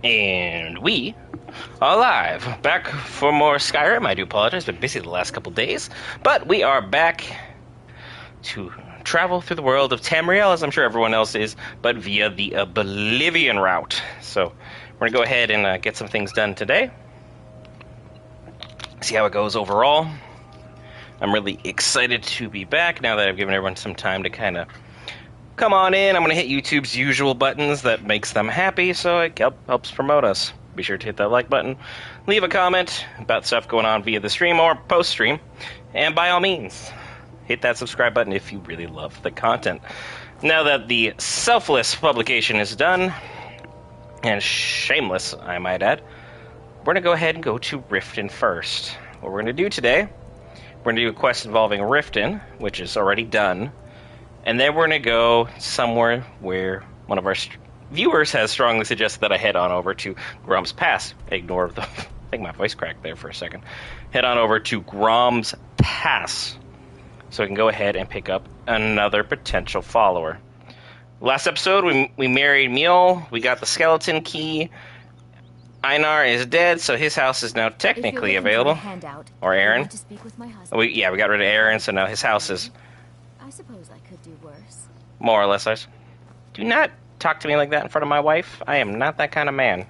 And we are live. Back for more Skyrim. I do apologize, been busy the last couple days. But we are back to travel through the world of Tamriel, as I'm sure everyone else is, but via the Oblivion route. So we're going to go ahead and get some things done today. See how it goes overall. I'm really excited to be back now that I've given everyone some time to kind of come on in. I'm going to hit YouTube's usual buttons that makes them happy, so it helps promote us. Be sure to hit that like button, leave a comment about stuff going on via the stream or post-stream, and by all means, hit that subscribe button if you really love the content. Now that the selfless publication is done, and shameless, I might add, we're going to go ahead and go to Riften first. What we're going to do today, we're going to do a quest involving Riften, which is already done. And then we're going to go somewhere where one of our viewers has strongly suggested that I head on over to Grom's Pass. Ignore the... I think my voice cracked there for a second. Head on over to Grom's Pass, so we can go ahead and pick up another potential follower. Last episode, we married Mule. We got the skeleton key. Einar is dead, so his house is now technically available. Handout, or Aaron. to speak with my husband. We got rid of Aaron, so now his house is... I suppose I could do worse. More or less, do not talk to me like that in front of my wife. I am not that kind of man.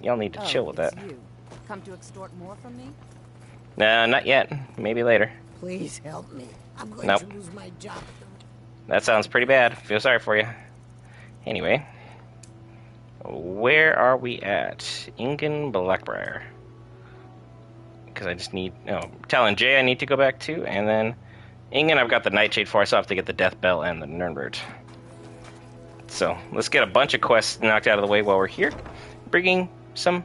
Y'all need to chill with that. You. Come to extort more from me? No, not yet. Maybe later. Please help me. I'm going Nope. to lose my job. That sounds pretty bad. Feel sorry for you. Anyway. Where are we at? Ingen Blackbriar. Because I just need... Oh, Talon J I need to go back to, and then... Ingen, I've got the Nightshade for, so I have to get the Death Bell and the Nirnbird. So, let's get a bunch of quests knocked out of the way while we're here. Bringing some,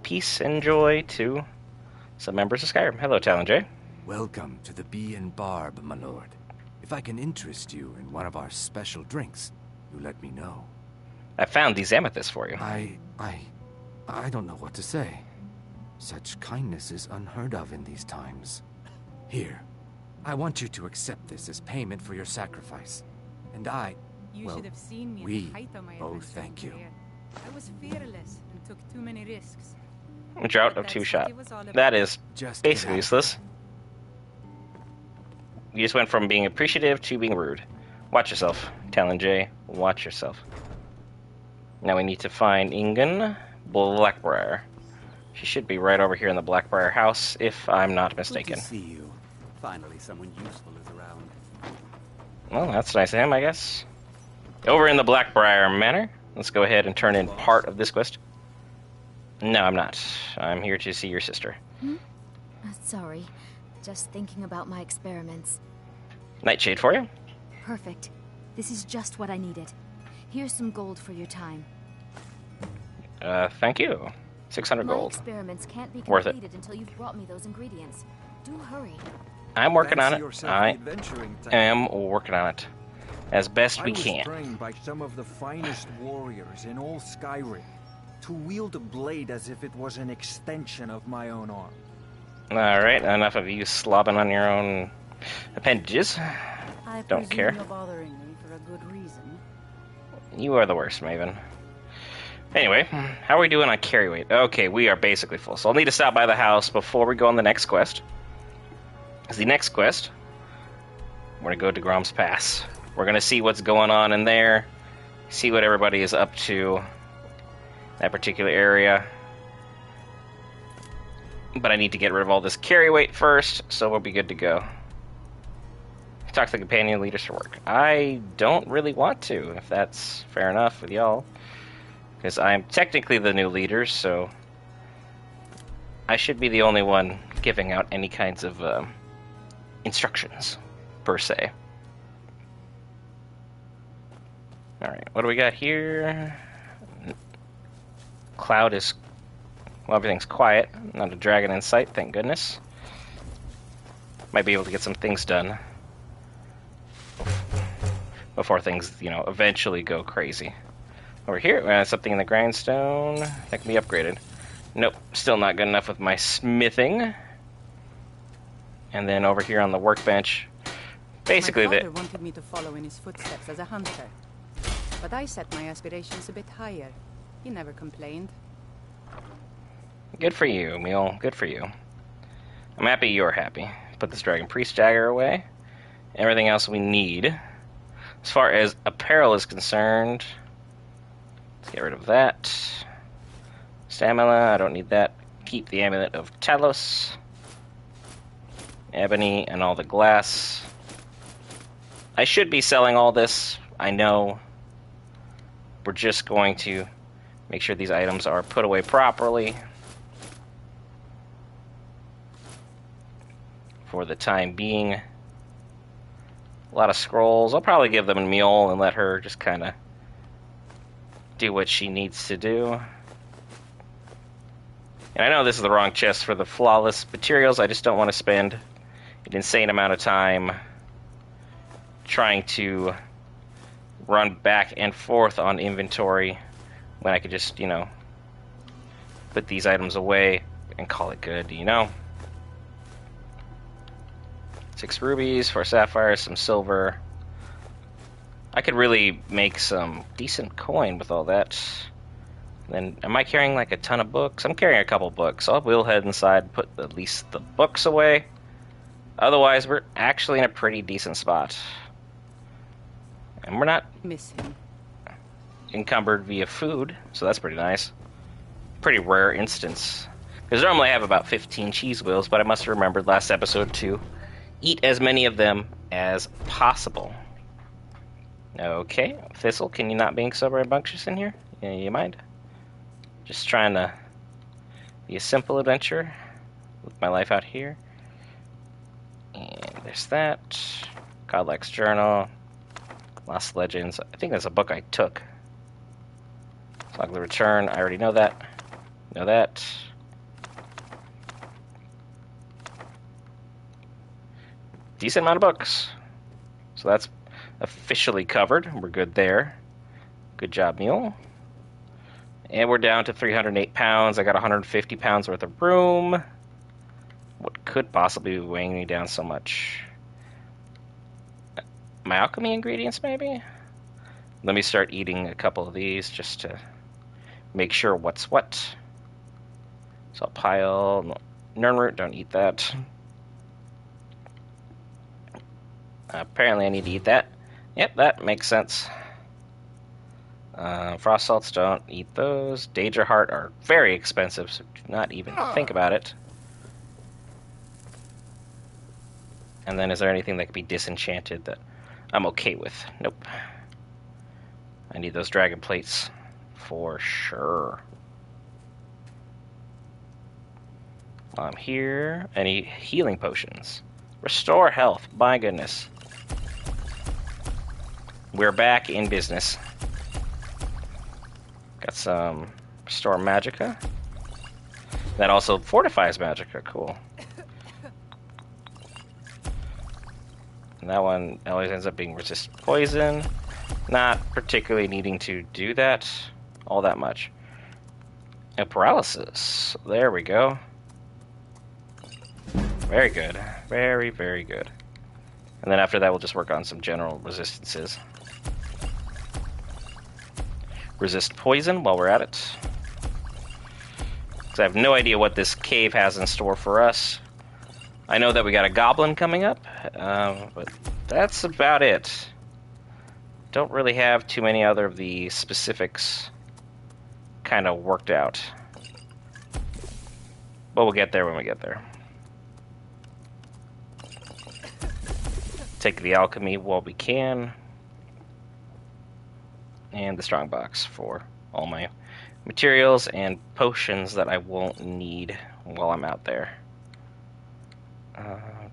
peace and joy to some members of Skyrim. Hello, Talon J. Welcome to the Bee and Barb, my lord. If I can interest you in one of our special drinks, you let me know. I found these amethysts for you. I don't know what to say. Such kindness is unheard of in these times. Here, I want you to accept this as payment for your sacrifice. And You well, should have seen me at we the height of my both adventuring thank you. career. I was fearless and took too many risks. A drought of That's 2-shot. what it was all about. That is Just basically get useless. You just went from being appreciative to being rude. Watch yourself, Talon J. Watch yourself. Now we need to find Ingen Blackbriar. She should be right over here in the Blackbriar house, if I'm not mistaken. Good to see you. Finally, someone useful is around. Well, that's nice of him, I guess. Over in the Blackbriar Manor. Let's go ahead and turn in part of this quest. No, I'm not. I'm here to see your sister. Sorry. Just thinking about my experiments. Nightshade for you. Perfect. This is just what I needed. Here's some gold for your time. Thank you. 600 My gold. experiments can't be Worth it. completed until you've brought me those ingredients. Do hurry. I'm working on Fancy it. yourself I the adventuring type. am working on it. As best we I was can. trained by some of the finest warriors in all Skyrim to wield a blade as if it was an extension of my own arm. Alright, enough of you slobbing on your own appendages. I Don't care. You're bothering me for a good reason. You are the worst, Maven. Anyway, how are we doing on carry weight? Okay, we are basically full. So I'll need to stop by the house before we go on the next quest. Because the next quest, we're going to go to Grom's Pass. We're going to see what's going on in there. See what everybody is up to. That particular area. But I need to get rid of all this carry weight first, so we'll be good to go. Talk to the companion leaders for work. I don't really want to, if that's fair enough with y'all. Because I'm technically the new leader, so I should be the only one giving out any kinds of instructions, per se. Alright, what do we got here? Cloud is... Well, everything's quiet. Not a dragon in sight, thank goodness. Might be able to get some things done before things, eventually go crazy. Over here, we have something in the grindstone that can be upgraded. Nope, still not good enough with my smithing. And then over here on the workbench, basically My father wanted me to follow in his footsteps as a hunter, but I set my aspirations a bit higher. He never complained. Good for you, Mule. Good for you. I'm happy you're happy. Put this Dragon Priest dagger away. Everything else we need. As far as apparel is concerned, let's get rid of that. Stamina, I don't need that. Keep the Amulet of Talos. Ebony and all the glass. I should be selling all this, I know. We're just going to make sure these items are put away properly for the time being. A lot of scrolls. I'll probably give them a Mule and let her just kind of do what she needs to do. And I know this is the wrong chest for the flawless materials. I just don't want to spend an insane amount of time trying to run back and forth on inventory when I could just, you know, put these items away and call it good, you know? 6 rubies, 4 sapphires, some silver. I could really make some decent coin with all that. Then, am I carrying like a ton of books? I'm carrying a couple books. So we'll head inside and put at least the books away. Otherwise, we're actually in a pretty decent spot. And we're not Miss him. encumbered via food, so that's pretty nice. Pretty rare instance. Because normally I have about 15 cheese wheels, but I must have remembered last episode to eat as many of them as possible. Okay, Thistle, can you not being so rambunctious in here? Yeah, you mind? Just trying to be a simple adventure with my life out here. And there's that. Godlike's Journal. Lost Legends. I think that's a book I took. Log the Return. I already know that. Know that. Decent amount of books. So that's officially covered. We're good there. Good job, Mule. And we're down to 308 pounds. I got 150 pounds worth of room. What could possibly be weighing me down so much? My alchemy ingredients, maybe? Let me start eating a couple of these just to make sure what's what. So I'll pile. No, Nernroot, don't eat that. Apparently I need to eat that. Yep, that makes sense. Frost salts, don't eat those. Danger Heart are very expensive, so do not even think about it. And then is there anything that could be disenchanted that I'm okay with? Nope. I need those dragon plates for sure. While I'm here, any healing potions? Restore health, my goodness. We're back in business. Got some Restore Magicka. That also fortifies Magicka, cool. And that one always ends up being resist poison. Not particularly needing to do that all that much. And paralysis. There we go. Very good. Very, very good. And then after that, we'll just work on some general resistances. Resist poison while we're at it. Because I have no idea what this cave has in store for us. I know that we got a goblin coming up, but that's about it. Don't really have too many other of the specifics kind of worked out. But we'll get there when we get there. Take the alchemy while we can. And the strong box for all my materials and potions that I won't need while I'm out there.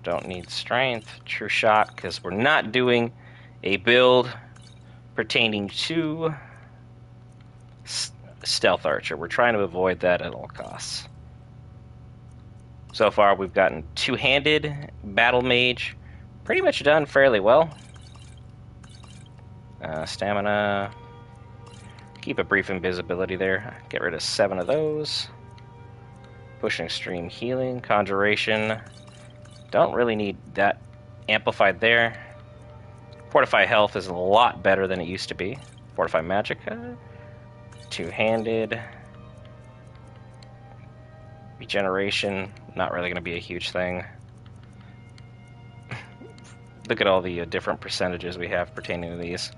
Don't need strength, true shot, because we're not doing a build pertaining to stealth archer. We're trying to avoid that at all costs. So far, we've gotten two-handed battle mage pretty much done fairly well. Stamina. Keep a brief invisibility there. Get rid of 7 of those. Pushing extreme healing, conjuration. Don't really need that amplified there. Fortify health is a lot better than it used to be. Fortify magicka. two-handed. Regeneration, not really going to be a huge thing. Look at all the different percentages we have pertaining to these.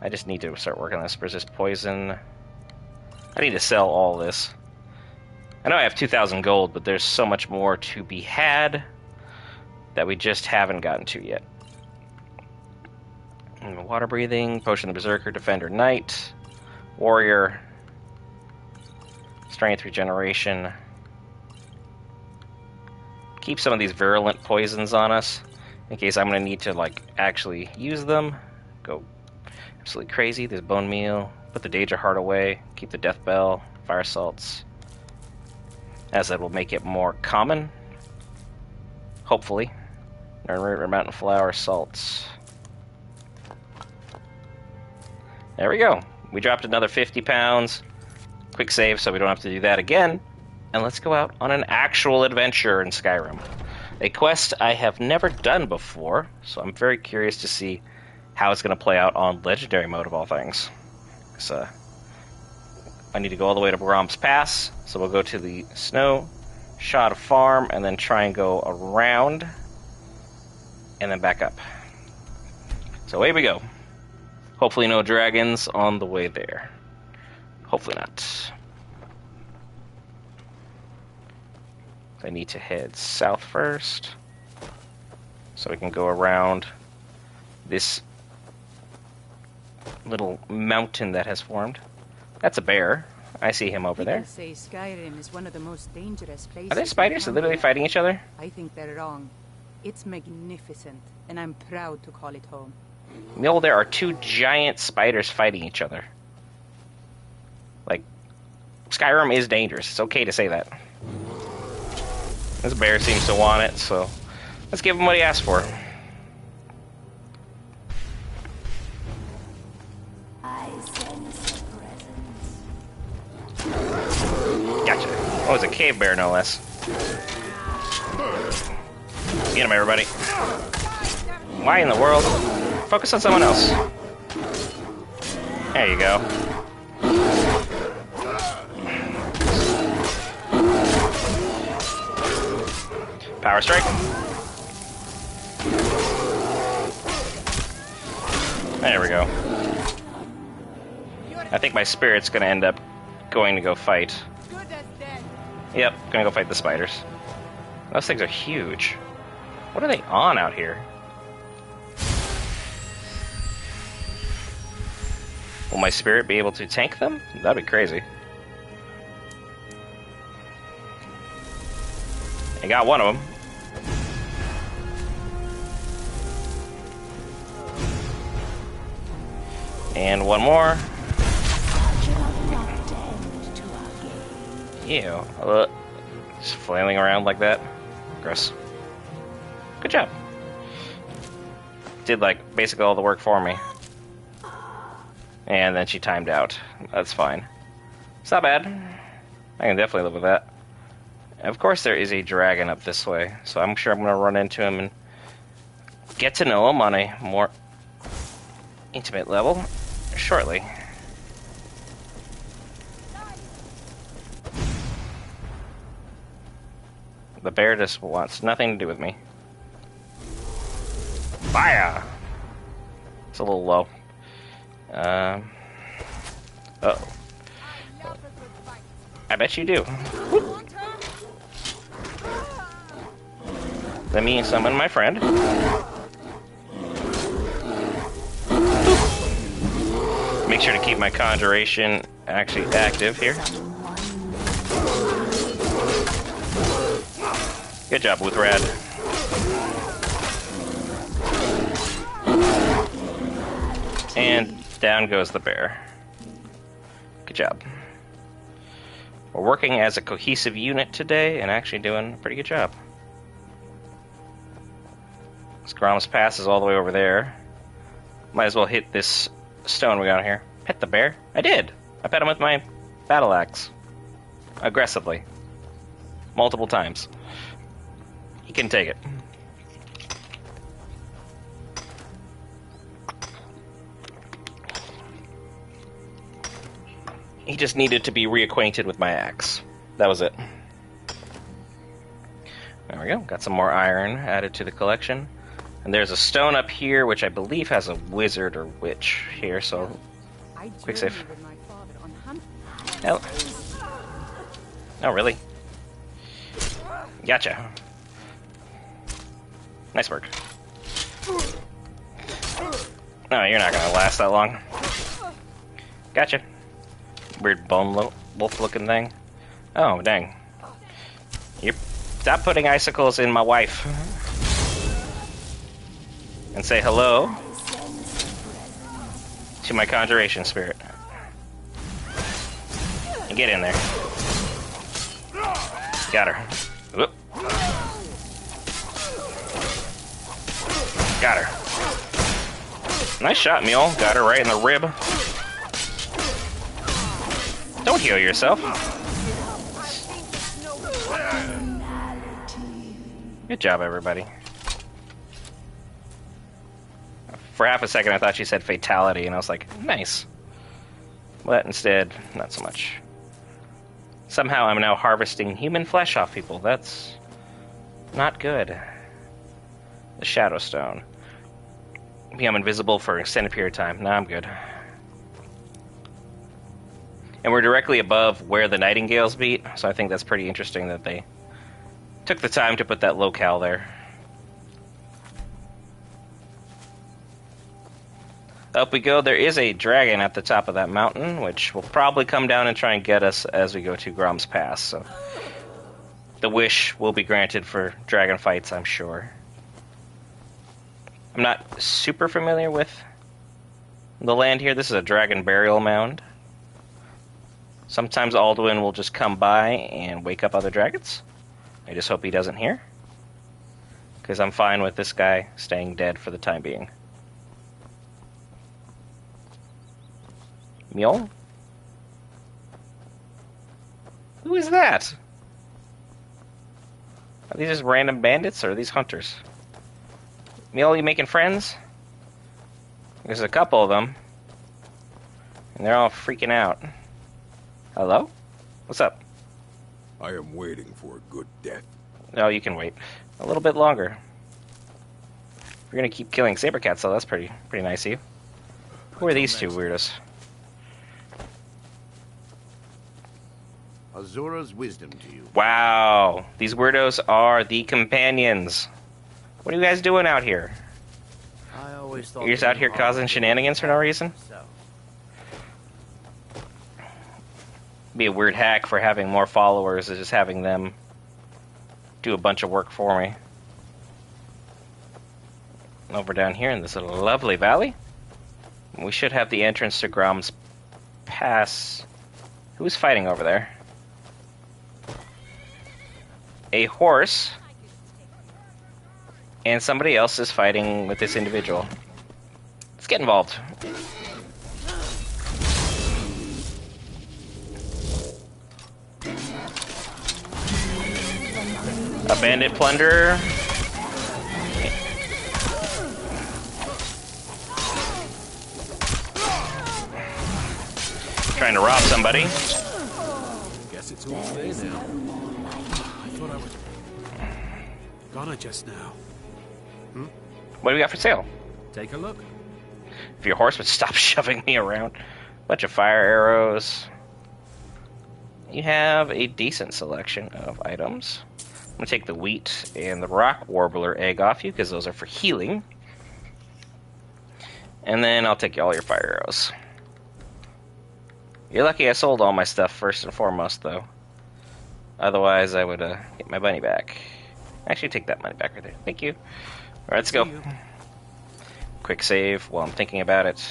I just need to start working on this. Resist poison. I need to sell all this. I know I have 2,000 gold, but there's so much more to be had that we just haven't gotten to yet. Water breathing, potion of berserker, defender, knight, warrior, strength regeneration. Keep some of these virulent poisons on us in case I'm going to need to like actually use them. Go absolutely crazy. There's bone meal. Put the danger heart away. Keep the death bell. Fire salts. As that will make it more common. Hopefully. River mountain flower salts. There we go. We dropped another 50 pounds. Quick save so we don't have to do that again. And let's go out on an actual adventure in Skyrim. A quest I have never done before, so I'm very curious to see how it's going to play out on Legendary mode of all things. So, I need to go all the way to Brom's Pass, so we'll go to the Snow Shot Farm and then try and go around and then back up. So away we go. Hopefully no dragons on the way there. Hopefully not. I need to head south first so we can go around this little mountain that has formed. That's a bear. I see him over there. People say Skyrim is one of the most dangerous places. Are there spiders literally fighting each other? I think they're wrong. It's magnificent, and I'm proud to call it home. No, there are two giant spiders fighting each other. Like, Skyrim is dangerous. It's okay to say that. This bear seems to want it, so let's give him what he asked for. I sense a presence. Gotcha. Oh, it's a cave bear, no less. Get him, everybody. Why in the world? Focus on someone else. There you go. Power strike. There we go. I think my spirit's gonna end up going to go fight. Yep, gonna go fight the spiders. Those things are huge. What are they on out here? Will my spirit be able to tank them? That'd be crazy. I got one of them. And one more. Ew. Just flailing around like that. Gross. Good job. Did like basically all the work for me. And then she timed out. That's fine. It's not bad. I can definitely live with that. Of course there is a dragon up this way, so I'm sure I'm going to run into him and get to know him on a more intimate level shortly. The bear just wants nothing to do with me. Fire! It's a little low. Uh-oh. I bet you do. Let me summon my friend. Make sure to keep my conjuration actually active here. Good job, Wuthrad. And down goes the bear. Good job. We're working as a cohesive unit today and actually doing a pretty good job. Scrom's Pass is all the way over there. Might as well hit this stone we got here. Pet the bear? I did! I pet him with my battle axe. Aggressively. Multiple times. He can take it. He just needed to be reacquainted with my axe. That was it. There we go. Got some more iron added to the collection. And there's a stone up here, which I believe has a wizard or witch here, so... Quick save. Oh. Oh, really? Gotcha. Nice work. No, you're not gonna last that long. Gotcha. Weird bone wolf looking thing. Oh, dang. You stop putting icicles in my wife. And say hello to my conjuration spirit. And get in there. Got her. Whoop. Got her. Nice shot, Mule. Got her right in the rib. Don't heal yourself. Good job, everybody. For half a second, I thought she said fatality, and I was like, nice. But instead, not so much. Somehow, I'm now harvesting human flesh off people. That's not good. The Shadow Stone. Become invisible for an extended period of time. Nah, I'm good. And we're directly above where the Nightingales beat, so I think that's pretty interesting that they took the time to put that locale there. Up we go. There is a dragon at the top of that mountain, which will probably come down and try and get us as we go to Grom's Pass. So the wish will be granted for dragon fights, I'm sure. I'm not super familiar with the land here. This is a dragon burial mound. Sometimes Alduin will just come by and wake up other dragons. I just hope he doesn't here, because I'm fine with this guy staying dead for the time being. Mule? Who is that? Are these just random bandits, or are these hunters? Mule, you making friends? There's a couple of them. And they're all freaking out. Hello? What's up? I am waiting for a good death. No, you can wait. A little bit longer. We're gonna keep killing saber cats, so that's pretty nice of you. Who are these two weirdos? Azura's wisdom to you. Wow, these weirdos are the companions. What are you guys doing out here? I always thought You're just out here causing shenanigans for no reason? So. Be a weird hack for having more followers, is just having them do a bunch of work for me. Over down here in this lovely valley, we should have the entrance to Grom's Pass. Who's fighting over there? A horse, and somebody else is fighting with this individual. Let's get involved. A bandit plunderer. Trying to rob somebody. Guess it's all clear now. I thought I was gonna just now. What do we got for sale? Take a look. If your horse would stop shoving me around. Bunch of fire arrows. You have a decent selection of items. I'm going to take the wheat and the rock warbler egg off you, because those are for healing. And then I'll take all your fire arrows. You're lucky I sold all my stuff first and foremost, though. Otherwise, I would get my money back. Actually, take that money back right there. Thank you. Alright, let's go. Quick save while I'm thinking about it.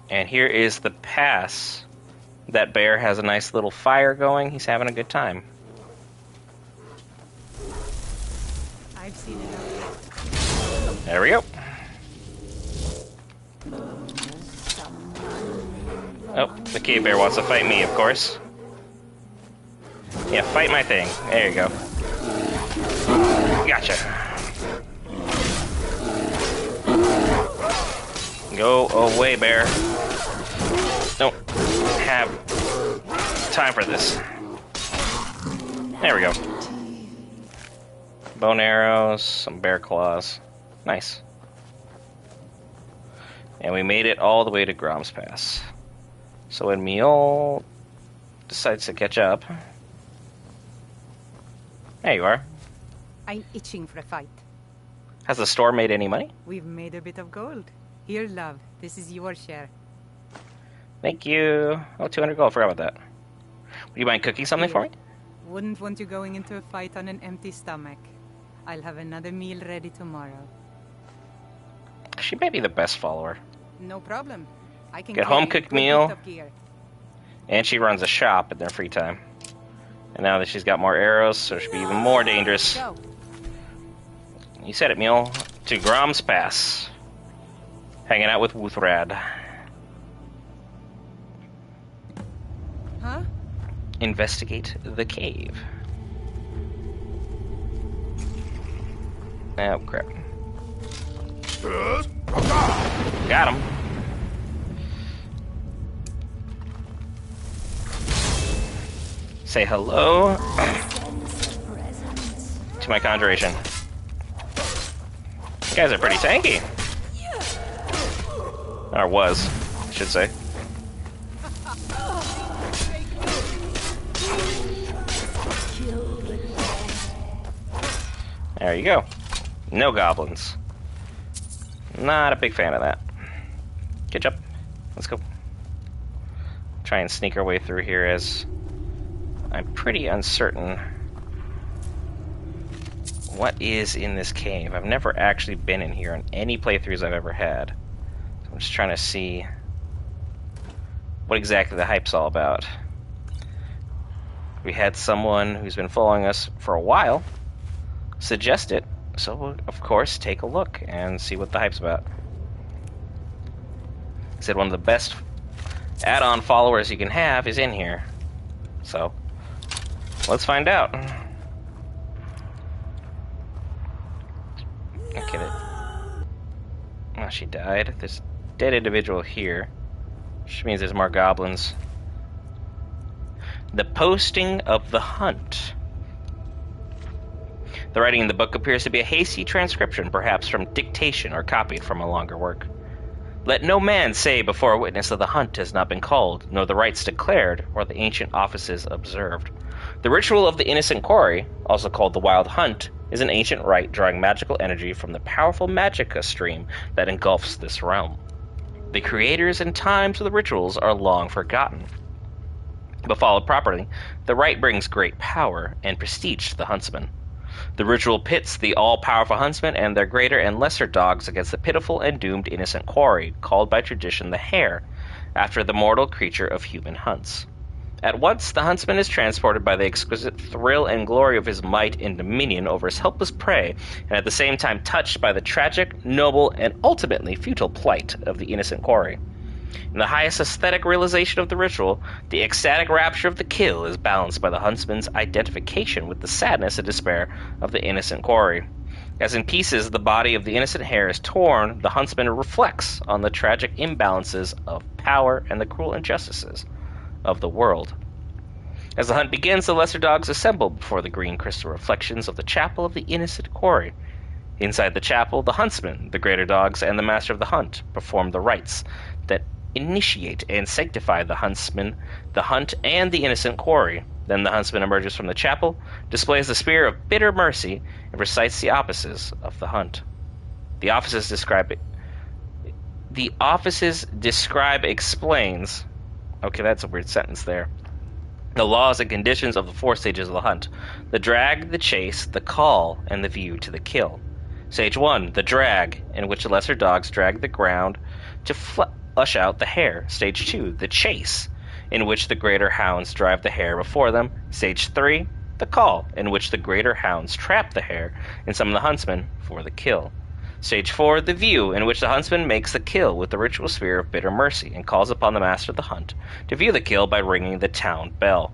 And here is the pass. That bear has a nice little fire going. He's having a good time. I've seen it. There we go. Oh, the cave bear wants to fight me, of course. Yeah, fight my thing. There you go. Gotcha. Go away, bear. Don't time for this. There we go. Bone arrows, some bear claws. Nice. And we made it all the way to Grom's Pass. So when Mule decides to catch up... There you are. I'm itching for a fight. Has the store made any money? We've made a bit of gold. Here, love. This is your share. Thank you. Oh, 200 gold. Forgot about that. Would you mind cooking something for me? Wouldn't want you going into a fight on an empty stomach. I'll have another meal ready tomorrow. She may be the best follower. No problem. I can Get carry home-cooked good meal. bit of gear. And she runs a shop in their free time. And now that she's got more arrows, so she'll be even more dangerous. Go. You said it, Mule. To Grom's Pass. Hanging out with Wuthrad. Huh? Investigate the cave. Oh, crap. Got him. Say hello to my conjuration. You guys are pretty tanky. Or was, I should say. There you go. No goblins. Not a big fan of that. Catch up. Let's go. Try and sneak our way through here as I'm pretty uncertain what is in this cave. I've never actually been in here in any playthroughs I've ever had. So I'm just trying to see what exactly the hype's all about. We had someone who's been following us for a while suggest it, so we'll, of course, take a look and see what the hype's about. He said one of the best add-on followers you can have is in here. So, let's find out. Okay. Oh, she died. There's a dead individual here, which means there's more goblins. The posting of the hunt. The writing in the book appears to be a hasty transcription, perhaps from dictation or copied from a longer work. Let no man say before a witness that the hunt has not been called, nor the rites declared, or the ancient offices observed. The ritual of the innocent quarry, also called the wild hunt, is an ancient rite drawing magical energy from the powerful magicka stream that engulfs this realm. The creators and times of the rituals are long forgotten. But followed properly, the rite brings great power and prestige to the huntsman. The ritual pits the all-powerful huntsmen and their greater and lesser dogs against the pitiful and doomed innocent quarry, called by tradition the hare, after the mortal creature of human hunts. At once, the huntsman is transported by the exquisite thrill and glory of his might and dominion over his helpless prey, and at the same time touched by the tragic, noble, and ultimately futile plight of the innocent quarry. In the highest aesthetic realization of the ritual, the ecstatic rapture of the kill is balanced by the huntsman's identification with the sadness and despair of the innocent quarry. As in pieces the body of the innocent hare is torn, the huntsman reflects on the tragic imbalances of power and the cruel injustices of the world. As the hunt begins, the lesser dogs assemble before the green crystal reflections of the chapel of the innocent quarry. Inside the chapel, the huntsman, the greater dogs, and the master of the hunt perform the rites that initiate and sanctify the huntsman, the hunt, and the innocent quarry. Then the huntsman emerges from the chapel, displays the spear of bitter mercy, and recites the offices of the hunt. The offices describe explains. Okay, that's a weird sentence there. The laws and conditions of the 4 stages of the hunt: the drag, the chase, the call, and the view to the kill. Stage 1, the drag, in which the lesser dogs drag the ground to flush out the hare. Stage 2, the chase, in which the greater hounds drive the hare before them. Stage 3, the call, in which the greater hounds trap the hare and summon the huntsman for the kill. Stage 4, the view, in which the huntsman makes the kill with the ritual spear of bitter mercy and calls upon the master of the hunt to view the kill by ringing the town bell.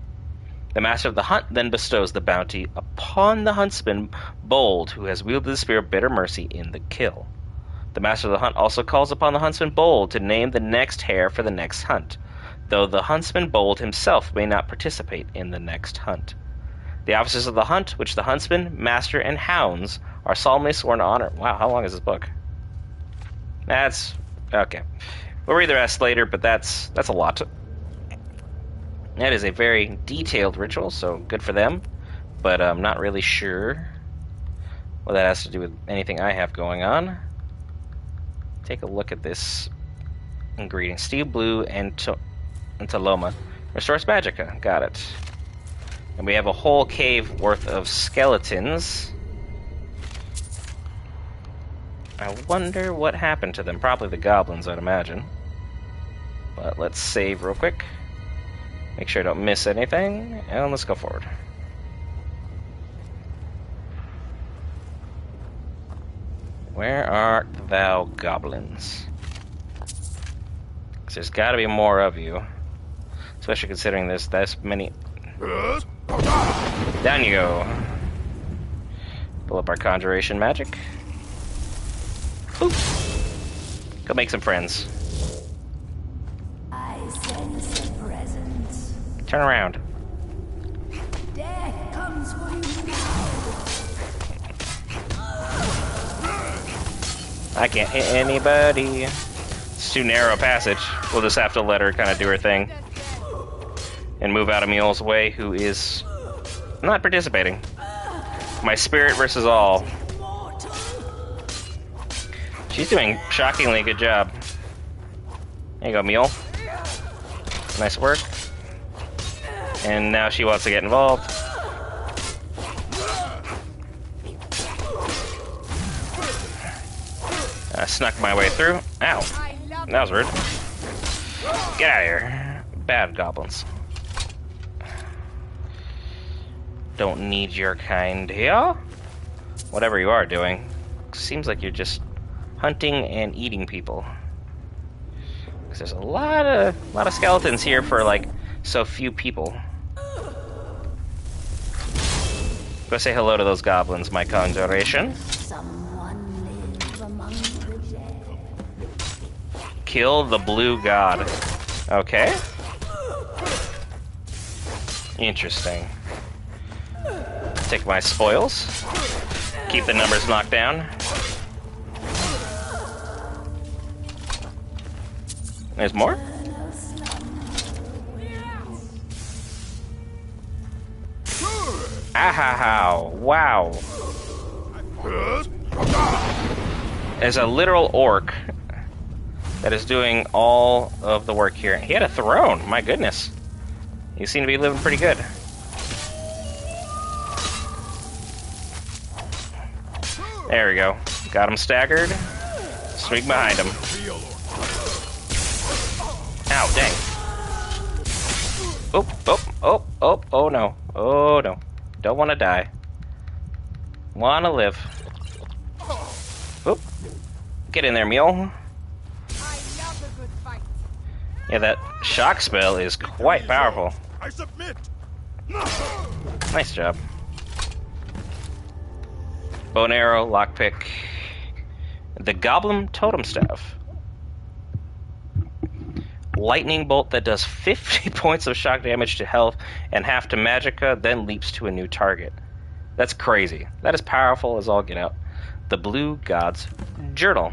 The master of the hunt then bestows the bounty upon the huntsman bold who has wielded the spear of bitter mercy in the kill. The master of the hunt also calls upon the huntsman bold to name the next hare for the next hunt. though the huntsman bold himself may not participate in the next hunt. The officers of the hunt, which the huntsman, master, and hounds are solemnly sworn to honor. Wow, how long is this book? That's okay. We'll read the rest later, but that's a lot. That is a very detailed ritual, so good for them. But I'm not really sure what that has to do with anything I have going on. Take a look at this ingredient. Steel blue and Taloma. Restores magicka. Got it. And we have a whole cave worth of skeletons. I wonder what happened to them. Probably the goblins, I'd imagine. But let's save real quick. Make sure I don't miss anything. And let's go forward. Where art thou, goblins? Because there's got to be more of you. Especially considering there's this many. Down you go. Pull up our conjuration magic. Boop. Go make some friends. I sense a presence. Turn around. Death comes for you now. I can't hit anybody. It's too narrow a passage. We'll just have to let her kind of do her thing. And move out of Mule's way, who is not participating. My spirit versus all. She's doing shockingly good job. There you go, Mule. Nice work. And now she wants to get involved. I snuck my way through. Ow. That was rude. Get out of here. Bad goblins. Don't need your kind here. Whatever you are doing. Seems like you're just hunting and eating people. Because there's a lot of skeletons here for like so few people. Go say hello to those goblins, my conjuration. Someone lives among the dead. Kill the blue god. Okay. Interesting. Take my spoils. Keep the numbers knocked down. There's more? Ahaha, wow. There's a literal orc that is doing all of the work here. He had a throne, my goodness. You seem to be living pretty good. There we go. Got him staggered. Swing behind him. Ow, dang. Oh no. Oh no. Don't want to die. Want to live. Oop. Get in there, Mule. Yeah, that shock spell is quite powerful. I submit. Nice job. Bow and arrow, lockpick. The Goblin Totem Staff. Lightning bolt that does 50 points of shock damage to health and half to magicka, then leaps to a new target. That's crazy. That is powerful as all get out. The Blue God's Journal.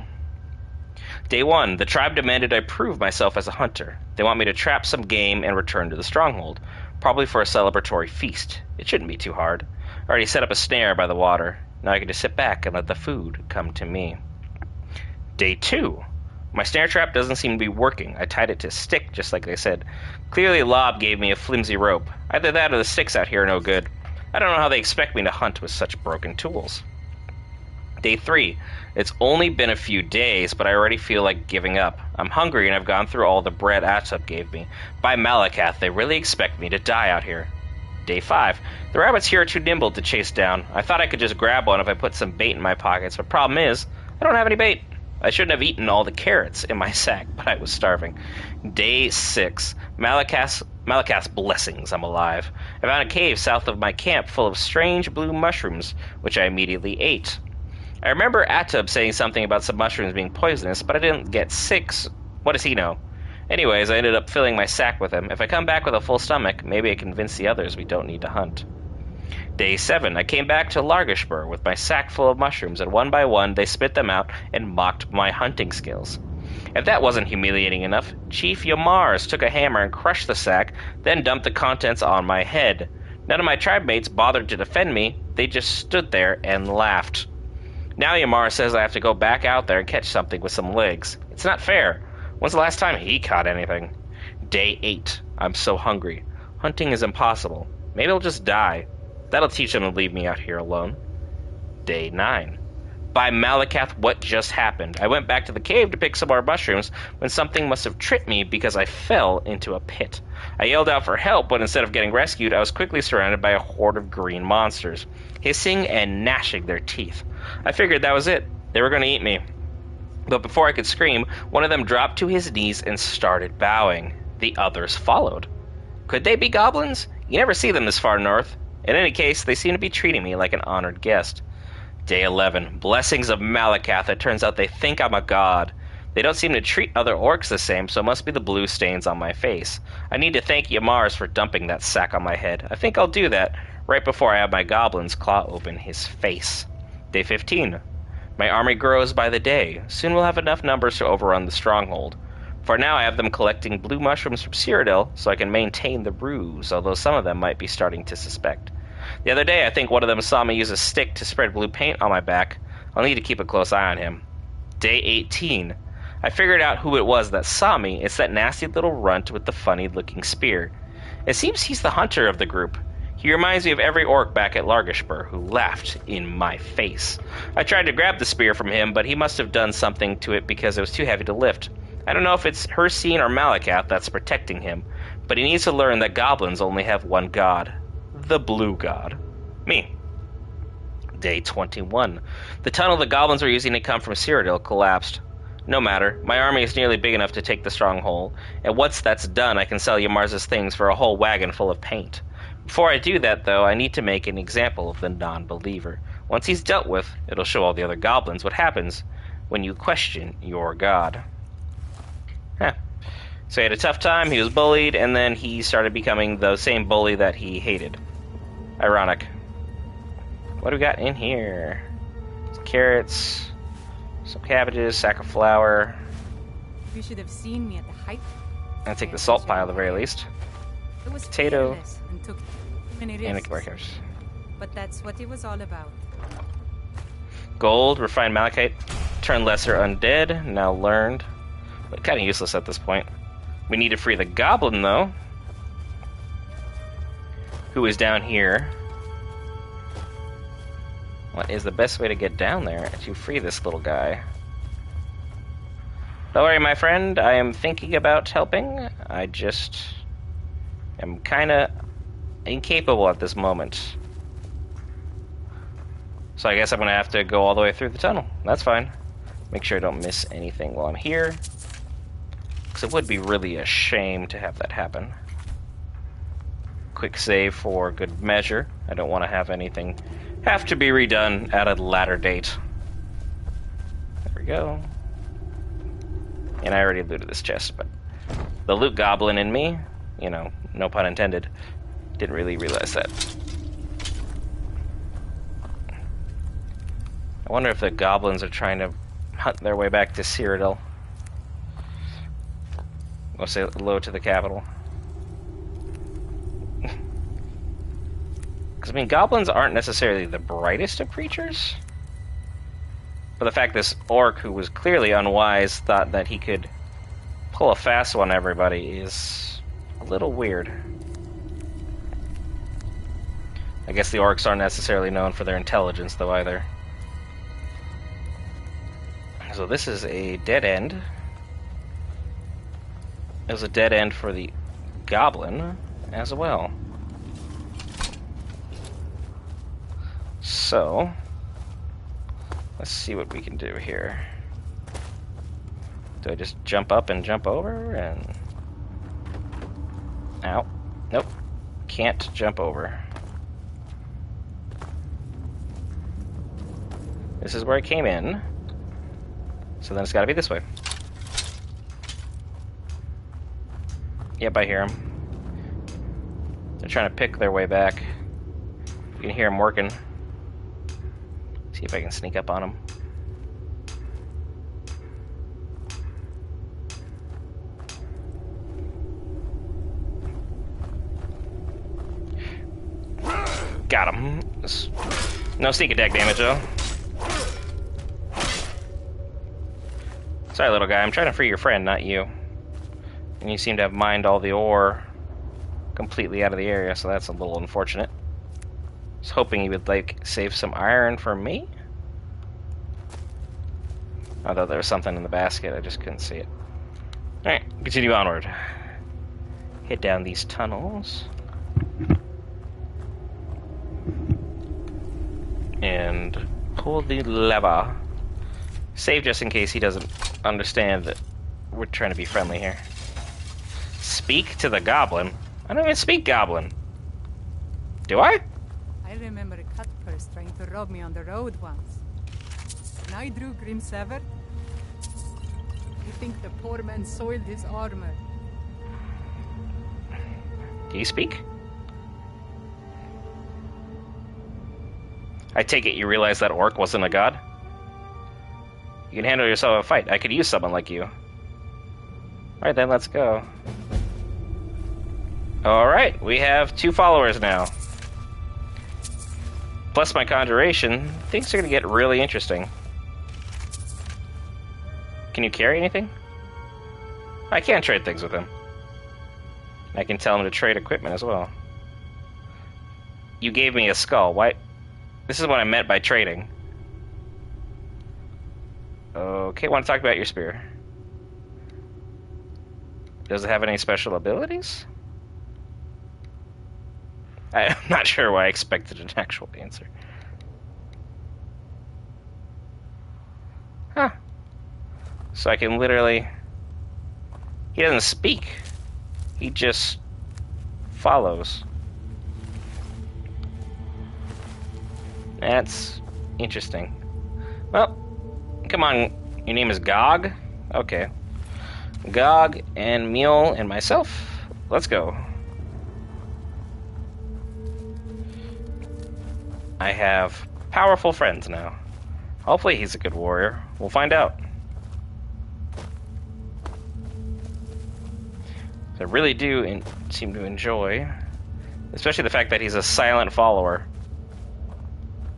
Day 1. The tribe demanded I prove myself as a hunter. They want me to trap some game and return to the stronghold, probably for a celebratory feast. It shouldn't be too hard. I already set up a snare by the water. Now I can just sit back and let the food come to me. Day 2. My snare trap doesn't seem to be working. I tied it to a stick, just like they said. Clearly Lob gave me a flimsy rope. Either that or the sticks out here are no good. I don't know how they expect me to hunt with such broken tools. Day 3. It's only been a few days, but I already feel like giving up. I'm hungry and I've gone through all the bread Atub gave me. By Malakath, they really expect me to die out here. Day 5. The rabbits here are too nimble to chase down. I thought I could just grab one if I put some bait in my pockets, but problem is, I don't have any bait. I shouldn't have eaten all the carrots in my sack, but I was starving. Day 6. Malakath's blessings, I'm alive. I found a cave south of my camp full of strange blue mushrooms, which I immediately ate. I remember Atub saying something about some mushrooms being poisonous, but I didn't get sick. What does he know? Anyways, I ended up filling my sack with him. If I come back with a full stomach, maybe I convince the others we don't need to hunt. Day 7, I came back to Largashbur with my sack full of mushrooms, and one by one they spit them out and mocked my hunting skills. If that wasn't humiliating enough, Chief Yamars took a hammer and crushed the sack, then dumped the contents on my head. None of my tribe mates bothered to defend me, they just stood there and laughed. Now Yamar says I have to go back out there and catch something with some legs. It's not fair. When's the last time he caught anything? Day 8. I'm so hungry. Hunting is impossible. Maybe I'll just die. That'll teach him to leave me out here alone. Day 9. By Malakath, what just happened? I went back to the cave to pick some more mushrooms when something must have tripped me because I fell into a pit. I yelled out for help, but instead of getting rescued, I was quickly surrounded by a horde of green monsters, hissing and gnashing their teeth. I figured that was it. They were going to eat me. But before I could scream, one of them dropped to his knees and started bowing. The others followed. Could they be goblins? You never see them this far north. In any case, they seem to be treating me like an honored guest. Day 11. Blessings of Malakath. It turns out they think I'm a god. They don't seem to treat other orcs the same, so it must be the blue stains on my face. I need to thank Yamars for dumping that sack on my head. I think I'll do that right before I have my goblins claw open his face. Day 15. My army grows by the day. Soon we'll have enough numbers to overrun the stronghold. For now I have them collecting blue mushrooms from Cyrodiil so I can maintain the ruse, although some of them might be starting to suspect. The other day I think one of them saw me use a stick to spread blue paint on my back. I'll need to keep a close eye on him. Day 18. I figured out who it was that saw me. It's that nasty little runt with the funny-looking spear. It seems he's the hunter of the group. He reminds me of every orc back at Largashbur who laughed in my face. I tried to grab the spear from him, but he must have done something to it because it was too heavy to lift. I don't know if it's Hercene or Malakath that's protecting him, but he needs to learn that goblins only have one god. The blue god. Me. Day 21. The tunnel the goblins were using to come from Cyrodiil collapsed. No matter, my army is nearly big enough to take the stronghold, and once that's done I can sell Yamars' things for a whole wagon full of paint. Before I do that, though, I need to make an example of the non-believer. Once he's dealt with, it'll show all the other goblins what happens when you question your god. So he had a tough time, he was bullied, and then he started becoming the same bully that he hated. Ironic. What do we got in here? Some carrots, some cabbages, sack of flour. You should have seen me at the height. I'll take the salt pile at the very least. It was Potato. fearless and took many And risks. a carrots. But that's what it was all about. Gold, refined malachite, turned lesser undead, now learned. But kind of useless at this point. We need to free the goblin, though. Who is down here. What is the best way to get down there to free this little guy? Don't worry, my friend. I am thinking about helping. I just am kind of incapable at this moment. So I guess I'm going to have to go all the way through the tunnel. That's fine. Make sure I don't miss anything while I'm here. Because it would be really a shame to have that happen. Quick save for good measure. I don't want to have anything have to be redone at a latter date. There we go. And I already looted this chest, but the loot goblin in me, you know, no pun intended, didn't really realize that. I wonder if the goblins are trying to hunt their way back to Cyrodiil. We'll say hello to the capital. Because, I mean, goblins aren't necessarily the brightest of creatures. But the fact this orc, who was clearly unwise, thought that he could pull a fast one on everybody is a little weird. I guess the orcs aren't necessarily known for their intelligence, though, either. So this is a dead end. It was a dead end for the goblin as well. So, let's see what we can do here. Do I just jump up and jump over and... Ow. Nope. Can't jump over. This is where I came in. So then it's gotta be this way. Yep, I hear them. They're trying to pick their way back. You can hear them working. See if I can sneak up on them. Got him. No sneak attack damage, though. Sorry, little guy. I'm trying to free your friend, not you. And you seem to have mined all the ore completely out of the area, so that's a little unfortunate. I was hoping you would, like, save some iron for me. I thought there was something in the basket. I just couldn't see it. Alright, continue onward. Head down these tunnels. And pull the lever. Save just in case he doesn't understand that we're trying to be friendly here. Speak to the goblin? I don't even speak goblin. Do I? I remember a cut purse trying to rob me on the road once. When I drew Grim Sever, I think the poor man soiled his armor. Do you speak? I take it you realize that orc wasn't a god? You can handle yourself a fight. I could use someone like you. Alright then, let's go. Alright, we have 2 followers now. Plus my conjuration, things are gonna get really interesting. Can you carry anything? I can trade things with him. I can tell him to trade equipment as well. You gave me a skull. Why? This is what I meant by trading. Okay, want to talk about your spear. Does it have any special abilities? I'm not sure why I expected an actual answer. Huh. So I can literally... He doesn't speak. He just follows. That's interesting. Well, come on. Your name is Gog? Okay. Gog and Mule and myself. Let's go. I have powerful friends now. Hopefully he's a good warrior. We'll find out. I really do seem to enjoy, especially the fact that he's a silent follower.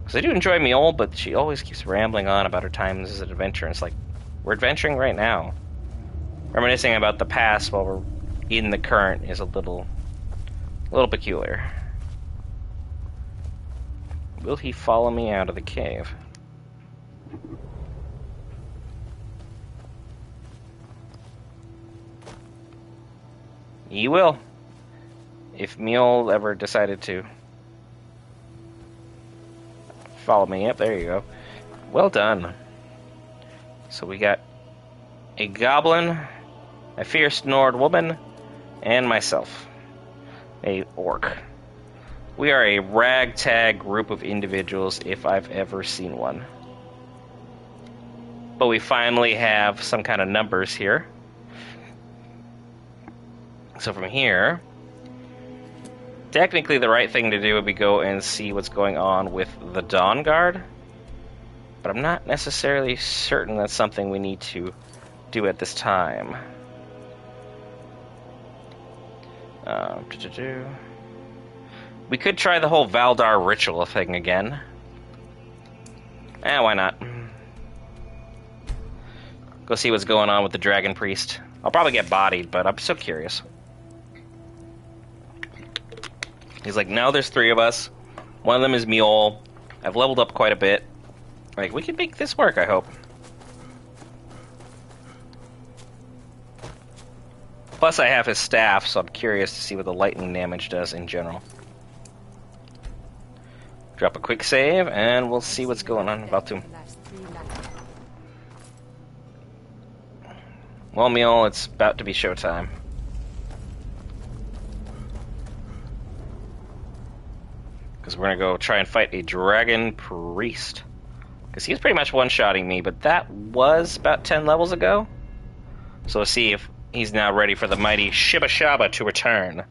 Because I do enjoy Mule, but she always keeps rambling on about her times as an adventurer. And it's like, we're adventuring right now. Reminiscing about the past while we're in the current is a little peculiar. Will he follow me out of the cave? He will. If Mule ever decided to follow me. Yep, there you go. Well done. So we got a goblin, a fierce Nord woman, and myself, a orc. We are a ragtag group of individuals if I've ever seen one. But we finally have some kind of numbers here. So from here, technically the right thing to do would be go and see what's going on with the Dawn Guard. But I'm not necessarily certain that's something we need to do at this time. We could try the whole Valdar ritual thing again. Why not? Go see what's going on with the Dragon Priest. I'll probably get bodied, but I'm so curious. He's like, no, there's 3 of us. One of them is Mule. I've leveled up quite a bit. Like, we can make this work, I hope. Plus, I have his staff, so I'm curious to see what the lightning damage does in general. Drop a quick save, and we'll see what's going on in Valthume. Well, Mule, it's about to be showtime. Because we're going to go try and fight a Dragon Priest. Because he was pretty much one-shotting me, but that was about 10 levels ago. So we'll see if He's now ready for the mighty Shibba Shabba to return.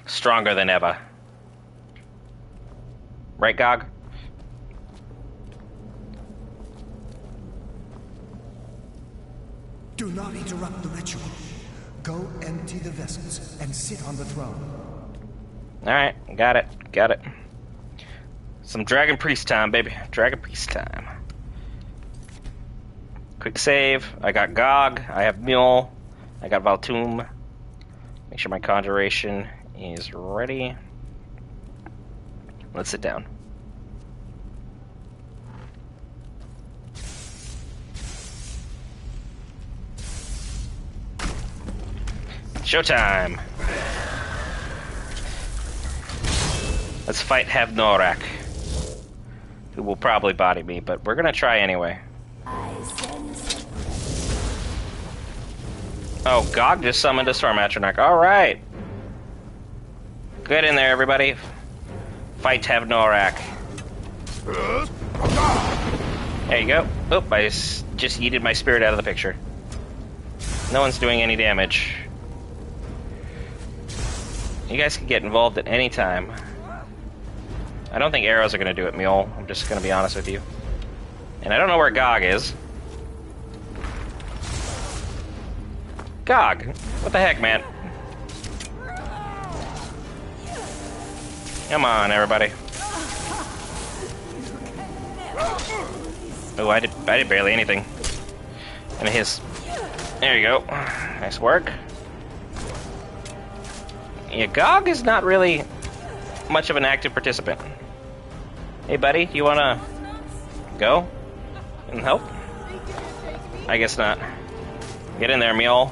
Stronger than ever. Right, Gog? Do not interrupt the ritual. Go empty the vessels and sit on the throne. Alright, got it. Got it. Some Dragon Priest time, baby. Dragon Priest time. Quick save. I got Gog. I have Mule. I got Valthume. Make sure my conjuration is ready. Let's sit down. Showtime! Let's fight Havnorak, who will probably body me, but we're gonna try anyway. Oh, Gog just summoned a Storm Atronach. Alright! Get in there, everybody. Fight Havnorak. There you go. Oop, I just yeeted my spirit out of the picture. No one's doing any damage. You guys can get involved at any time. I don't think arrows are going to do it, Mule. I'm just going to be honest with you. And I don't know where Gog is. Gog! What the heck, man? Come on, everybody. Oh, I did barely anything. And his... There you go. Nice work. Yeah, Gog is not really much of an active participant. Hey, buddy, do you want to go and help? I guess not. Get in there, Mule.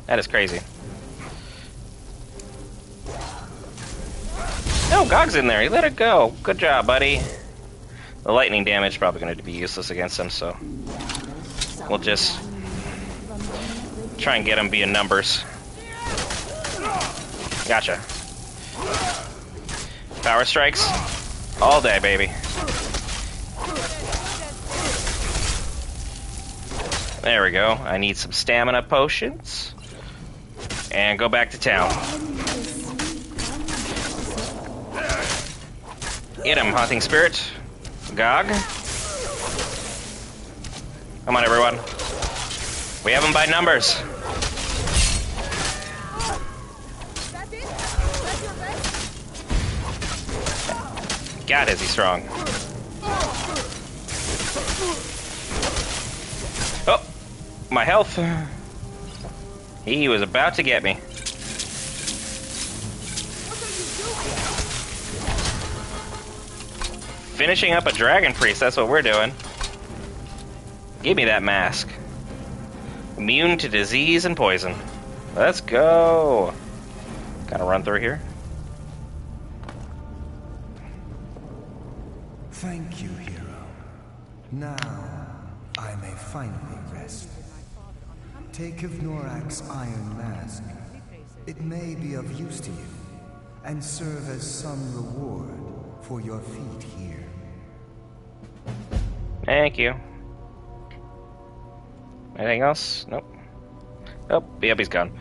That is crazy. No, Gog's in there. He let it go. Good job, buddy. The lightning damage is probably going to be useless against him, so we'll just try and get him via numbers. Gotcha. Power strikes all day, baby. There we go. I need some stamina potions. And go back to town. Get him, Haunting Spirit. Gog. Come on, everyone. We have him by numbers. God, is he strong. Oh, my health. He was about to get me. Finishing up a Dragon Priest, that's what we're doing. Give me that mask. Immune to disease and poison. Let's go. Gotta run through here. Thank you, hero. Now, I may finally rest. Take Havnorak's iron mask. It may be of use to you, and serve as some reward for your feat here. Thank you. Anything else? Nope. Oh, yep, he's gone.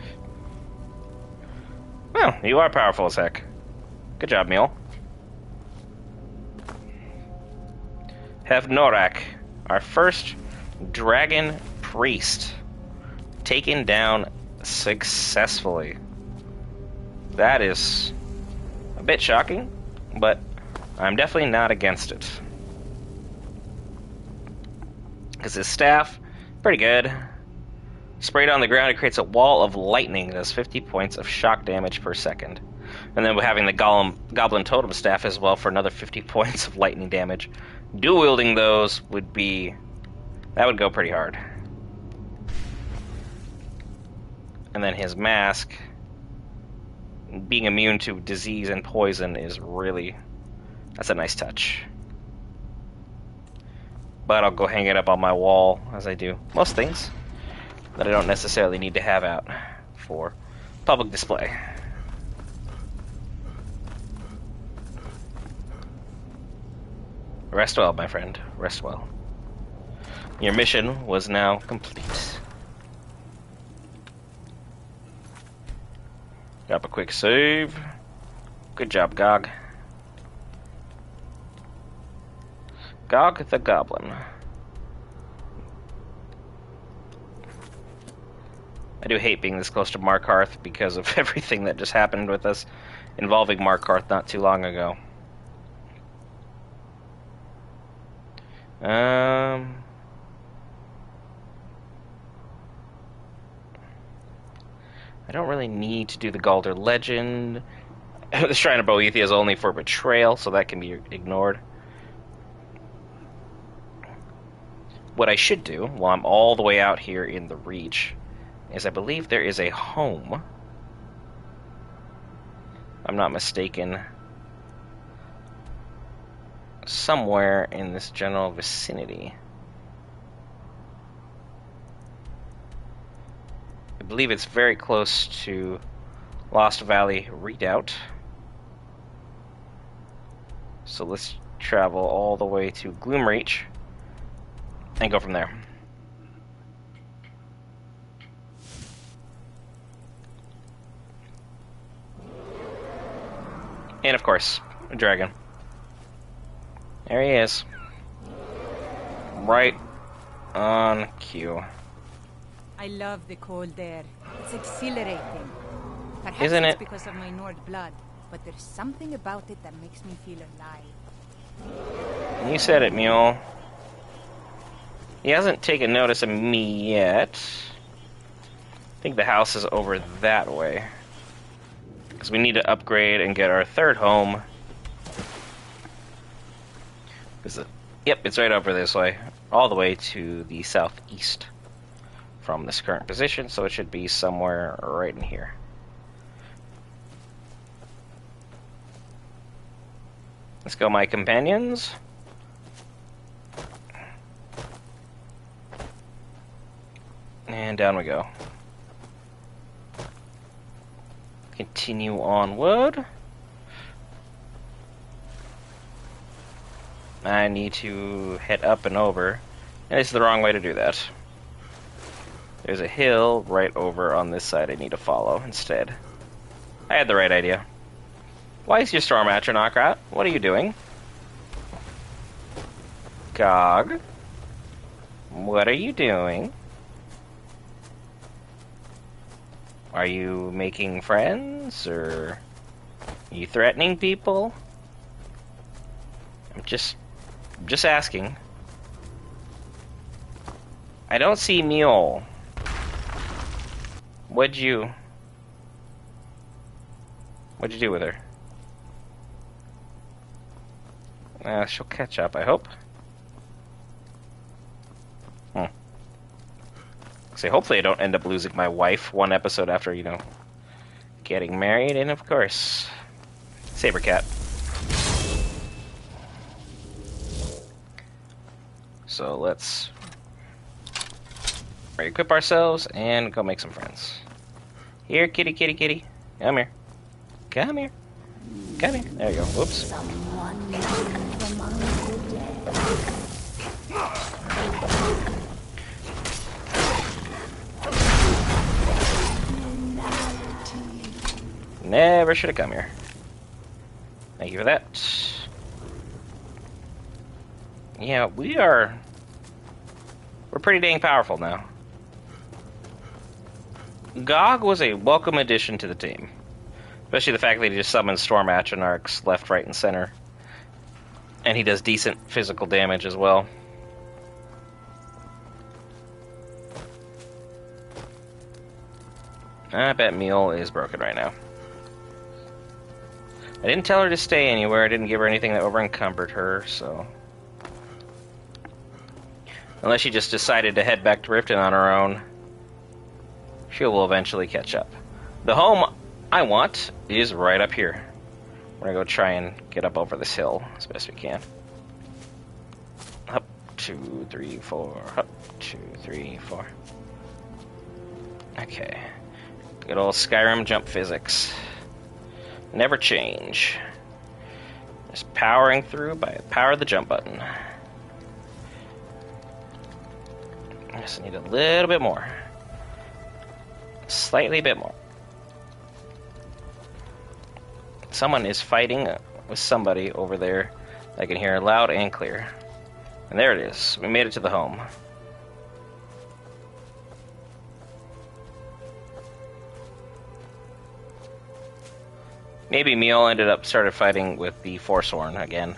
Well, you are powerful as heck. Good job, Mule. Havnorak, our first Dragon Priest, taken down successfully. That is a bit shocking, but I'm definitely not against it. Because his staff, pretty good. Sprayed on the ground, it creates a wall of lightning that does 50 points of shock damage per second. And then we're having the Goblin Totem Staff as well for another 50 points of lightning damage. Dual wielding those would be... that would go pretty hard. And then his mask, being immune to disease and poison is really... that's a nice touch. But I'll go hang it up on my wall, as I do most things that I don't necessarily need to have out for public display. Rest well, my friend. Rest well. Your mission was now complete. Got a quick save. Good job, Gog. Gog the Goblin. I do hate being this close to Markarth because of everything that just happened with us involving Markarth not too long ago. I don't really need to do the Galder Legend. The Shrine of Boethia is only for betrayal, so that can be ignored. What I should do, while I'm all the way out here in the Reach, is I believe there is a home, if I'm not mistaken, somewhere in this general vicinity. I believe it's very close to Lost Valley Redoubt. So let's travel all the way to Gloomreach and go from there. And of course, a dragon. There he is. Right on cue. I love the cold air. It's exhilarating. Perhaps Isn't it's it? because of my Nord blood, but there's something about it that makes me feel alive. You said it, Mule. He hasn't taken notice of me yet. I think the house is over that way. Because we need to upgrade and get our third home. Is it? Yep, it's right over this way. All the way to the southeast from this current position, so it should be somewhere right in here. Let's go, my companions. And down we go. Continue onward. I need to head up and over. And it's the wrong way to do that. There's a hill right over on this side I need to follow instead. I had the right idea. Why is your Storm Atronach out? What are you doing? Gog? What are you doing? Are you making friends, or are you threatening people? I'm just asking. I don't see Mule. What'd you do with her? She'll catch up, I hope. Say, hopefully I don't end up losing my wife one episode after, you know, getting married, and of course, Sabercat. So let's re-equip ourselves and go make some friends. Here, kitty, kitty, kitty. Come here. Come here. Come here. There you go. Whoops. Someone lives among the dead. Never should have come here. Thank you for that. Yeah, we're pretty dang powerful now. Gog was a welcome addition to the team. Especially the fact that he just summons Storm Atronachs left, right, and center. And he does decent physical damage as well. I bet Mule is broken right now. I didn't tell her to stay anywhere. I didn't give her anything that over-encumbered her, so... Unless she just decided to head back to Riften on her own, she will eventually catch up. The home I want is right up here. We're gonna go try and get up over this hill as best we can. Up, 2, 3, 4. Up, 2, 3, 4. Okay. Good old Skyrim jump physics. Never change. Just powering through by the power of the jump button. I just need a little bit more. Slightly bit more. Someone is fighting with somebody over there. I can hear loud and clear. And there it is. We made it to the home. Maybe Meal started fighting with the Forsworn again.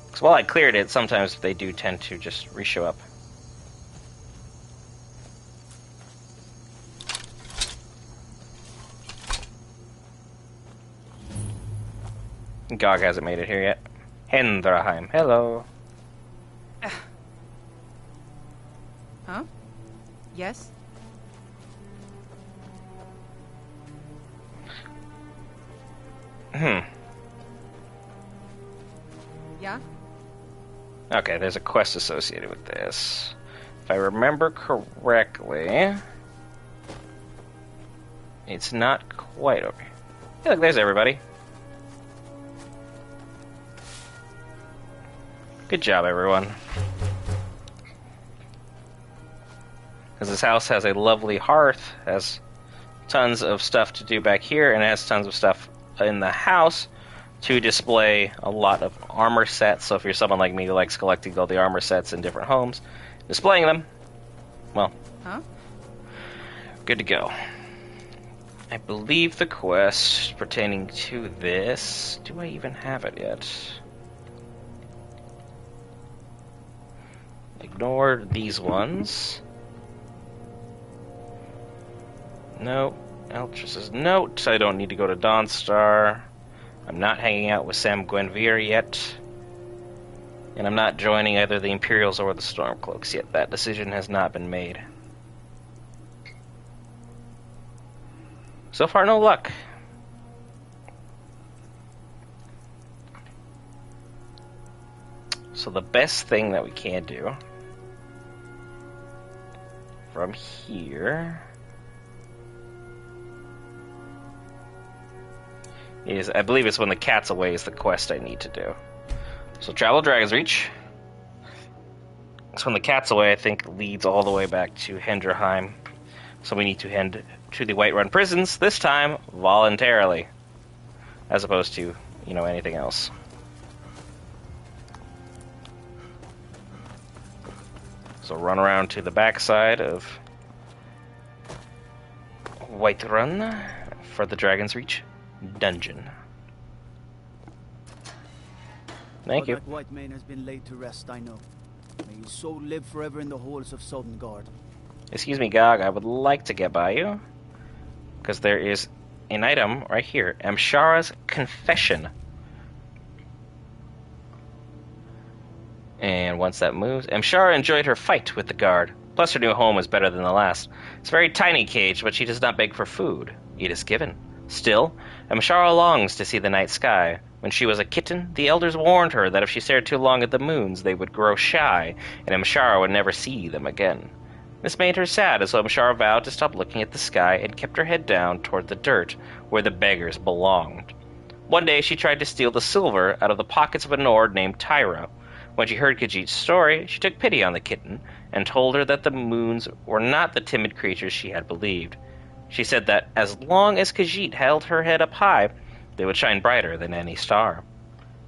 Because while I cleared it, sometimes they do tend to just re-show up. Gog hasn't made it here yet. Hendraheim, hello. Huh? Yes? Yeah? Okay, there's a quest associated with this. If I remember correctly, it's not quite over here. Hey, look, there's everybody. Good job, everyone. Because this house has a lovely hearth, has tons of stuff to do back here, and it has tons of stuff in the house to display a lot of armor sets. So if you're someone like me who likes collecting all the armor sets in different homes, displaying them, well, good to go. I believe the quest pertaining to this... Do I even have it yet? Ignore these ones. No. Eltress's note. I don't need to go to Dawnstar. I'm not hanging out with Sam Gwenvere yet. And I'm not joining either the Imperials or the Stormcloaks yet. That decision has not been made. So far, no luck. So the best thing that we can do from here is, I believe it's when the cat's away is the quest I need to do. So travel Dragon's Reach. So when the cat's away, I think leads all the way back to Hendraheim. So we need to head to the Whiterun prisons, this time voluntarily, as opposed to, you know, anything else. So run around to the backside of Whiterun for the Dragon's Reach dungeon. Thank you. That white man has been laid to rest, I know. May his soul live forever in the halls of Sodengard. Excuse me, Gog, I would like to get by you, because there is an item right here. Amshara's Confession. And once that moves, Amshara enjoyed her fight with the guard. Plus her new home is better than the last. It's a very tiny cage, but she does not beg for food. It is given. Still, Amshara longs to see the night sky. When she was a kitten, the elders warned her that if she stared too long at the moons, they would grow shy, and Amshara would never see them again. This made her sad, so Amshara vowed to stop looking at the sky and kept her head down toward the dirt, where the beggars belonged. One day she tried to steal the silver out of the pockets of a Nord named Tyra. When she heard Khajiit's story, she took pity on the kitten, and told her that the moons were not the timid creatures she had believed. She said that as long as Khajiit held her head up high, they would shine brighter than any star.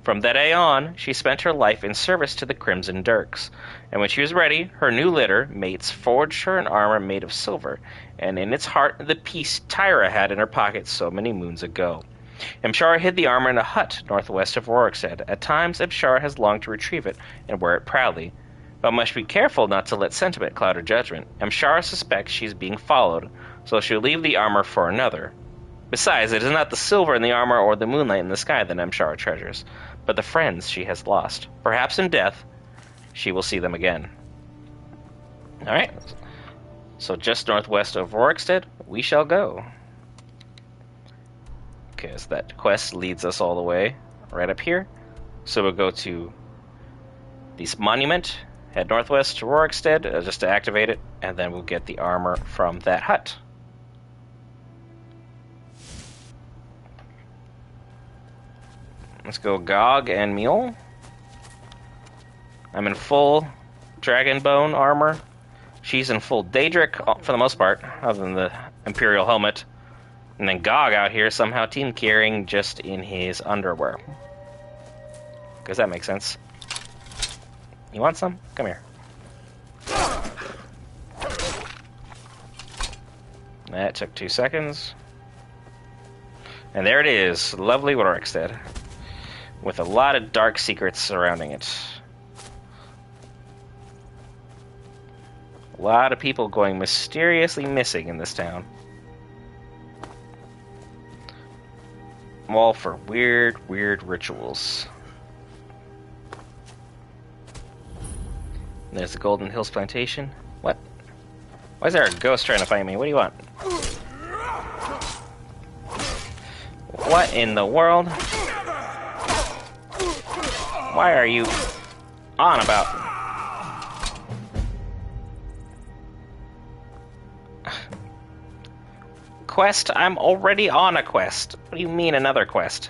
From that day on, she spent her life in service to the Crimson Dirks, and when she was ready, her new litter mates forged her an armor made of silver, and in its heart the piece Tyra had in her pocket so many moons ago. Amshara hid the armor in a hut northwest of Rorikstead. At times, Amshara has longed to retrieve it and wear it proudly, but must be careful not to let sentiment cloud her judgment. Amshara suspects she is being followed, so she'll leave the armor for another. Besides, it is not the silver in the armor or the moonlight in the sky that Amshara treasures, but the friends she has lost. Perhaps in death, she will see them again. Alright, so just northwest of Rorikstead, we shall go. Because that quest leads us all the way right up here. So we'll go to this monument, head northwest to Rorikstead, just to activate it, and then we'll get the armor from that hut. Let's go Gog and Mule. I'm in full Dragonbone armor. She's in full Daedric, for the most part, other than the Imperial helmet. And then Gog out here somehow team carrying just in his underwear. Because that makes sense. You want some? Come here. That took 2 seconds. And there it is. Lovely Rorikstead. With a lot of dark secrets surrounding it. A lot of people going mysteriously missing in this town. All for weird, weird rituals. And there's the Golden Hills Plantation. What? Why is there a ghost trying to find me? What do you want? What in the world? Why are you on about? Quest? I'm already on a quest. What do you mean another quest?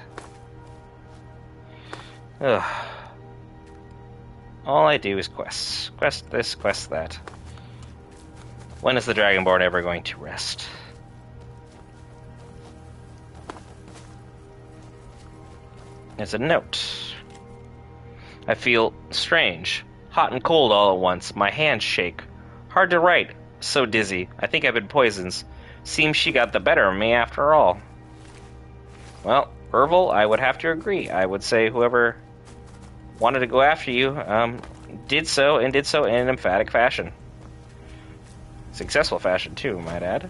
Ugh. All I do is quests. Quest this, quest that. When is the Dragonborn ever going to rest? There's a note. I feel strange. Hot and cold all at once. My hands shake. Hard to write. So dizzy. I think I've been poisoned. Seems she got the better of me after all. Well, Ervil, I would have to agree. I would say whoever wanted to go after you did so in an emphatic fashion. Successful fashion, too, might add.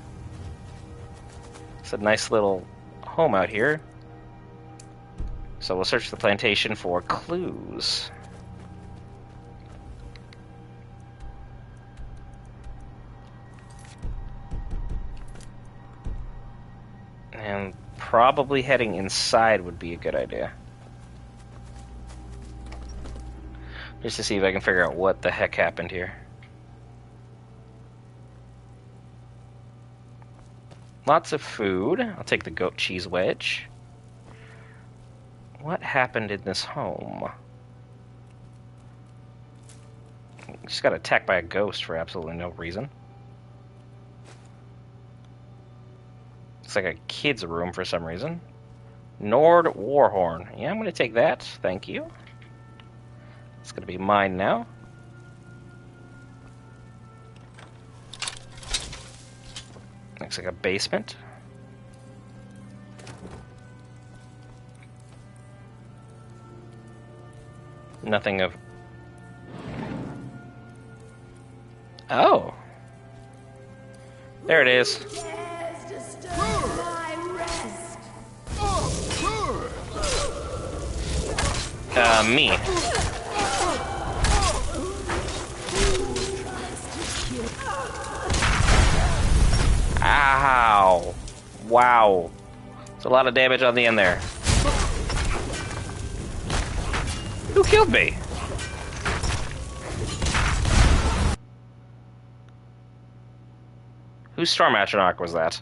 It's a nice little home out here. So we'll search the plantation for clues. And probably heading inside would be a good idea. Just to see if I can figure out what the heck happened here. Lots of food. I'll take the goat cheese wedge. What happened in this home? Just got attacked by a ghost for absolutely no reason. It's like a kid's room for some reason. Nord Warhorn. Yeah, I'm going to take that. Thank you. It's going to be mine now. Looks like a basement. Nothing of... Oh! There it is. Me. Ow. Wow. There's a lot of damage on the end there. Who killed me? Whose Storm Atronach was that?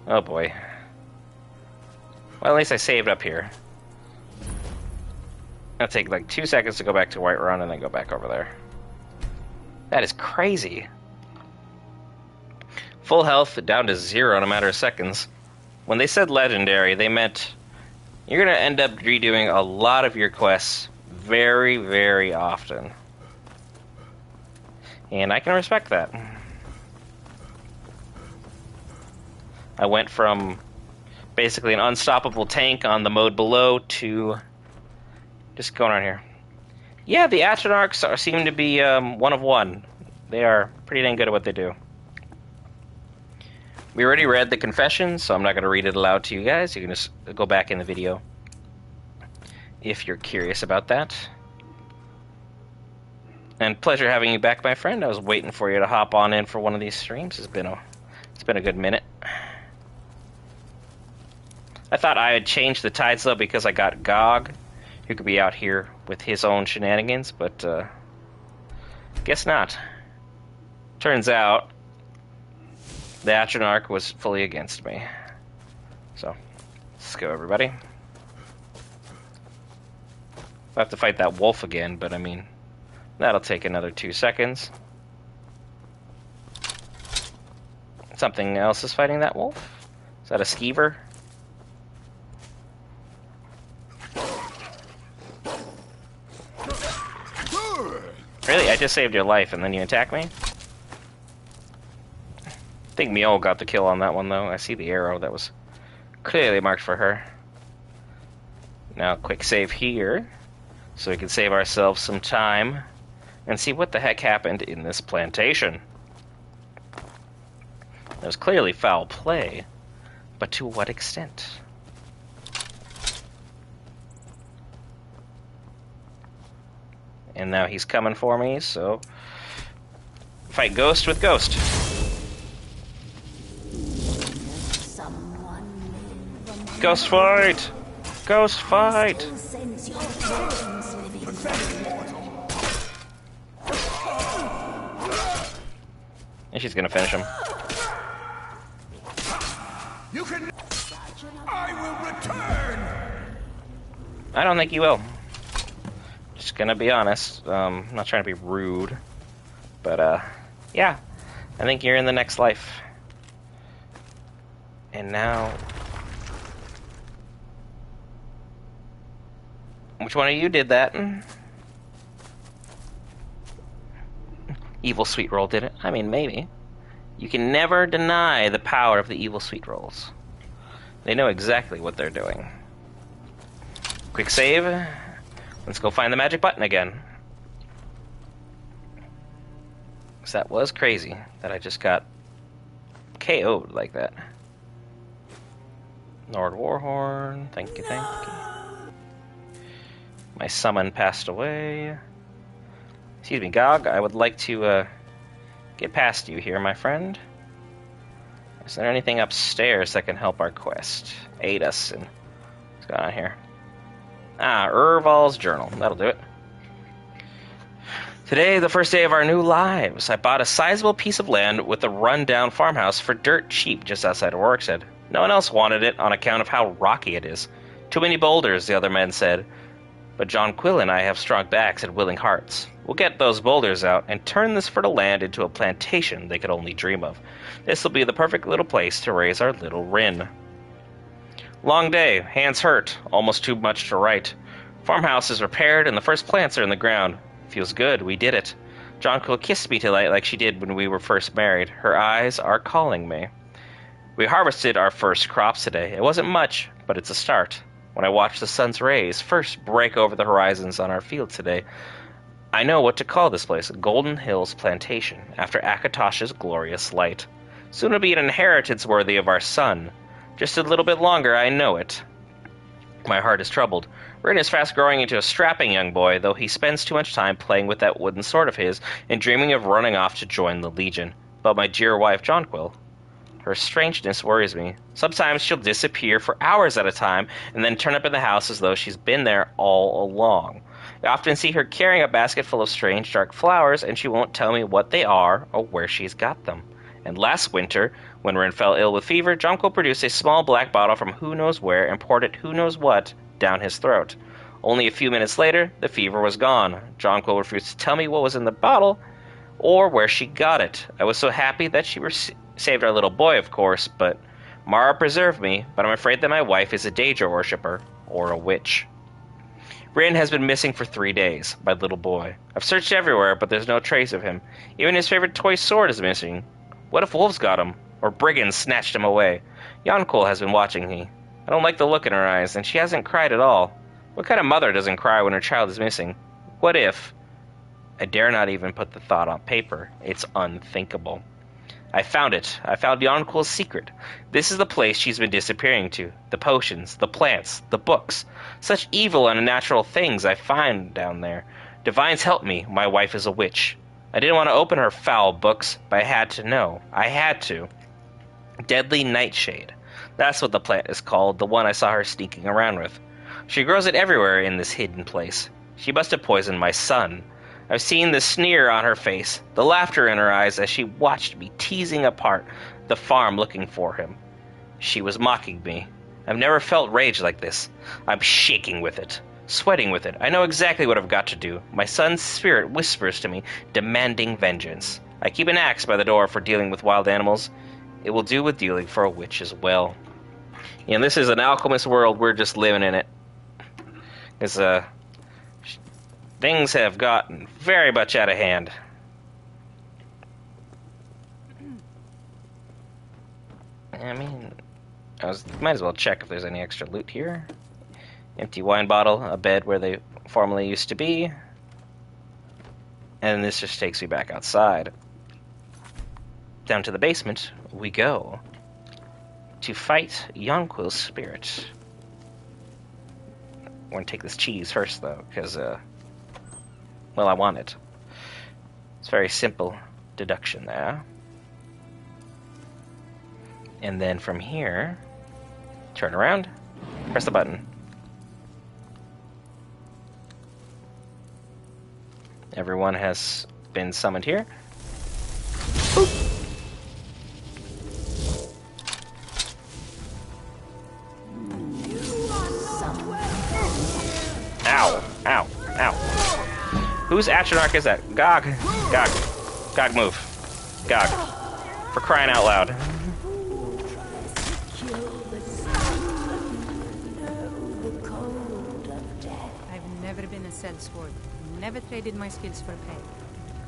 Oh boy. Well, at least I saved up here. It'll take like 2 seconds to go back to Whiterun and then go back over there. That is crazy. Full health down to 0 in a matter of seconds. When they said legendary, they meant you're going to end up redoing a lot of your quests very, very often. And I can respect that. I went from basically an unstoppable tank on the mode below to just going on here. Yeah, the Atronachs seem to be one of one. They are pretty dang good at what they do. We already read the confession, so I'm not going to read it aloud to you guys. You can just go back in the video if you're curious about that. And pleasure having you back, my friend. I was waiting for you to hop on in for one of these streams. It's been a good minute. I thought I had changed the tides though because I got Gog, who could be out here with his own shenanigans, but guess not. Turns out the Atronach was fully against me. So, let's go, everybody. I'll have to fight that wolf again, but I mean, that'll take another 2 seconds. Something else is fighting that wolf? Is that a skeever? Really? I just saved your life and then you attack me? I think Mio got the kill on that one, though. I see the arrow that was clearly marked for her. Now, quick save here, so we can save ourselves some time and see what the heck happened in this plantation. There's clearly foul play, but to what extent? And now he's coming for me, so fight Ghost with Ghost. Ghost fight! Ghost fight! And she's gonna finish him. You can. I will return. I don't think you will. Just gonna be honest. I'm not trying to be rude, but yeah, I think you're in the next life. And now, which one of you did that? Evil Sweet Roll did it. I mean, maybe. You can never deny the power of the Evil Sweet Rolls. They know exactly what they're doing. Quick save. Let's go find the magic button again. Because that was crazy that I just got KO'd like that. Lord Warhorn, thank you, thank you. My summon passed away. Excuse me, Gog, I would like to get past you here, my friend. Is there anything upstairs that can help our quest? Aid us in what's going on here? Ah, Urval's journal. That'll do it. Today, the first day of our new lives. I bought a sizable piece of land with a run-down farmhouse for dirt cheap just outside of Rorikstead. No one else wanted it on account of how rocky it is. Too many boulders, the other men said. But John Quill and I have strong backs and willing hearts. We'll get those boulders out and turn this fertile land into a plantation they could only dream of. This will be the perfect little place to raise our little Rin. Long day, hands hurt, almost too much to write. Farmhouse is repaired and the first plants are in the ground. Feels good, we did it. John Quill kissed me tonight like she did when we were first married. Her eyes are calling me. We harvested our first crops today. It wasn't much, but it's a start. When I watched the sun's rays first break over the horizons on our field today, I know what to call this place, Golden Hills Plantation, after Akatosh's glorious light. Soon it'll be an inheritance worthy of our son. Just a little bit longer, I know it. My heart is troubled. Rin is fast growing into a strapping young boy, though he spends too much time playing with that wooden sword of his and dreaming of running off to join the Legion. But my dear wife, Jonquil, her strangeness worries me. Sometimes she'll disappear for hours at a time and then turn up in the house as though she's been there all along. I often see her carrying a basket full of strange dark flowers, and she won't tell me what they are or where she's got them. And last winter, when Rin fell ill with fever, Jonquil produced a small black bottle from who knows where and poured it who knows what down his throat. Only a few minutes later, the fever was gone. Jonquil refused to tell me what was in the bottle or where she got it. I was so happy that she saved our little boy, of course, but Mara preserved me, but I'm afraid that my wife is a Daedra worshipper or a witch. Rin has been missing for 3 days, my little boy. I've searched everywhere, but there's no trace of him. Even his favorite toy sword is missing. What if wolves got him? Or brigands snatched him away? Yonkul has been watching me. I don't like the look in her eyes, and she hasn't cried at all. What kind of mother doesn't cry when her child is missing? What if? I dare not even put the thought on paper. It's unthinkable. I found it. I found Yonkul's secret. This is the place she's been disappearing to. The potions, the plants, the books. Such evil and unnatural things I find down there. Divines help me. My wife is a witch. I didn't want to open her foul books, but I had to know. I had to. Deadly Nightshade. That's what the plant is called, the one I saw her sneaking around with. She grows it everywhere in this hidden place. She must have poisoned my son. I've seen the sneer on her face, the laughter in her eyes as she watched me teasing apart the farm looking for him. She was mocking me. I've never felt rage like this. I'm shaking with it, sweating with it. I know exactly what I've got to do. My son's spirit whispers to me, demanding vengeance. I keep an axe by the door for dealing with wild animals. It will do with dealing for a witch as well. And this is an alchemist world. We're just living in it. Because, things have gotten very much out of hand. I mean, might as well check if there's any extra loot here. Empty wine bottle, a bed where they formerly used to be. And this just takes me back outside. Down to the basement we go. To fight Yonquil's spirit. I want to take this cheese first, though, because, well, I want it. It's very simple deduction there. And then from here, turn around, press the button. Everyone has been summoned here. Boop. Ow, ow, ow. Whose Atronach is that? Gog. Gog. Gog, move. Gog. For crying out loud. I've never been a sellsword. Never traded my skills for pay.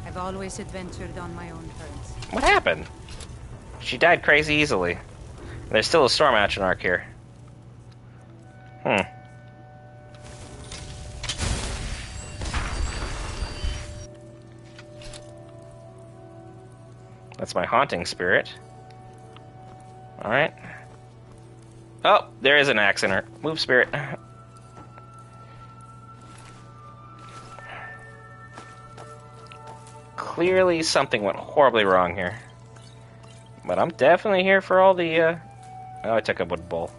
I've always adventured on my own terms. What happened? She died crazy easily. There's still a storm Atronach here. That's my haunting spirit. Alright. Oh, there is an axe in her. Move, spirit. Clearly something went horribly wrong here. But I'm definitely here for all the, Oh, I took a wood bowl.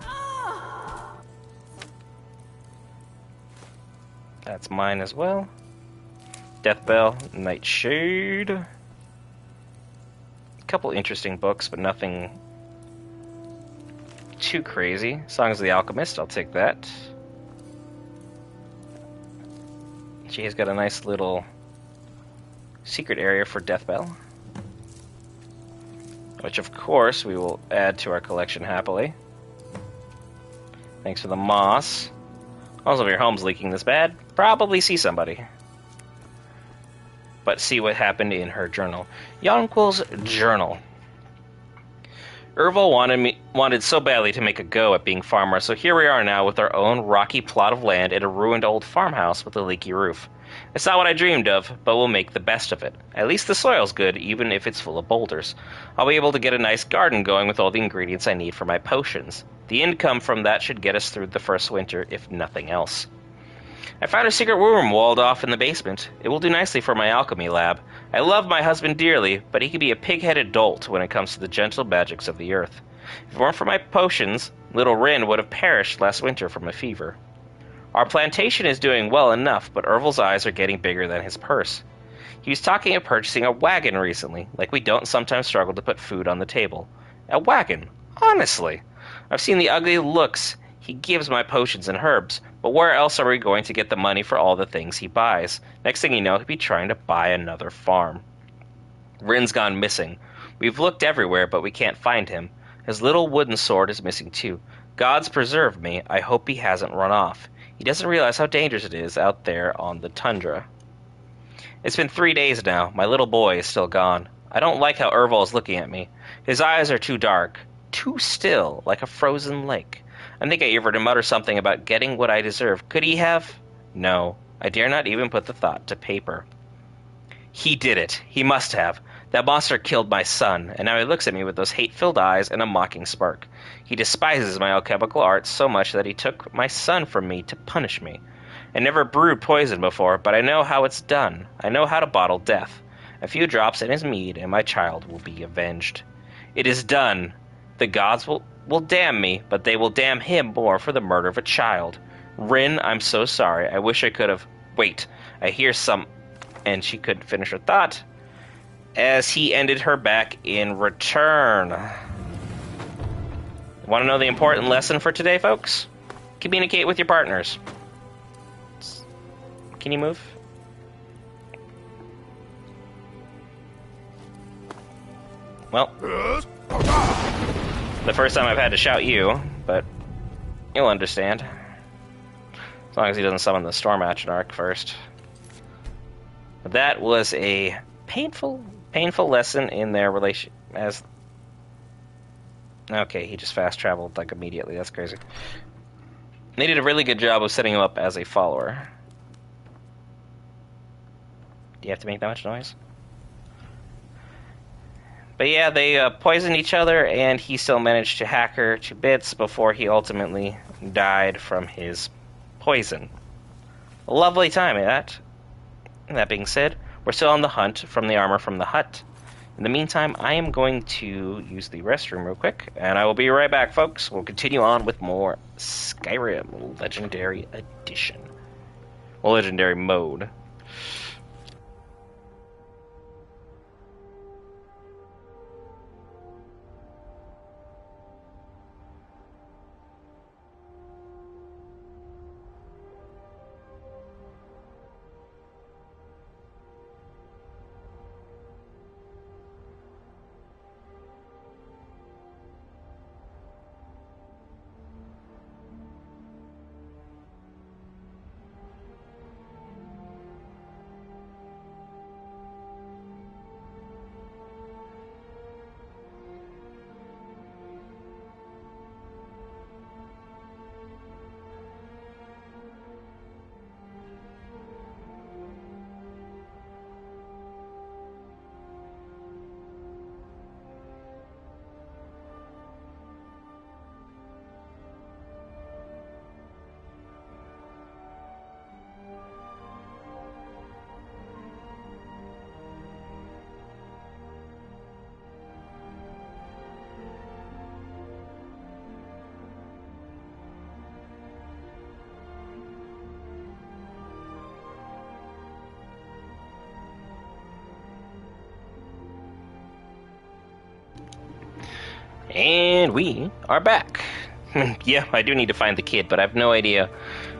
That's mine as well. Death Bell, Nightshade. A couple interesting books, but nothing too crazy. Songs of the Alchemist, I'll take that. She's got a nice little secret area for Death Bell, which of course we will add to our collection happily. Thanks for the moss. Also, if your home's leaking this bad, probably see somebody. But see what happened in her journal. Yonquil's journal. Erval wanted so badly to make a go at being farmer, so here we are now with our own rocky plot of land and a ruined old farmhouse with a leaky roof. It's not what I dreamed of, but we'll make the best of it. At least the soil's good, even if it's full of boulders. I'll be able to get a nice garden going with all the ingredients I need for my potions. The income from that should get us through the first winter, if nothing else. I found a secret room walled off in the basement. It will do nicely for my alchemy lab. I love my husband dearly, but he can be a pig-headed dolt when it comes to the gentle magics of the earth. If it weren't for my potions, little Rin would have perished last winter from a fever. Our plantation is doing well enough, but Erval's eyes are getting bigger than his purse. He was talking of purchasing a wagon recently, like we don't sometimes struggle to put food on the table. A wagon? Honestly. I've seen the ugly looks he gives my potions and herbs, but where else are we going to get the money for all the things he buys? Next thing you know, he'll be trying to buy another farm. Rin's gone missing. We've looked everywhere, but we can't find him. His little wooden sword is missing too. God's preserved me. I hope he hasn't run off. He doesn't realize how dangerous it is out there on the tundra. It's been 3 days now. My little boy is still gone. I don't like how Erval is looking at me. His eyes are too dark, too still, like a frozen lake. I think I heard him mutter something about getting what I deserve. Could he have? No, I dare not even put the thought to paper. He did it. He must have. That monster killed my son, and now he looks at me with those hate-filled eyes and a mocking spark. He despises my alchemical arts so much that he took my son from me to punish me. I never brewed poison before, but I know how it's done. I know how to bottle death. A few drops in his mead, and my child will be avenged. It is done. The gods will damn me, but they will damn him more for the murder of a child. Rin, I'm so sorry. I wish I could have... Wait, I hear some... And she couldn't finish her thought, as he ended her back in return. Want to know the important lesson for today, folks? Communicate with your partners. Can you move? Well, The first time I've had to shout you, but you'll understand. As long as he doesn't summon the Storm Atronach first. But that was a painful lesson in their relation as... Okay, he just fast traveled like immediately. That's crazy. They did a really good job of setting him up as a follower. Do you have to make that much noise? But yeah, they poisoned each other, and he still managed to hack her to bits before he ultimately died from his poison. A lovely time, that. That being said, we're still on the hunt from the armor from the hut. In the meantime, I am going to use the restroom real quick, and I will be right back, folks. We'll continue on with more Skyrim Legendary Edition. Well, Legendary Mode. And we are back. Yeah, I do need to find the kid, but I have no idea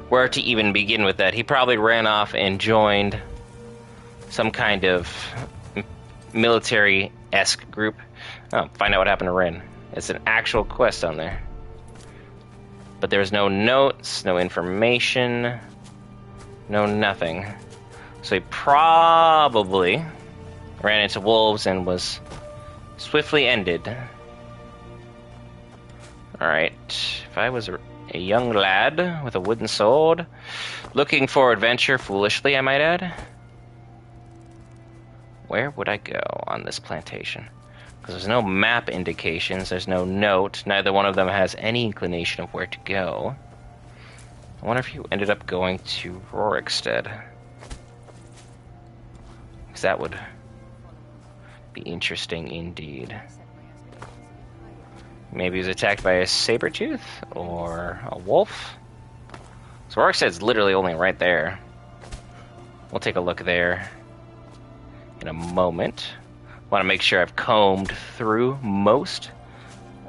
where to even begin with that. He probably ran off and joined some kind of military-esque group. Oh, find out what happened to Rin. It's an actual quest on there. But there's no notes, no information, no nothing. So he probably ran into wolves and was swiftly ended. Alright, if I was a young lad with a wooden sword, looking for adventure foolishly, I might add, where would I go on this plantation? Because there's no map indications, there's no note, neither one of them has any inclination of where to go. I wonder if you ended up going to Rorikstead. Because that would be interesting indeed. Maybe he was attacked by a saber-tooth or a wolf. So Rorikstead's literally only right there. We'll take a look there in a moment. Want to make sure I've combed through most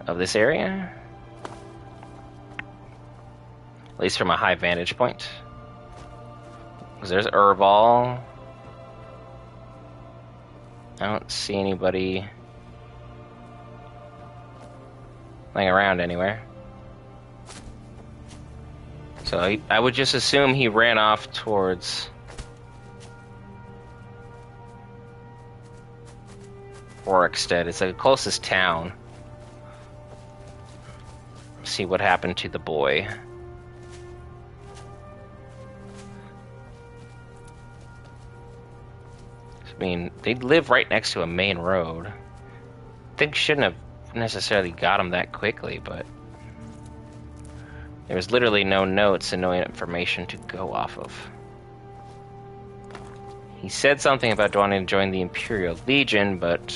of this area. At least from a high vantage point. Because there's Urval. I don't see anybody laying around anywhere. So I would just assume he ran off towards Rorikstead. It's the closest town. See what happened to the boy. I mean, they live right next to a main road. Things shouldn't have necessarily got him that quickly, but there was literally no notes and no information to go off of. He said something about wanting to join the Imperial Legion, but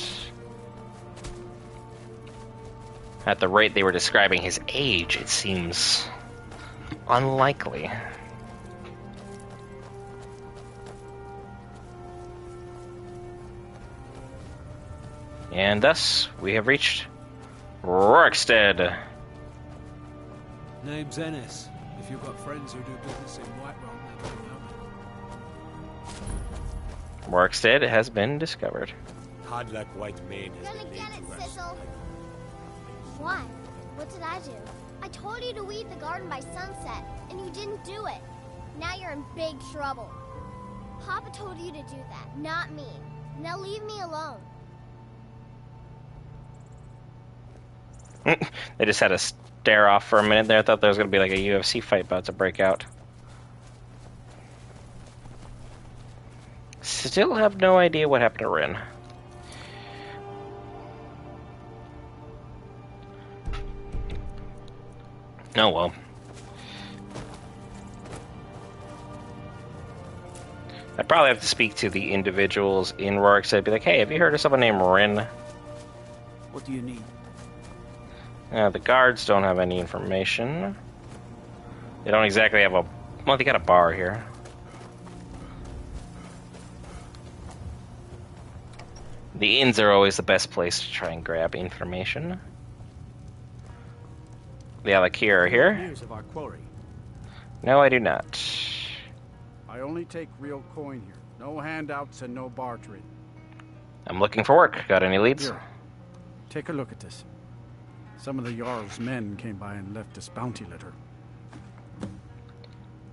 at the rate they were describing his age, it seems unlikely. And thus, we have reached Rorikstead. Name's Ennis. If you've got friends who do business in Whiterun, then Rorikstead has been discovered. Hard like white mane has been laid to rest. Why? What did I do? I told you to weed the garden by sunset, and you didn't do it. Now you're in big trouble. Papa told you to do that, not me. Now leave me alone. They just had a stare off for a minute there. I thought there was going to be like a UFC fight about to break out. Still have no idea what happened to Rin. Oh well. I'd probably have to speak to the individuals in Rourke. So I'd be like, hey, have you heard of someone named Rin? What do you need? The guards don't have any information. They don't exactly have a... Well, they got a bar here. The inns are always the best place to try and grab information. The Alakir are here. News of our quarry. No, I do not. I only take real coin here. No handouts and no bartering. I'm looking for work. Got any leads? Here, take a look at this. Some of the Jarl's men came by and left us bounty litter.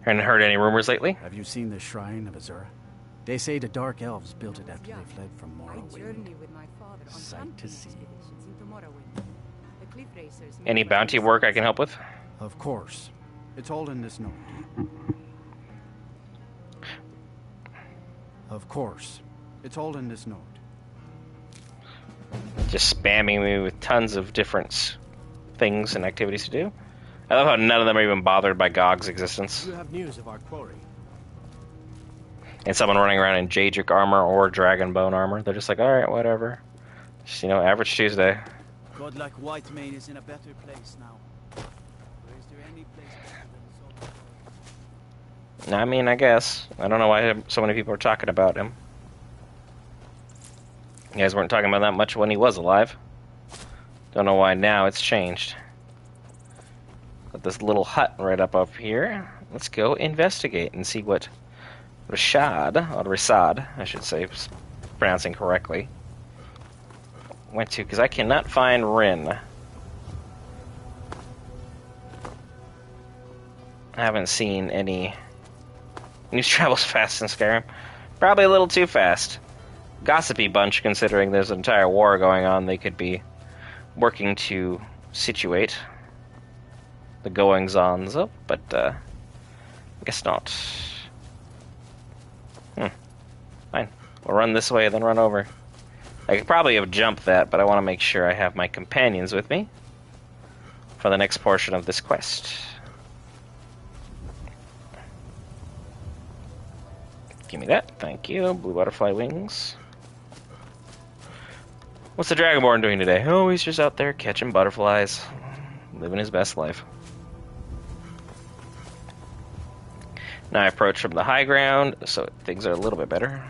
Haven't heard any rumors lately? Have you seen the shrine of Azura? They say the Dark Elves built it after they fled from Morrowind. Sight to see. Any bounty work I can help with? Of course. It's all in this note. Of course. It's all in this note. Just spamming me with tons of different things and activities to do. I love how none of them are even bothered by GOG's existence. You have news of our quarry. And someone running around in Jadric armor or Dragonbone armor. They're just like, alright, whatever. Just, you know, average Tuesday. God like Whitemane is in a better place now. Or is there any place better than Salt? I mean, I guess. I don't know why so many people are talking about him. You guys weren't talking about that much when he was alive. Don't know why now it's changed. Got this little hut right up here. Let's go investigate and see what Rashad, I should say, pronouncing correctly, went to, because I cannot find Rin. I haven't seen any news travels fast in Skyrim. Probably a little too fast. Gossipy bunch, considering there's an entire war going on. They could be working to situate the goings-ons up, but I guess not. Fine. We'll run this way, then run over. I could probably have jumped that, but I want to make sure I have my companions with me for the next portion of this quest. Give me that. Thank you. Blue butterfly wings. What's the Dragonborn doing today? Oh, he's just out there catching butterflies. Living his best life. Now I approach from the high ground, so things are a little bit better.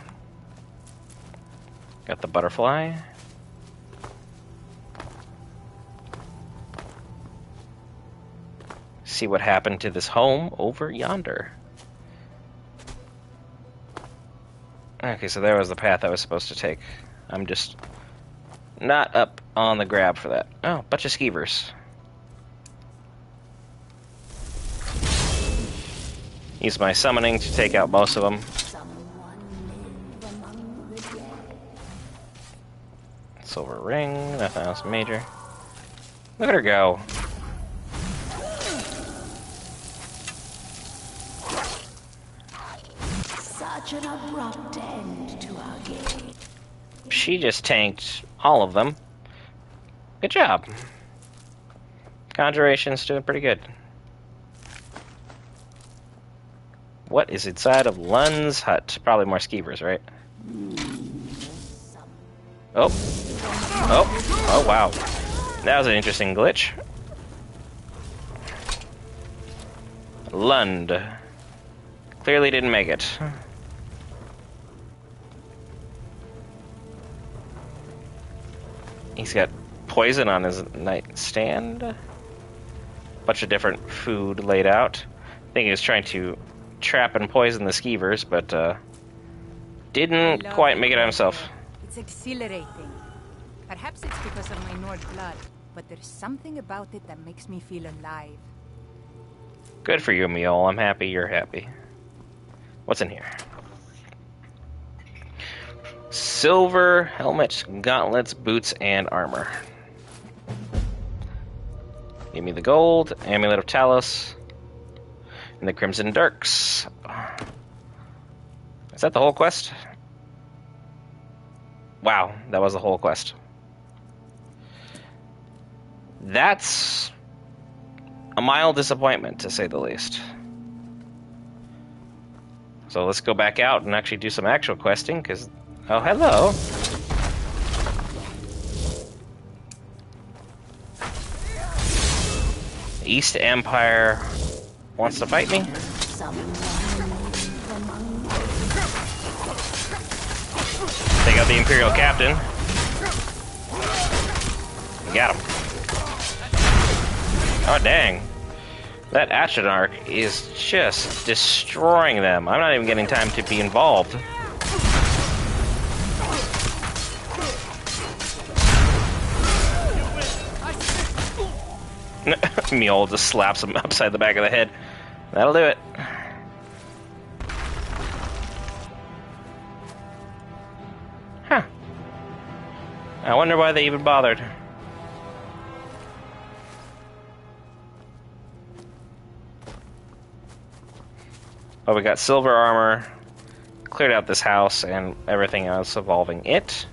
Got the butterfly. See what happened to this home over yonder. Okay, so there was the path I was supposed to take. I'm just not up on the grab for that. Oh, bunch of skeevers. Use my summoning to take out most of them. Silver ring, nothing else major. Look at her go. Such an abrupt end to our game. She just tanked all of them. Good job. Conjuration's doing pretty good. What is inside of Lun's hut? Probably more skeevers, right? Oh. Oh. Oh, wow. That was an interesting glitch. Lund. Clearly didn't make it. He's got poison on his nightstand. Bunch of different food laid out. I think he was trying to trap and poison the skeevers, but didn't quite make it himself. It's exhilarating. Perhaps it's because of my Nord blood. but there's something about it that makes me feel alive. Good for you, Mule. I'm happy you're happy. What's in here? Silver helmet, gauntlets, boots, and armor. Give me the gold, amulet of Talos, and the Crimson Dirks. Is that the whole quest? Wow, that was the whole quest. That's a mild disappointment, to say the least. So let's go back out and actually do some actual questing, because... Oh, hello! East Empire wants to fight me? Take out the Imperial Captain. We got him. Oh, dang. That Astronarch is just destroying them. I'm not even getting time to be involved. Mule just slaps him upside the back of the head. That'll do it. Huh. I wonder why they even bothered. Oh, we got silver armor, cleared out this house, and everything else involving it.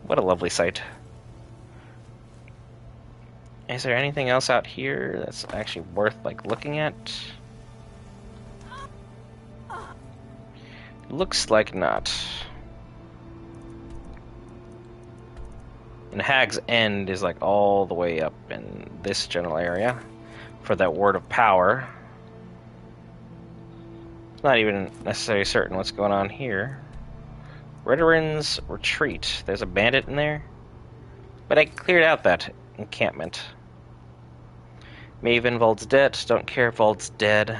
What a lovely sight. Is there anything else out here that's actually worth, like, looking at? Looks like not. And Hag's End is, like, all the way up in this general area for that word of power. Not even necessarily certain what's going on here. Redoran's Retreat. There's a bandit in there. But I cleared out that encampment. Maven, Vault's dead. Don't care if Vault's dead.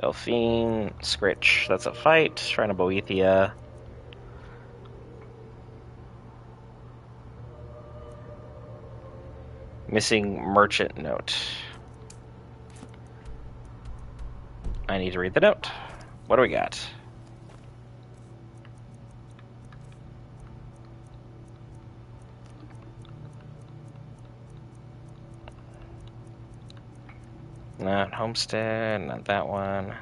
Valthume, Scritch. That's a fight. Shrine of Boethia. Missing merchant note. I need to read the note. What do we got? Not Homestead, not that one.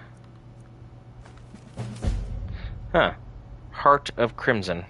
Huh. Heart of Crimson.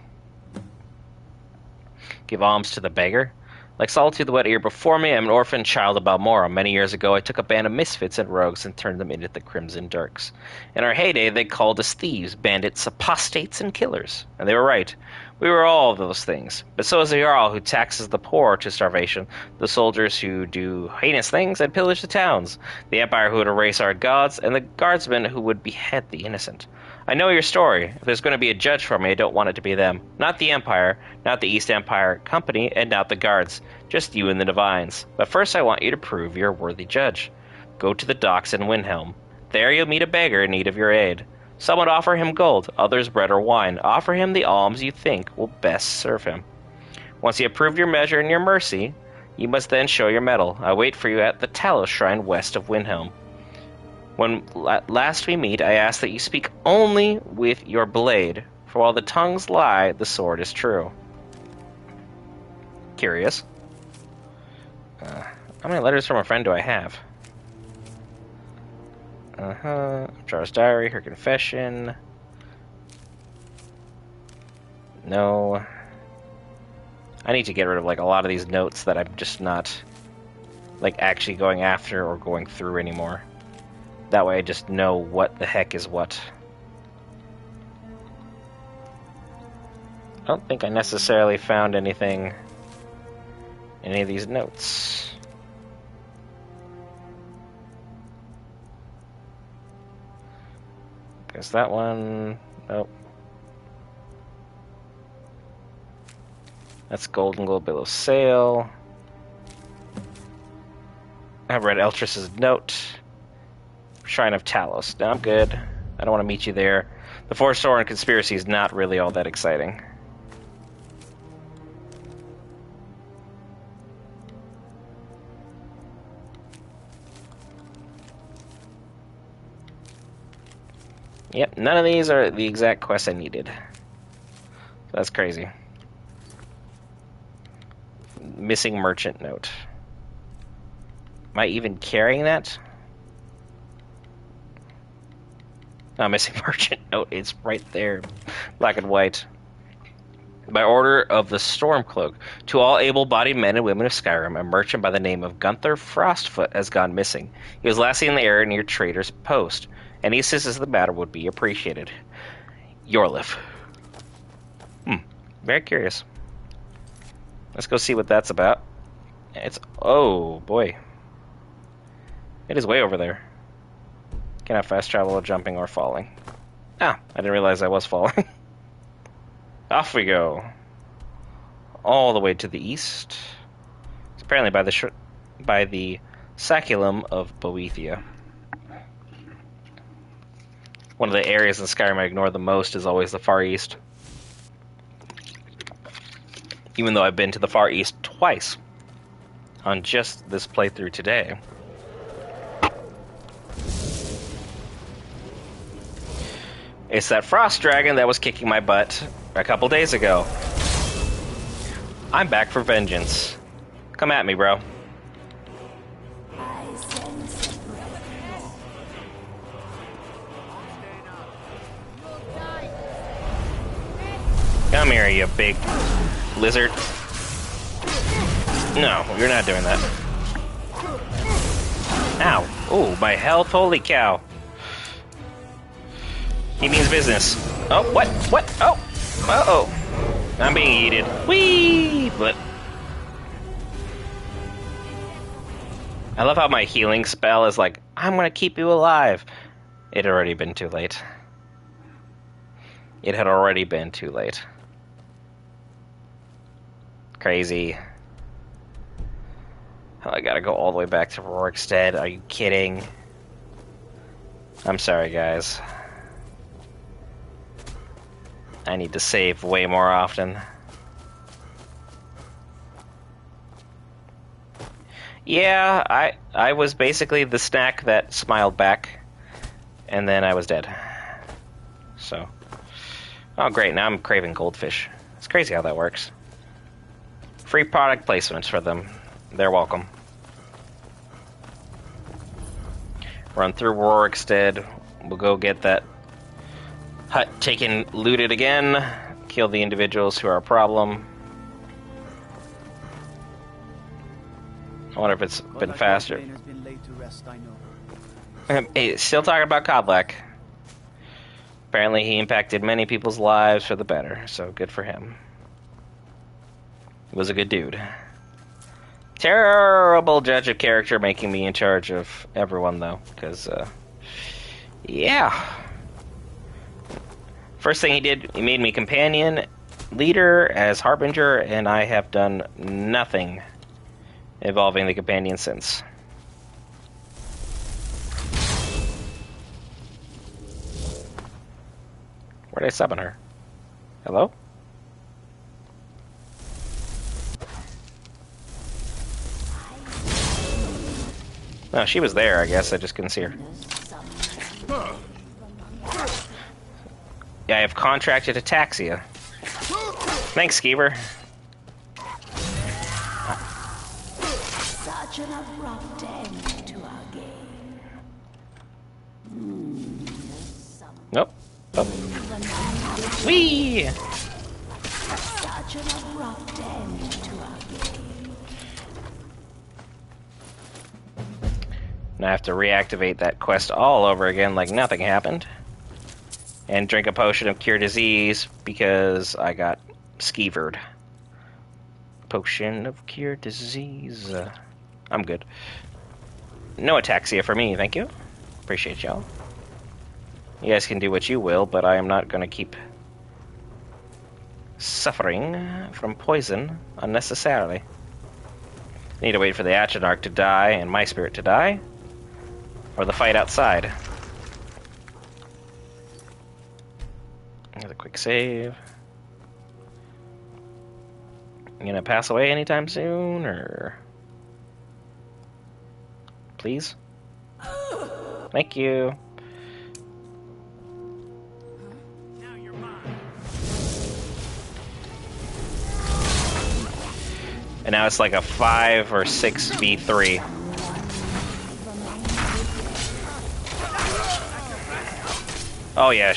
Give alms to the beggar. Like Solitude the Wet Ear before me, I'm an orphan child of Balmora. Many years ago, I took a band of misfits and rogues and turned them into the Crimson Dirks. In our heyday, they called us thieves, bandits, apostates, and killers. And they were right. We were all of those things. But so is the Jarl who taxes the poor to starvation, the soldiers who do heinous things and pillage the towns, the Empire who would erase our gods, and the guardsmen who would behead the innocent. I know your story. If there's going to be a judge for me, I don't want it to be them. Not the Empire, not the East Empire Company, and not the guards. Just you and the Divines. But first I want you to prove you're a worthy judge. Go to the docks in Windhelm. There you'll meet a beggar in need of your aid. Some would offer him gold, others bread or wine. Offer him the alms you think will best serve him. Once you have proved your measure and your mercy, you must then show your mettle. I wait for you at the Talos Shrine west of Windhelm. When last we meet, I ask that you speak only with your blade, for while the tongues lie, the sword is true. Curious. How many letters from a friend do I have? Jar's diary, her confession. No. I need to get rid of, like, a lot of these notes that I'm just not, like, actually going after or going through anymore. That way I just know what the heck is what. I don't think I necessarily found anything in any of these notes. Guess that one... Nope. That's Golden Globe Bill of Sale. I read Eltriss's note. Shrine of Talos. No, I'm good. I don't want to meet you there. The Forest Soren conspiracy is not really all that exciting. Yep, none of these are the exact quests I needed. That's crazy. Missing merchant note. Am I even carrying that? No, missing merchant note. It's right there. Black and white. By order of the Stormcloak, to all able-bodied men and women of Skyrim, a merchant by the name of Gunther Frostfoot has gone missing. He was last seen in the area near Trader's Post. Any assistance in the matter would be appreciated. Yorlif. Very curious. Let's go see what that's about. It's... oh, boy. It is way over there. Cannot fast travel or jumping or falling. Ah, I didn't realize I was falling. Off we go. All the way to the east. It's apparently by the Saculum of Boethia. One of the areas in Skyrim I ignore the most is always the Far East. Even though I've been to the Far East twice on just this playthrough today. It's that frost dragon that was kicking my butt a couple days ago. I'm back for vengeance. Come at me, bro. Come here, you big lizard. No, you're not doing that. Ow. Oh, my health. Holy cow. He means business. Oh, what? What? Oh. Uh-oh. I'm being yeeted. Whee! But I love how my healing spell is like, I'm gonna keep you alive. It had already been too late. It had already been too late. Crazy. Oh, I gotta go all the way back to Rorikstead. Are you kidding? I'm sorry, guys. I need to save way more often. Yeah, I was basically the snack that smiled back, and then I was dead. So, oh great, now I'm craving goldfish. It's crazy how that works. Free product placements for them. They're welcome. Run through Rorikstead. We'll go get that hut taken, looted again. Kill the individuals who are a problem. I wonder if it's been faster. Hey, still talking about Kodlak. Apparently he impacted many people's lives for the better, so good for him. He was a good dude. Terrible judge of character making me in charge of everyone, though, because, yeah. First thing he did, he made me companion leader as Harbinger, and I have done nothing involving the companion since. Where'd I summon her? Hello? No, she was there, I guess. I just couldn't see her. Yeah, I have contracted ataxia. Thanks, Skeever. Such an abrupt end to our game. Nope. Oh. Whee! Such an abrupt end to our game. Now I have to reactivate that quest all over again like nothing happened. And drink a potion of cure disease because I got skeevered. Potion of cure disease. I'm good. No ataxia for me, thank you. Appreciate y'all. You guys can do what you will, but I am not going to keep suffering from poison unnecessarily. I need to wait for the Atronach to die and my spirit to die, or the fight outside. Quick save. You gonna pass away anytime soon, or... Please? Thank you. And now it's like a 5 or 6v3. Oh yeah,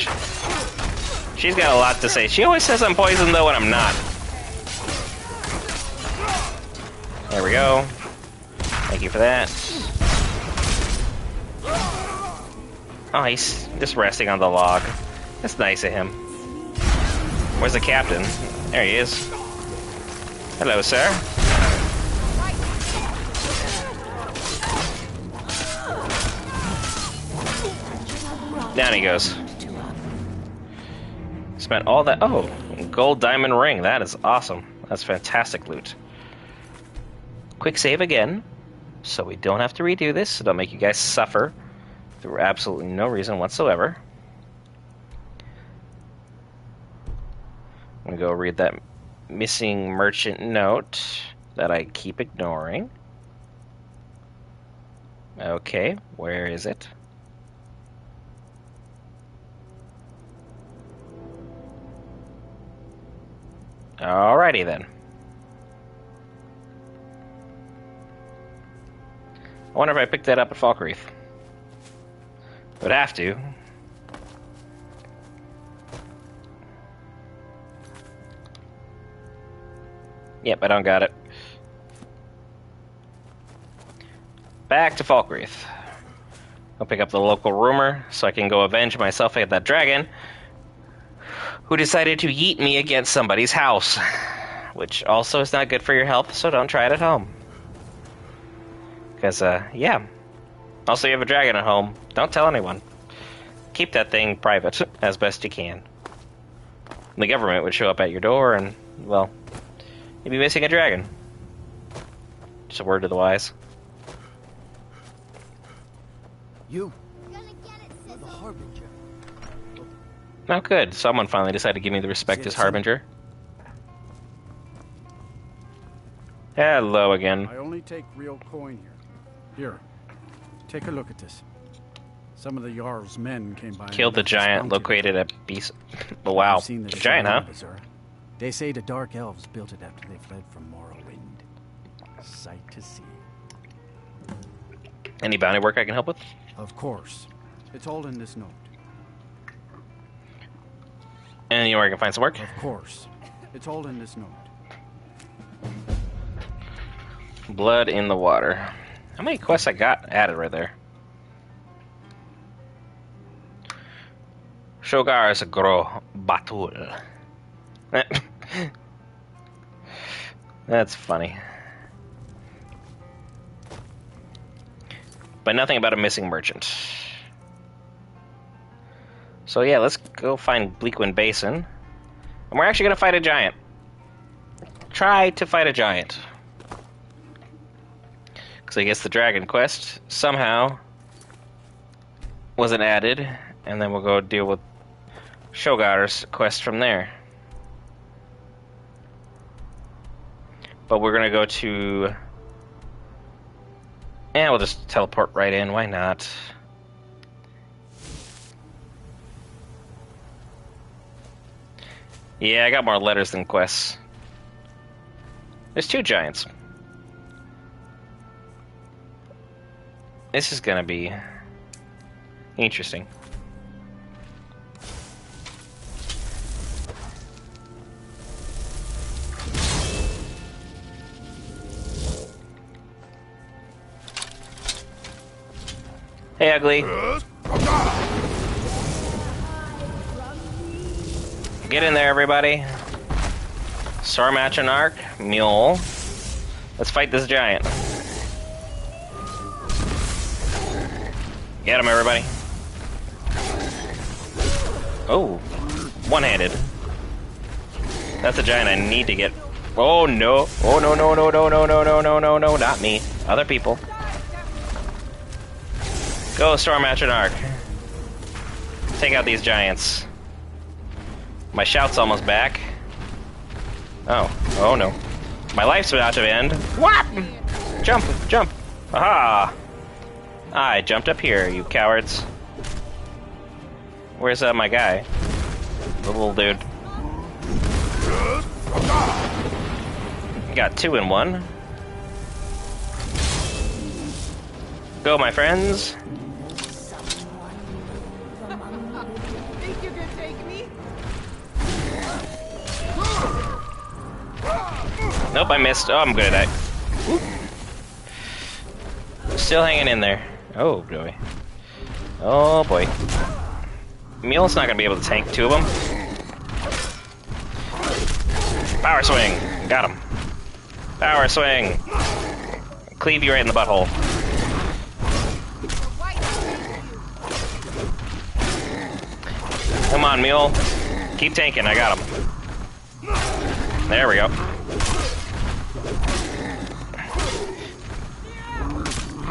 she's got a lot to say. She always says I'm poisoned though when I'm not. There we go. Thank you for that. Oh, he's just resting on the log. That's nice of him. Where's the captain? There he is. Hello, sir. Down he goes. Spent all that... Oh, gold diamond ring. That is awesome. That's fantastic loot. Quick save again, so we don't have to redo this, so don't make you guys suffer for absolutely no reason whatsoever. I'm going to go read that missing merchant note that I keep ignoring. Okay, where is it? Alrighty then. I wonder if I picked that up at Falkreath. Would have to. Yep, I don't got it. Back to Falkreath. I'll pick up the local rumor so I can go avenge myself at that dragon who decided to yeet me against somebody's house. Which also is not good for your health, so don't try it at home. Because, yeah. Also, you have a dragon at home. Don't tell anyone. Keep that thing private as best you can. The government would show up at your door and, well, you'd be missing a dragon. Just a word to the wise. You're the Harbinger. Oh, good. Someone finally decided to give me the respect as Harbinger. Hello again. I only take real coin here. Here, take a look at this. Some of the Jarl's men came by. Killed the giant located at Beast. Oh, wow. The giant, huh? They say the Dark Elves built it after they fled from Morrowind. Sight to see. Any bounty work I can help with? Of course. It's all in this note. Anywhere I can find some work? Of course. It's all in this note. Blood in the water. How many quests I got added right there? Shogar's Gro Batul. That's funny. But nothing about a missing merchant. So yeah, let's go find Bleakwind Basin. And we're actually going to fight a giant. Try to fight a giant. Because I guess the dragon quest somehow wasn't added. And then we'll go deal with Shogar's quest from there. But we're going to go to... Yeah, we'll just teleport right in. Why not? Yeah, I got more letters than quests. There's 2 giants. This is gonna be interesting. Hey, ugly. Get in there, everybody. Sarmachinarch, Mule. Let's fight this giant. Get him, everybody. Oh, one-handed. That's a giant I need to get. Oh no! Oh no! No! No! No! No! No! No! No! No! No! Not me. Other people. Go, Stormachinarch. Take out these giants. My shout's almost back. Oh. Oh no. My life's about to end. What? Jump! Jump! Aha! I jumped up here, you cowards. Where's my guy? The little dude. Got 2 in 1. Go, my friends. Think you can take me? Nope, I missed. Oh, I'm good at that. Still hanging in there. Oh, boy. Oh, boy. Mule's not gonna be able to tank 2 of them. Power swing. Got him. Power swing. Cleave you right in the butthole. Come on, Mule. Keep tanking. I got him. There we go.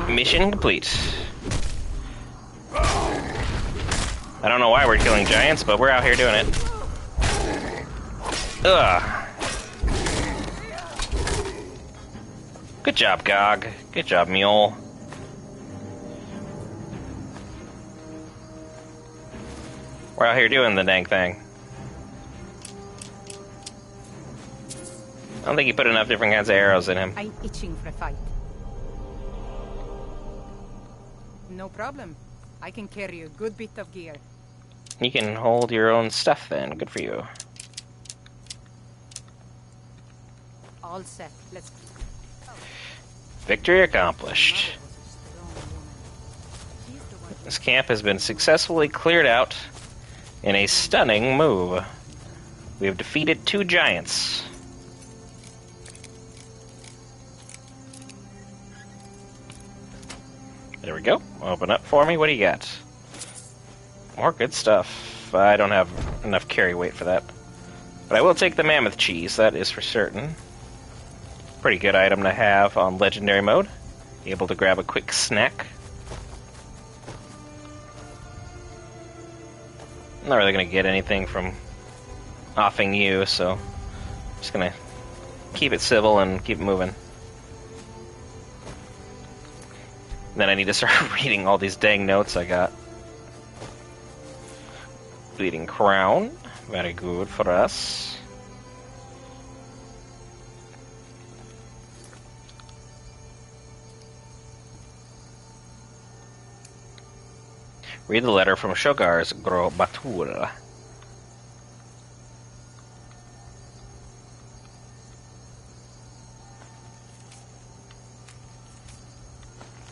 Mission complete. I don't know why we're killing giants, but we're out here doing it. Ugh. Good job, Gog. Good job, Mule. We're out here doing the dang thing. I don't think he put enough different kinds of arrows in him. I'm itching for a fight. No problem. I can carry a good bit of gear. You can hold your own stuff then. Good for you. All set. Let's... Victory accomplished. This camp has been successfully cleared out in a stunning move. We have defeated 2 giants. There we go. Open up for me. What do you got? More good stuff. I don't have enough carry weight for that. But I will take the mammoth cheese, that is for certain. Pretty good item to have on legendary mode. Able to grab a quick snack. I'm not really going to get anything from offing you, so I'm just going to keep it civil and keep moving. Then I need to start reading all these dang notes I got. Bleeding Crown. Very good for us. Read the letter from Shogar's Gro Batur.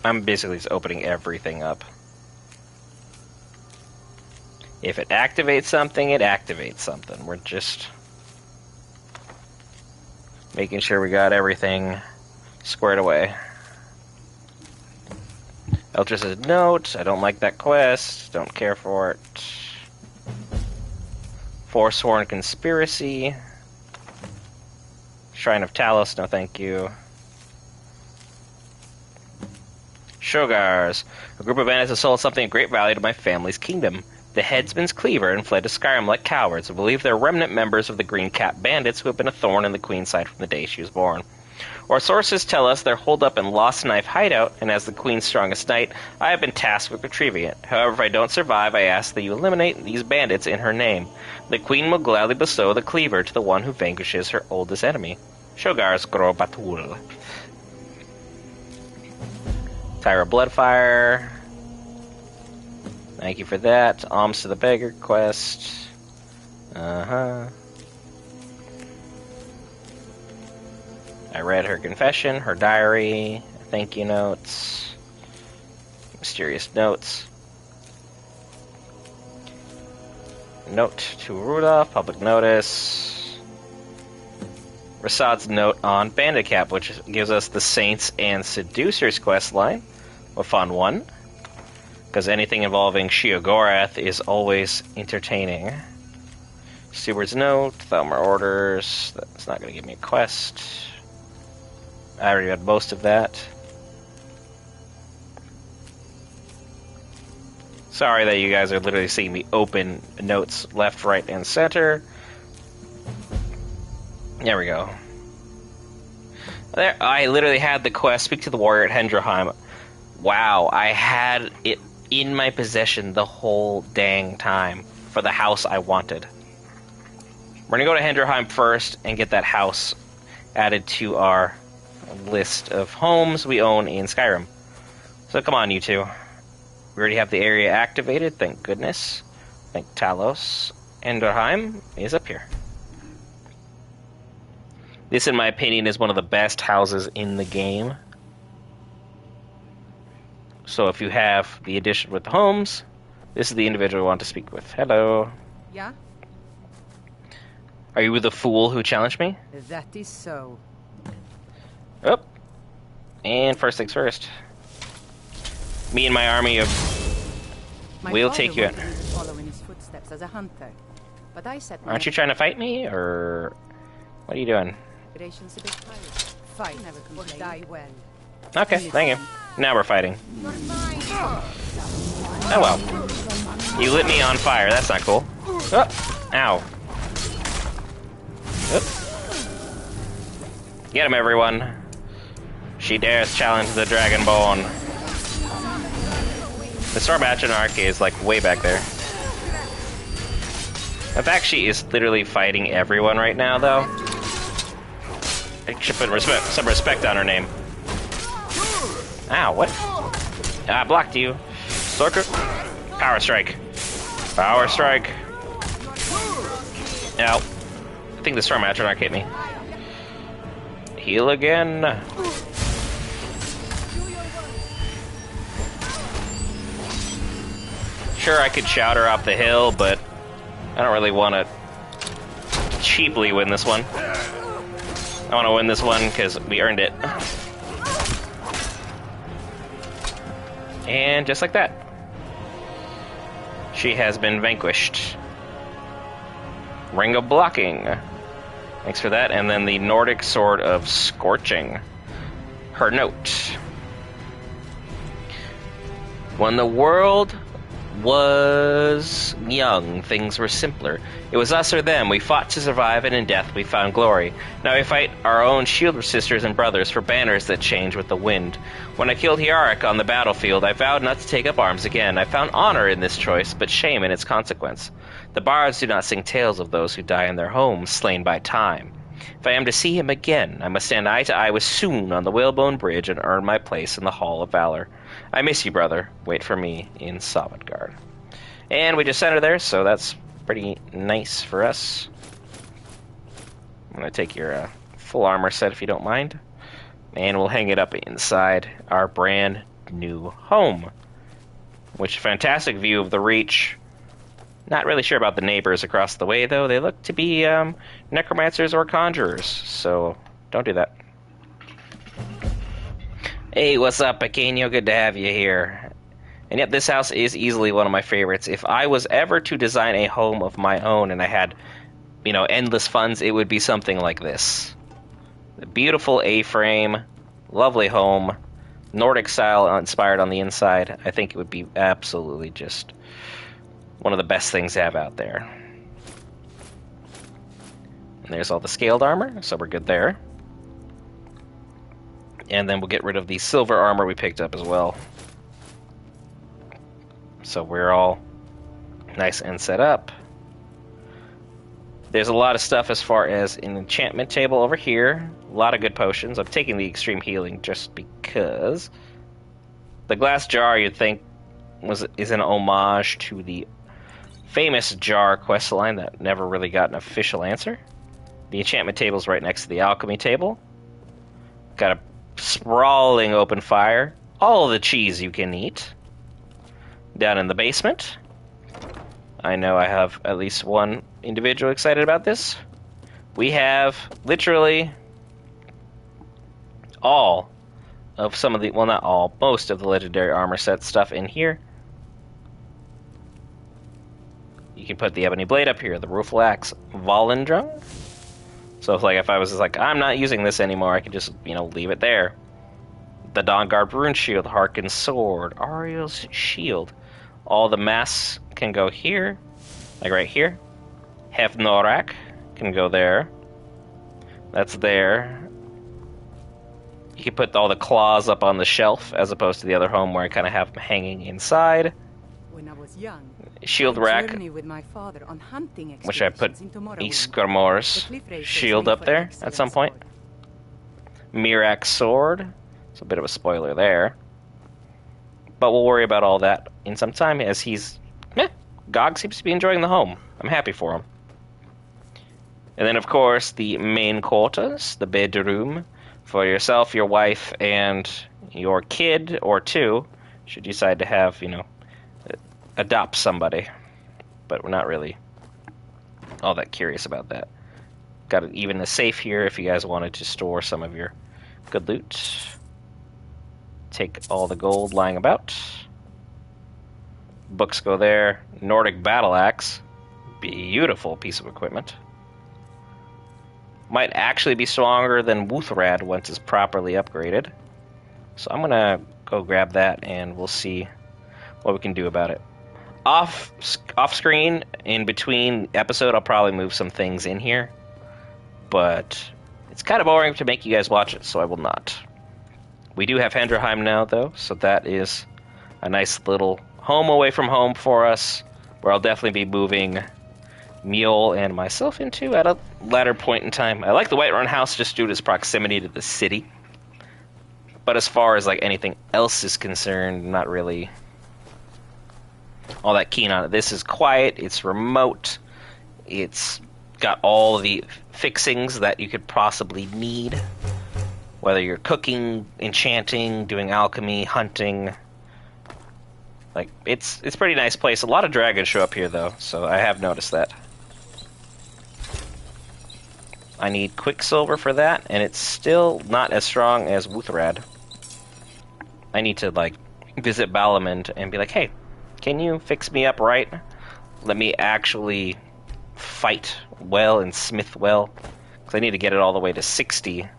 I'm basically just opening everything up. If it activates something, it activates something. We're just making sure we got everything squared away. Eltress's note. I don't like that quest. Don't care for it. Forsworn Conspiracy. Shrine of Talos. No thank you. Shogars. A group of bandits have sold something of great value to my family's kingdom. The headsman's cleaver and fled to Skyrim like cowards. I believe they're remnant members of the Green Cap bandits who have been a thorn in the Queen's side from the day she was born. Our sources tell us they're holed up in Lost Knife hideout, and as the Queen's strongest knight, I have been tasked with retrieving it. However, if I don't survive, I ask that you eliminate these bandits in her name. The Queen will gladly bestow the cleaver to the one who vanquishes her oldest enemy. Shogar's Gro Batur. Tyra Bloodfire. Thank you for that. Alms to the Beggar quest. I read her confession, her diary, thank you notes, mysterious notes. Note to Rudolph, public notice. Rasad's note on Bandit Cap, which gives us the Saints and Seducers quest line. A fun one. Because anything involving Sheogorath is always entertaining. Steward's note, Thelmer orders. That's not going to give me a quest. I already had most of that. Sorry that you guys are literally seeing me open notes left, right, and center. There we go. There, I literally had the quest, Speak to the Warrior at Hendrheim. Wow, I had it in my possession the whole dang time for the house I wanted. We're gonna go to Hendrheim first and get that house added to our list of homes we own in Skyrim. So come on, you two. We already have the area activated, thank goodness. Thank Talos. Hendrheim is up here. This, in my opinion, is one of the best houses in the game. So if you have the addition with the homes, this is the individual I want to speak with. Hello. Yeah? Are you the fool who challenged me? That is so. Oh. And first things first. Me and my army of... We'll take you in. Follow in his footsteps as a hunter, but I set Aren't you trying to fight me, or... What are you doing? Reputation's a bit tired. Fight never or die well. Okay, thank you. Now we're fighting. Oh well. You lit me on fire, that's not cool. Oh, ow. Oop. Get him, everyone. She dares challenge the Dragonborn. The Storm Arc is like way back there. In fact, she is literally fighting everyone right now, though. I should put some respect on her name. Ow, what? I blocked you. Sorker. Power Strike. Power Strike. Ow. I think the Storm Arc hit me. Heal again. Sure, I could shout her off the hill, but I don't really want to cheaply win this one. I want to win this one because we earned it. And just like that, she has been vanquished. Ring of Blocking. Thanks for that. And then the Nordic Sword of Scorching. Her note. When the world was young, things were simpler. It was us or them. We fought to survive, and in death we found glory. Now we fight our own shield sisters and brothers for banners that change with the wind. When I killed Hiarik on the battlefield, I vowed not to take up arms again. I found honor in this choice, but shame in its consequence. The bards do not sing tales of those who die in their homes, slain by time. If I am to see him again, I must stand eye to eye with Soon on the Whalebone Bridge and earn my place in the Hall of Valor. I miss you, brother. Wait for me in Sovngarde. And we just sent her there, so that's pretty nice for us. I'm going to take your full armor set if you don't mind. And we'll hang it up inside our brand new home. Which, fantastic view of the Reach. Not really sure about the neighbors across the way, though. They look to be necromancers or conjurers, so don't do that. Hey, what's up, Pequeño? Good to have you here. And yet, this house is easily one of my favorites. If I was ever to design a home of my own and I had, endless funds, it would be something like this. The beautiful A-frame, lovely home, Nordic style inspired on the inside. I think it would be absolutely just one of the best things to have out there. And there's all the scaled armor, so we're good there. And then we'll get rid of the silver armor we picked up as well. So we're all nice and set up. There's a lot of stuff as far as an enchantment table over here. A lot of good potions. I'm taking the extreme healing just because. The glass jar, you'd think, is an homage to the famous jar questline that never really got an official answer. The enchantment table's right next to the alchemy table. Got a sprawling open fire. All the cheese you can eat. Down in the basement. I know I have at least one individual excited about this. We have literally all of some of the, well, not all, most of the legendary armor set stuff in here. You can put the ebony blade up here, the rueful axe, Volendrung. So if I was just like, I'm not using this anymore, I could just, leave it there. The Dawnguard rune shield, Harkin's sword, Ariel's shield, All the masks can go here, like right here. Hefnorak can go there. That's there. You can put all the claws up on the shelf as opposed to the other home where I kind of have them hanging inside. When I was young, Shield I rack, journeyed with my father on hunting which I put expeditions into Morrowind. Iskarmor's shield up there at some point. Mirak's sword. It's a bit of a spoiler there. But we'll worry about all that in some time as Gog seems to be enjoying the home. I'm happy for him. And then, of course, the main quarters, the bedroom, for yourself, your wife, and your kid, or two, should you decide to have, adopt somebody. But we're not really all that curious about that. Got even a safe here if you guys wanted to store some of your good loot. Take all the gold lying about. Books go there. Nordic battle axe. Beautiful piece of equipment. Might actually be stronger than Wuthrad once it's properly upgraded. So I'm gonna go grab that and we'll see what we can do about it. Off screen, in between episode, I'll probably move some things in here. But it's kind of boring to make you guys watch it, so I will not. We do have Hendrheim now, though, so that is a nice little home away from home for us, where I'll definitely be moving Mule and myself into at a latter point in time. I like the Whiterun house just due to its proximity to the city. But as far as anything else is concerned, not really all that keen on it. This is quiet, it's remote, it's got all the fixings that you could possibly need. Whether you're cooking, enchanting, doing alchemy, hunting. It's a pretty nice place. A lot of dragons show up here, though, so I have noticed that. I need Quicksilver for that, and it's still not as strong as Wuthrad. I need to, visit Balamund and be like, hey, can you fix me up right? Let me actually fight well and smith well. Because I need to get it all the way to 60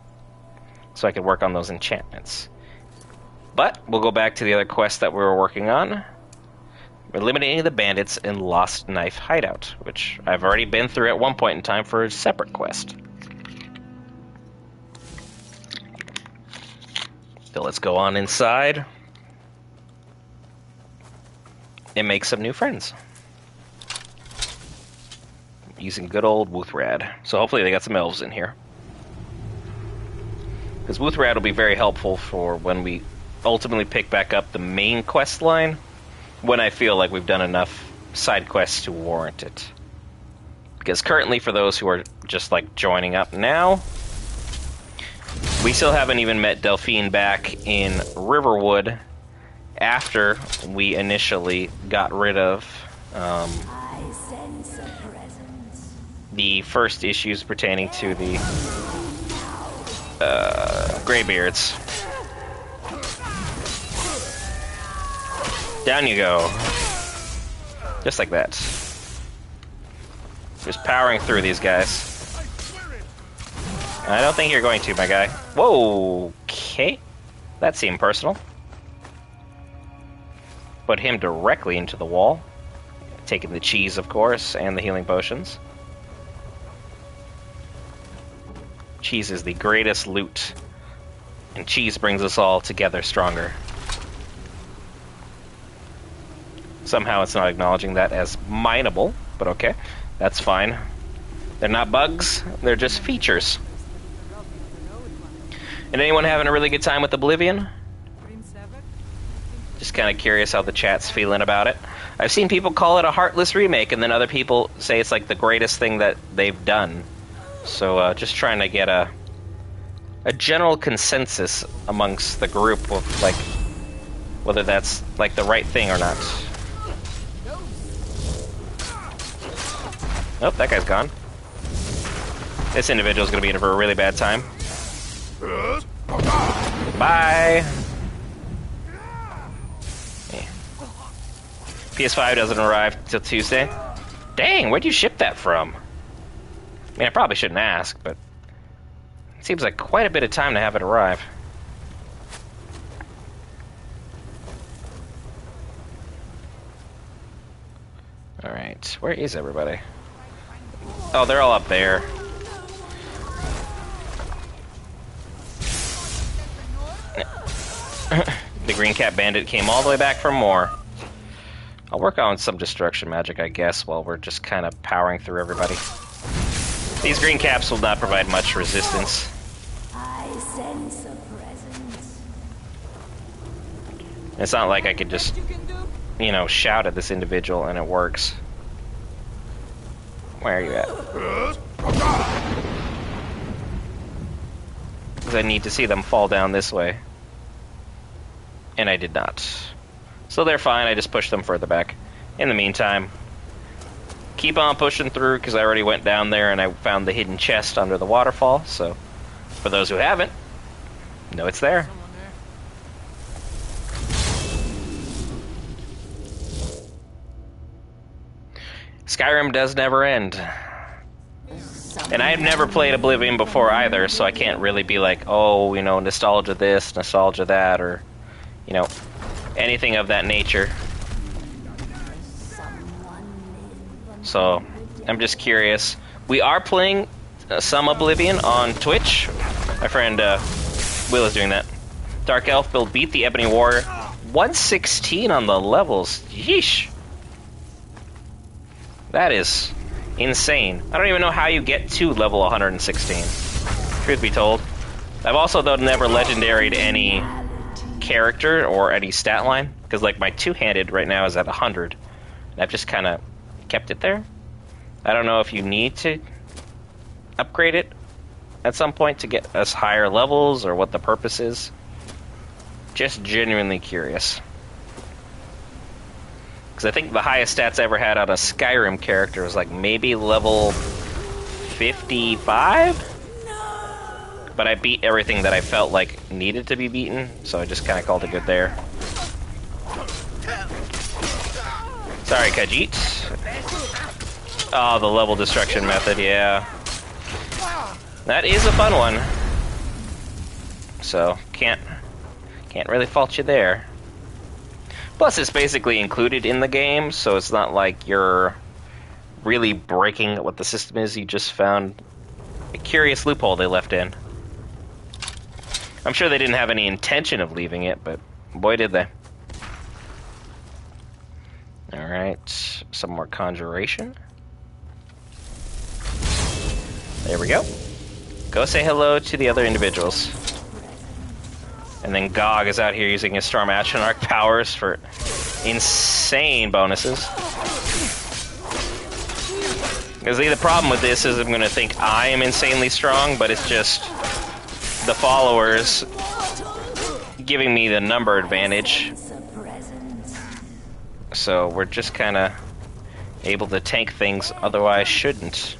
so I can work on those enchantments. But we'll go back to the other quest that we were working on. Eliminating the bandits in Lost Knife Hideout, which I've already been through at one point in time for a separate quest. So let's go on inside and make some new friends. Using good old Wuthrad. So hopefully they got some elves in here. Because Wuthrad will be very helpful for when we ultimately pick back up the main quest line, when I feel like we've done enough side quests to warrant it. Because currently, for those who are just joining up now, we still haven't even met Delphine back in Riverwood after we initially got rid of the first issues pertaining to the Greybeards. Down you go. Just like that. Just powering through these guys. I don't think you're going to, my guy. Whoa, okay. That seemed personal. Put him directly into the wall. Taking the cheese, of course, and the healing potions. Cheese is the greatest loot. And cheese brings us all together stronger. Somehow it's not acknowledging that as mineable, but okay. That's fine. They're not bugs, they're just features. And anyone having a really good time with Oblivion? Just kind of curious how the chat's feeling about it. I've seen people call it a heartless remake, and then other people say it's the greatest thing that they've done. So just trying to get a general consensus amongst the group of whether that's the right thing or not. Oh, that guy's gone. This individual's gonna be in for a really bad time. Bye! Yeah. PS5 doesn't arrive till Tuesday. Dang, where'd you ship that from? I mean, I probably shouldn't ask, but it seems like quite a bit of time to have it arrive. Alright, where is everybody? Oh, they're all up there. The Green Cap Bandit came all the way back for more. I'll work on some destruction magic, I guess, while we're just kind of powering through everybody. These green caps will not provide much resistance. I sense a presence. It's not like I could just, you know, shout at this individual and it works. Where are you at? Because I need to see them fall down this way. And I did not. So they're fine, I just pushed them further back. In the meantime, keep on pushing through, because I already went down there and I found the hidden chest under the waterfall, so for those who haven't, know it's there. Skyrim does never end. And I've never played Oblivion before either, so I can't really be like, oh, you know, nostalgia this, nostalgia that, or, you know, anything of that nature. So, I'm just curious. We are playing some Oblivion on Twitch. My friend Will is doing that. Dark Elf build beat the Ebony Warrior. 116 on the levels. Yeesh. That is insane. I don't even know how you get to level 116. Truth be told. I've also, though, never legendaried any character or any stat line. Because, like, my two-handed right now is at 100. And I've just kind of kept it there. I don't know if you need to upgrade it at some point to get us higher levels or what the purpose is. Just genuinely curious. Because I think the highest stats I ever had on a Skyrim character was like maybe level 55? But I beat everything that I felt like needed to be beaten, so I just kind of called it good there. Sorry, Khajiit. Oh, the level destruction method, yeah. That is a fun one. So, can't really fault you there. Plus, it's basically included in the game, so it's not like you're really breaking what the system is. You just found a curious loophole they left in. I'm sure they didn't have any intention of leaving it, but boy did they. Alright, some more conjuration. There we go. Go say hello to the other individuals. And then Gog is out here using his Storm Atronach powers for insane bonuses. Because the problem with this is I'm going to think I am insanely strong, but it's just the followers giving me the number advantage. So we're just kind of able to tank things otherwise shouldn't.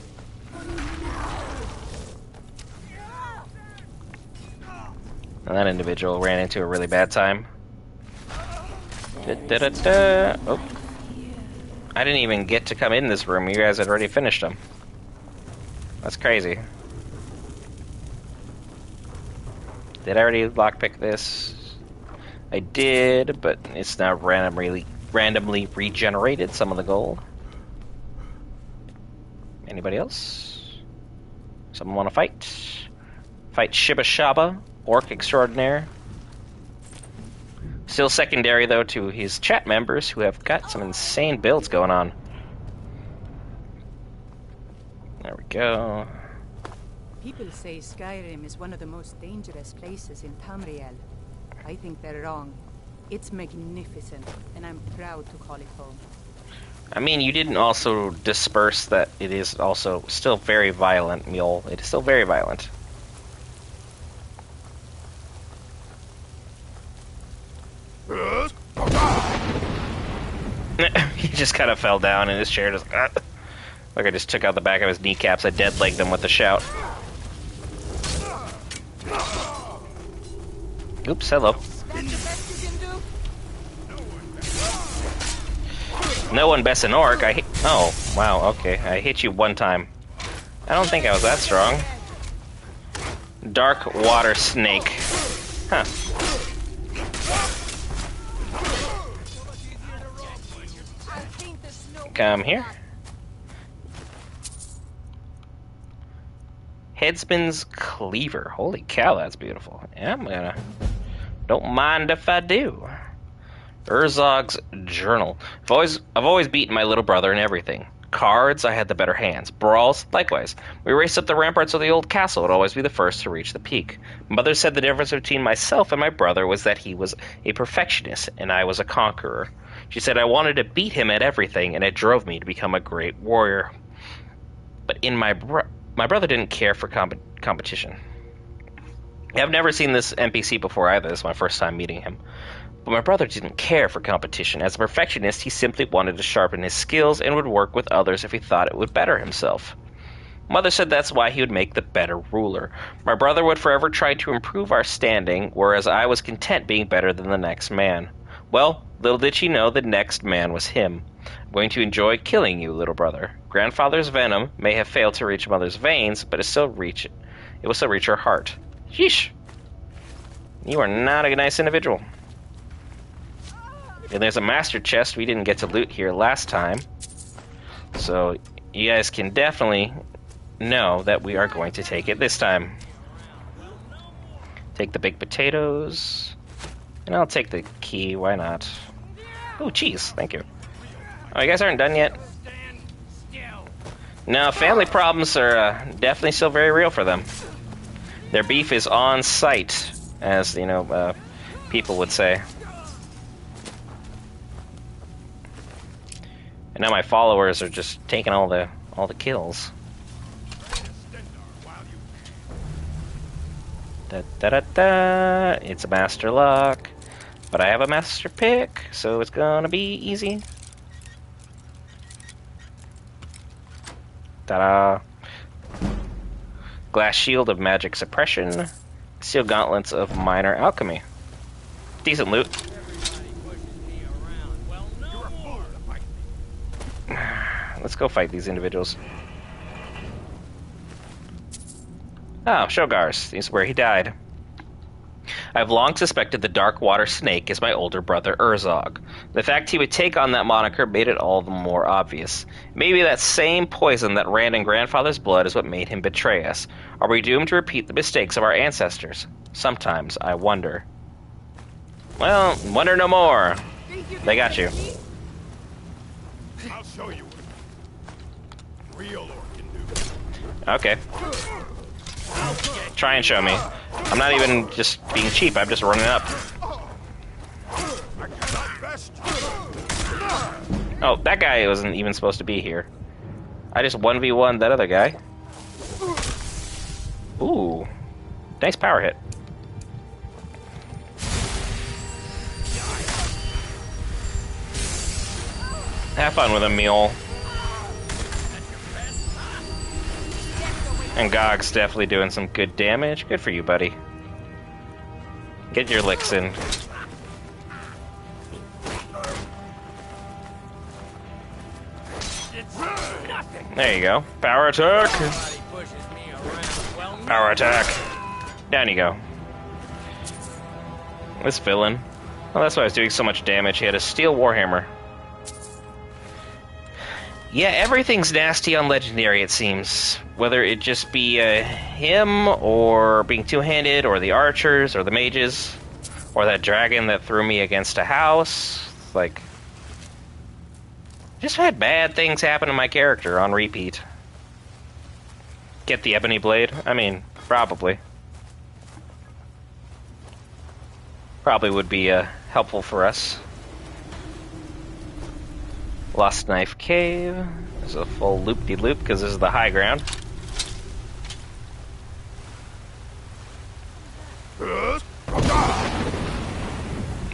And that individual ran into a really bad time. Oh. I didn't even get to come in this room. You guys had already finished them. That's crazy. Did I already lockpick this? I did, but it's now randomly regenerated some of the gold. Anybody else? Someone want to fight? Fight Shiba Shaba, Orc Extraordinaire. Still secondary, though, to his chat members who have got some insane builds going on. There we go. People say Skyrim is one of the most dangerous places in Tamriel. I think they're wrong. It's magnificent, and I'm proud to call it home. I mean, you didn't also disperse that it is also still very violent, Mule. It is still very violent. He just kind of fell down in his chair, just like I just took out the back of his kneecaps. I dead-legged him with a shout. Oops, hello. No one bests an orc. Oh, wow, okay. I hit you one time. I don't think I was that strong. Dark water snake. Huh. Come here. Headsman's Cleaver. Holy cow, that's beautiful. Yeah, I'm gonna... Don't mind if I do. Urzog's Journal. I've always beaten my little brother in everything. Cards, I had the better hands. Brawls, likewise. We raced up the ramparts of the old castle. Would always be the first to reach the peak. Mother said the difference between myself and my brother was that he was a perfectionist and I was a conqueror. She said I wanted to beat him at everything, and it drove me to become a great warrior. But in my brother didn't care for competition. I've never seen this NPC before either. This is my first time meeting him. But my brother didn't care for competition. As a perfectionist, he simply wanted to sharpen his skills and would work with others if he thought it would better himself. Mother said that's why he would make the better ruler. My brother would forever try to improve our standing, whereas I was content being better than the next man. Well, little did she know the next man was him. I'm going to enjoy killing you, little brother. Grandfather's venom may have failed to reach Mother's veins, but it will still reach her heart. Yeesh. You are not a nice individual. And there's a master chest we didn't get to loot here last time. So you guys can definitely know that we are going to take it this time. Take the baked potatoes. And I'll take the key, why not? Oh, cheese, thank you. Oh, you guys aren't done yet? No, family problems are definitely still very real for them. Their beef is on site, as, you know, people would say. And now my followers are just taking all the kills. Da da da da. It's a master lock, but I have a master pick, so it's gonna be easy. Ta-da! Glass shield of magic suppression. Steel gauntlets of minor alchemy. Decent loot. Let's go fight these individuals. Oh, Shogar's. This is where he died. I've long suspected the Dark Water Snake is my older brother Urzog. The fact he would take on that moniker made it all the more obvious. Maybe that same poison that ran in Grandfather's blood is what made him betray us. Are we doomed to repeat the mistakes of our ancestors? Sometimes I wonder. Well, wonder no more. They got you. I'll show you what real orc can do. Okay. Try and show me. I'm not even just being cheap, I'm just running up. Oh, that guy wasn't even supposed to be here. I just 1v1 that other guy. Ooh. Nice power hit. Have fun with him, Mule. And Gog's definitely doing some good damage. Good for you, buddy. Get your licks in. There you go. Power attack! Power attack! Down you go. This villain. Well, that's why I was doing so much damage. He had a steel warhammer. Yeah, everything's nasty on Legendary, it seems. Whether it just be him, or being two-handed, or the archers, or the mages, or that dragon that threw me against a house. Like, just had bad things happen to my character on repeat. Get the ebony blade? I mean, probably. Probably would be helpful for us. Lost Knife Cave. There's a full loop-de-loop because this is the high ground.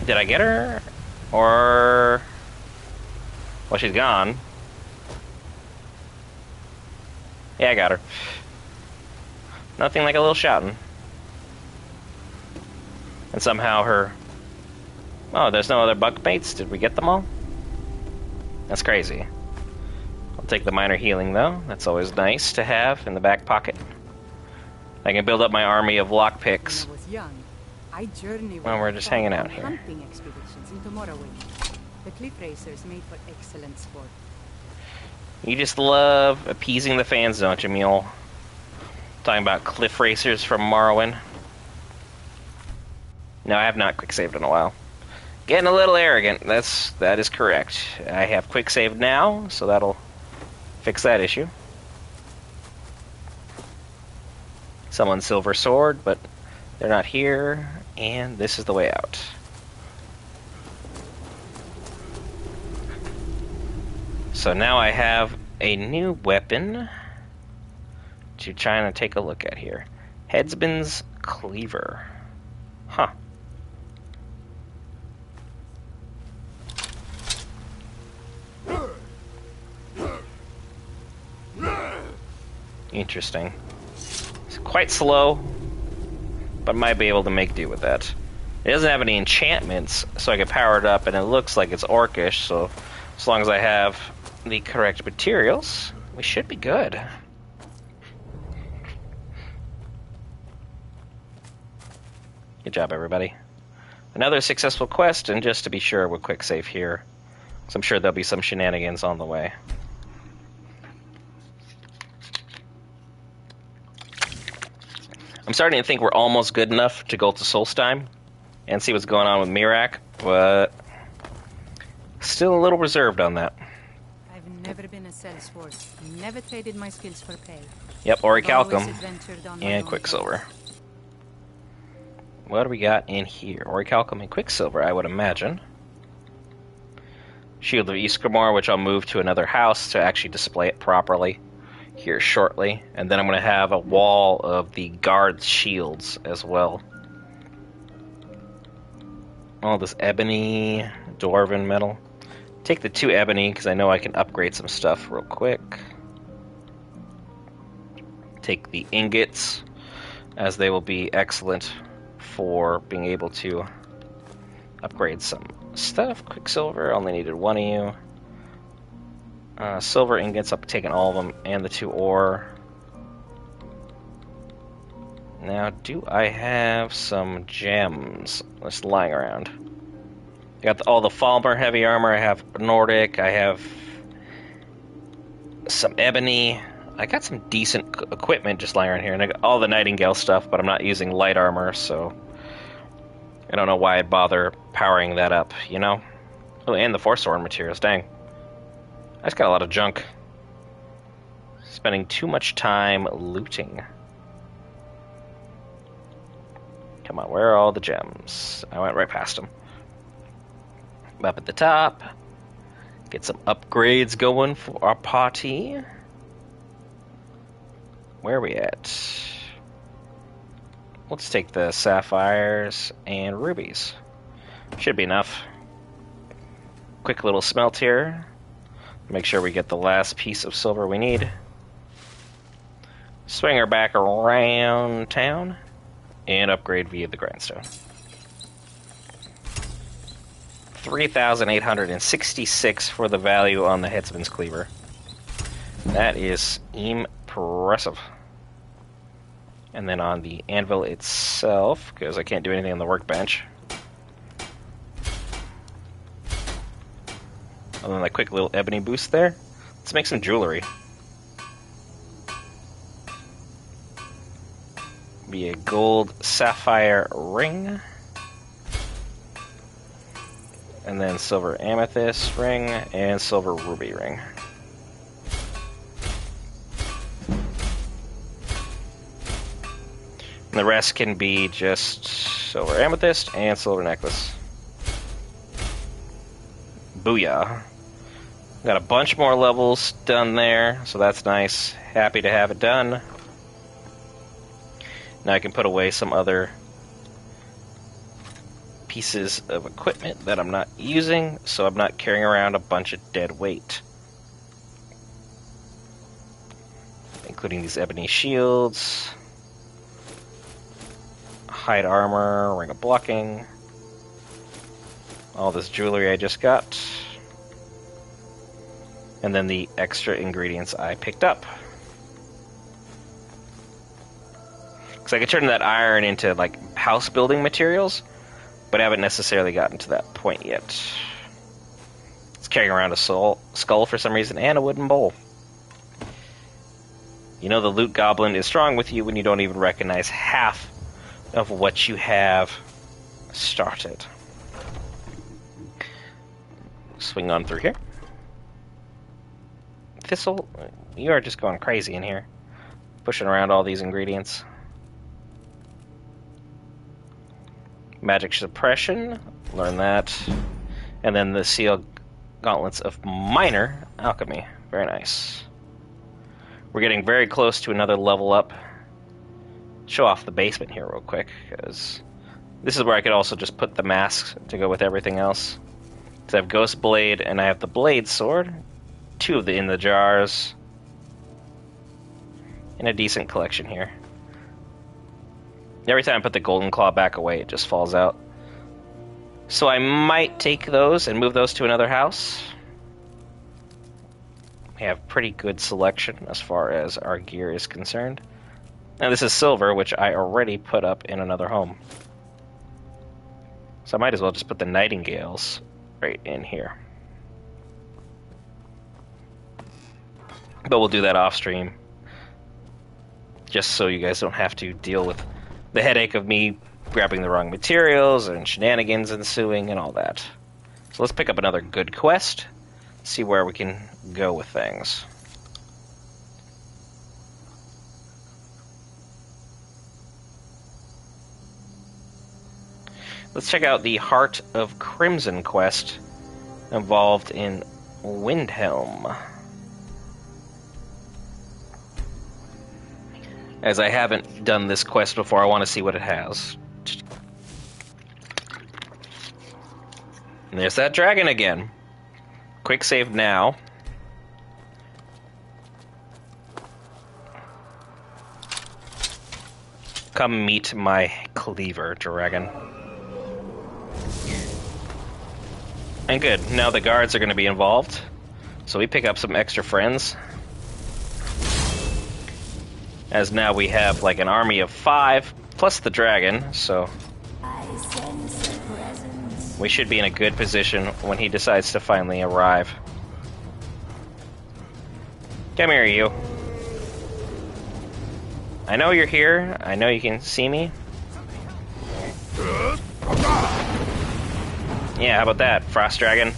Did I get her? Or... well, she's gone. Yeah, I got her. Nothing like a little shouting. And somehow her... oh, there's no other bunkmates? Did we get them all? That's crazy. I'll take the minor healing, though. That's always nice to have in the back pocket. I can build up my army of lockpicks. When I was young, I journeyed Well, we're just hanging out here. hunting expeditions into Morrowind. The cliff racers made for excellent sport. You just love appeasing the fans, don't you, Mule? Talking about cliff racers from Morrowind. No, I have not quick saved in a while. Getting a little arrogant. That is correct. I have quick save now, so that'll fix that issue. Someone's silver sword, but they're not here, and this is the way out. So now I have a new weapon to try and take a look at here. Headsman's Cleaver. Huh. Interesting. It's quite slow, but might be able to make do with that. It doesn't have any enchantments, so I can power it up, and it looks like it's orcish, so as long as I have the correct materials, we should be good. Good job, everybody. Another successful quest, and just to be sure, we'll quick save here. So I'm sure there'll be some shenanigans on the way. I'm starting to think we're almost good enough to go to Solstheim and see what's going on with Miraak, but still a little reserved on that. I've never been a salesforce. Never traded my skills for pay. Yep, Orichalcum and Quicksilver. What do we got in here? Orichalcum and Quicksilver, I would imagine. Shield of Ysgramor, which I'll move to another house to actually display it properly here shortly. And then I'm going to have a wall of the guard's shields as well. All this ebony, dwarven metal. Take the 2 ebony, because I know I can upgrade some stuff real quick. Take the ingots, as they will be excellent for being able to upgrade some stuff. Quicksilver, only needed 1 of you. Silver ingots, I've taken all of them, and the 2 ore. Now, do I have some gems just lying around? I got all the Falmer heavy armor, I have Nordic, I have some ebony. I got some decent equipment just lying around here, and I got all the Nightingale stuff, but I'm not using light armor, so I don't know why I'd bother powering that up, you know? Oh, and the Forsworn materials, dang. I just got a lot of junk. Spending too much time looting. Come on, where are all the gems? I went right past them. Up at the top. Get some upgrades going for our party. Where are we at? Let's take the sapphires and rubies. Should be enough. Quick little smelt here. Make sure we get the last piece of silver we need. Swing her back around town and upgrade via the grindstone. 3,866 for the value on the Headsman's Cleaver. That is impressive. And then on the anvil itself, because I can't do anything on the workbench, other than that quick little ebony boost there, let's make some jewelry. Be a gold sapphire ring. And then silver amethyst ring and silver ruby ring. And the rest can be just silver amethyst and silver necklace. Booyah. Got a bunch more levels done there, so that's nice. Happy to have it done. Now I can put away some other pieces of equipment that I'm not using, so I'm not carrying around a bunch of dead weight. Including these ebony shields, hide armor, ring of blocking, all this jewelry I just got, and then the extra ingredients I picked up. Because I could turn that iron into like house building materials, but I haven't necessarily gotten to that point yet. It's carrying around a skull for some reason and a wooden bowl. You know the loot goblin is strong with you when you don't even recognize half of what you have started. Swing on through here. Thistle, you are just going crazy in here. Pushing around all these ingredients. Magic suppression, learn that. And then the seal gauntlets of minor alchemy. Very nice. We're getting very close to another level up. Show off the basement here real quick, because this is where I could also just put the masks to go with everything else. So I have Ghost Blade and I have the Blade Sword. 2 of the in the jars. And a decent collection here. Every time I put the Golden Claw back away, it just falls out. So I might take those and move those to another house. We have pretty good selection as far as our gear is concerned. Now this is silver, which I already put up in another home. So I might as well just put the Nightingales right in here. But we'll do that off stream. Just so you guys don't have to deal with the headache of me grabbing the wrong materials and shenanigans ensuing and all that. So let's pick up another good quest. See where we can go with things. Let's check out the Heart of Crimson quest involved in Windhelm. As I haven't done this quest before, I want to see what it has. And there's that dragon again. Quick save now. Come meet my cleaver, dragon. And good, now the guards are going to be involved. So we pick up some extra friends. As now we have like an army of 5, plus the dragon, so we should be in a good position when he decides to finally arrive. Come here, you. I know you're here. I know you can see me. Yeah, how about that, Frost Dragon?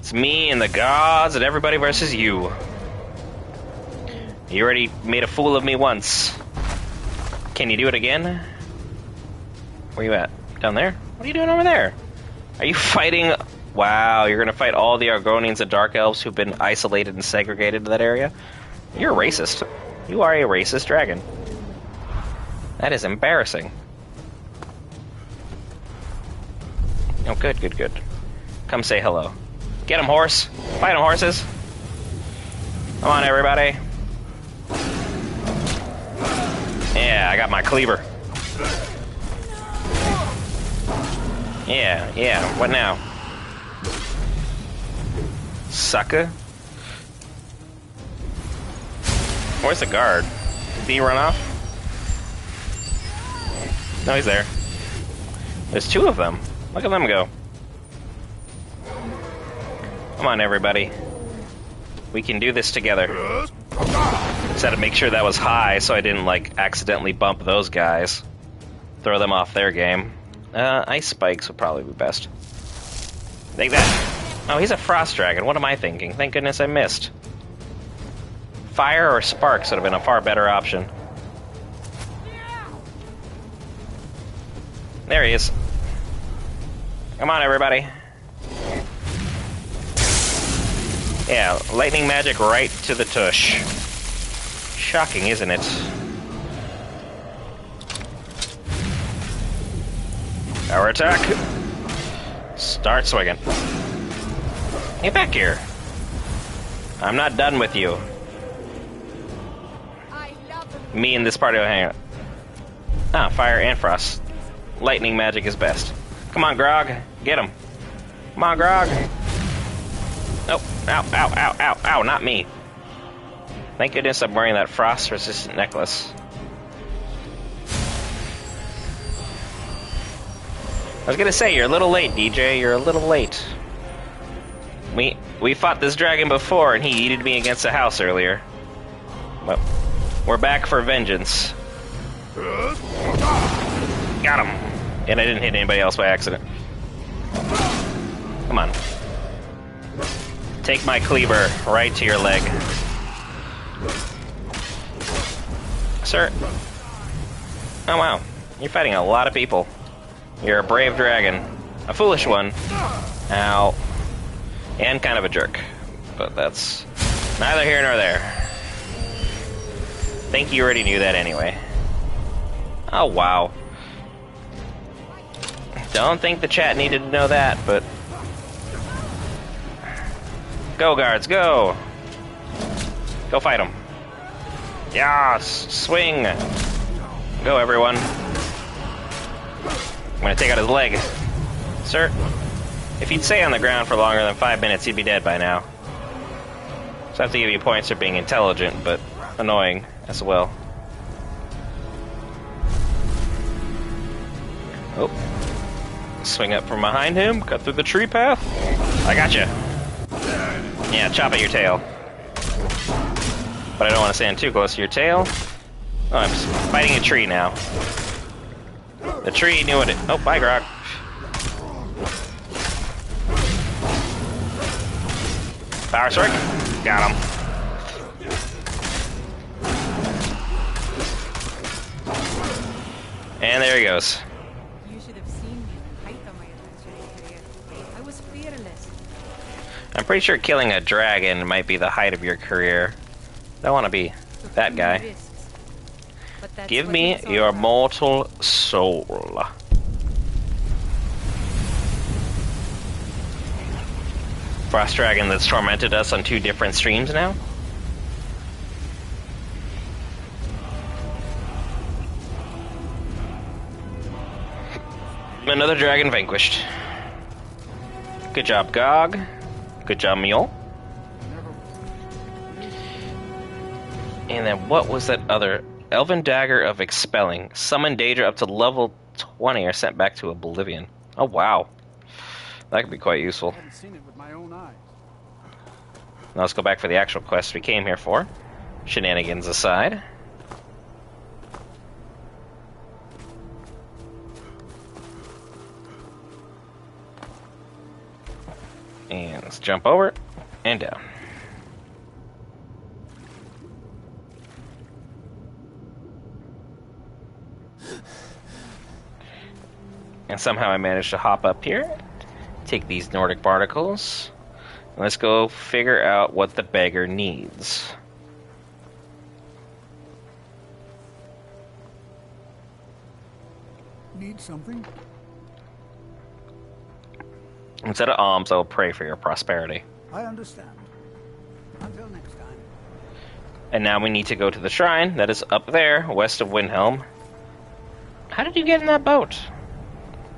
It's me and the gods and everybody versus you. You already made a fool of me once. Can you do it again? Where you at? Down there? What are you doing over there? Are you fighting? Wow, you're gonna fight all the Argonians and Dark Elves who've been isolated and segregated to that area? You're a racist. You are a racist dragon. That is embarrassing. Oh, good, good, good. Come say hello. Get him, horse. Fight him, horses. Come on, everybody. Yeah, I got my cleaver. Yeah, yeah, what now? Sucker? Where's the guard? Did he run off? No, he's there. There's 2 of them. Look at them go. Come on, everybody. We can do this together. Just had to make sure that was high so I didn't, like, accidentally bump those guys. Throw them off their game. Ice spikes would probably be best. Take that. Oh, he's a frost dragon. What am I thinking? Thank goodness I missed. Fire or sparks would have been a far better option. There he is. Come on, everybody. Yeah, lightning magic right to the tush. Shocking, isn't it? Power attack. Start swinging. Get back here. I'm not done with you. Me and this party will hang out. Ah, fire and frost. Lightning magic is best. Come on, Grog. Get him. Come on, Grog. Oh, ow, ow, ow, ow, ow, not me. Thank goodness I'm wearing that frost-resistant necklace. I was gonna say, you're a little late, DJ. You're a little late. We fought this dragon before, and he yeeted me against a house earlier. well, we're back for vengeance. Got him! And I didn't hit anybody else by accident. Come on. Take my cleaver right to your leg. Sir. Oh wow. You're fighting a lot of people. You're a brave dragon. A foolish one. Ow. And kind of a jerk. But that's neither here nor there. Think you already knew that anyway. Oh wow. Don't think the chat needed to know that, but... Go, guards, go! Go fight them. Yes! Swing! Go, everyone. I'm gonna take out his leg. Sir, if he'd stay on the ground for longer than 5 minutes, he'd be dead by now. So I have to give you points for being intelligent, but annoying as well. Oh. Swing up from behind him, cut through the tree path. I gotcha. Yeah, chop at your tail. But I don't want to stand too close to your tail. Oh, I'm fighting a tree now. The tree knew it. Oh, bye, Grog. Power sword. Got him. And there he goes. You should have seen me in the height of my adventuring career. I was fearless. I'm pretty sure killing a dragon might be the height of your career. I don't want to be that guy. Give me your mortal soul. Frost dragon that's tormented us on 2 different streams now? Another dragon vanquished. Good job, Gog. Good job, Mule. And then what was that other... Elven Dagger of Expelling. Summon Daedra up to level 20 or sent back to Oblivion. Oh, wow. That could be quite useful. I haven't seen it with my own eyes. Now let's go back for the actual quest we came here for. Shenanigans aside. And let's jump over and down. And somehow I managed to hop up here, take these Nordic particles, and let's go figure out what the beggar needs. Need something? Instead of alms, I will pray for your prosperity. I understand. Until next time. And now we need to go to the shrine that is up there, west of Windhelm. How did you get in that boat?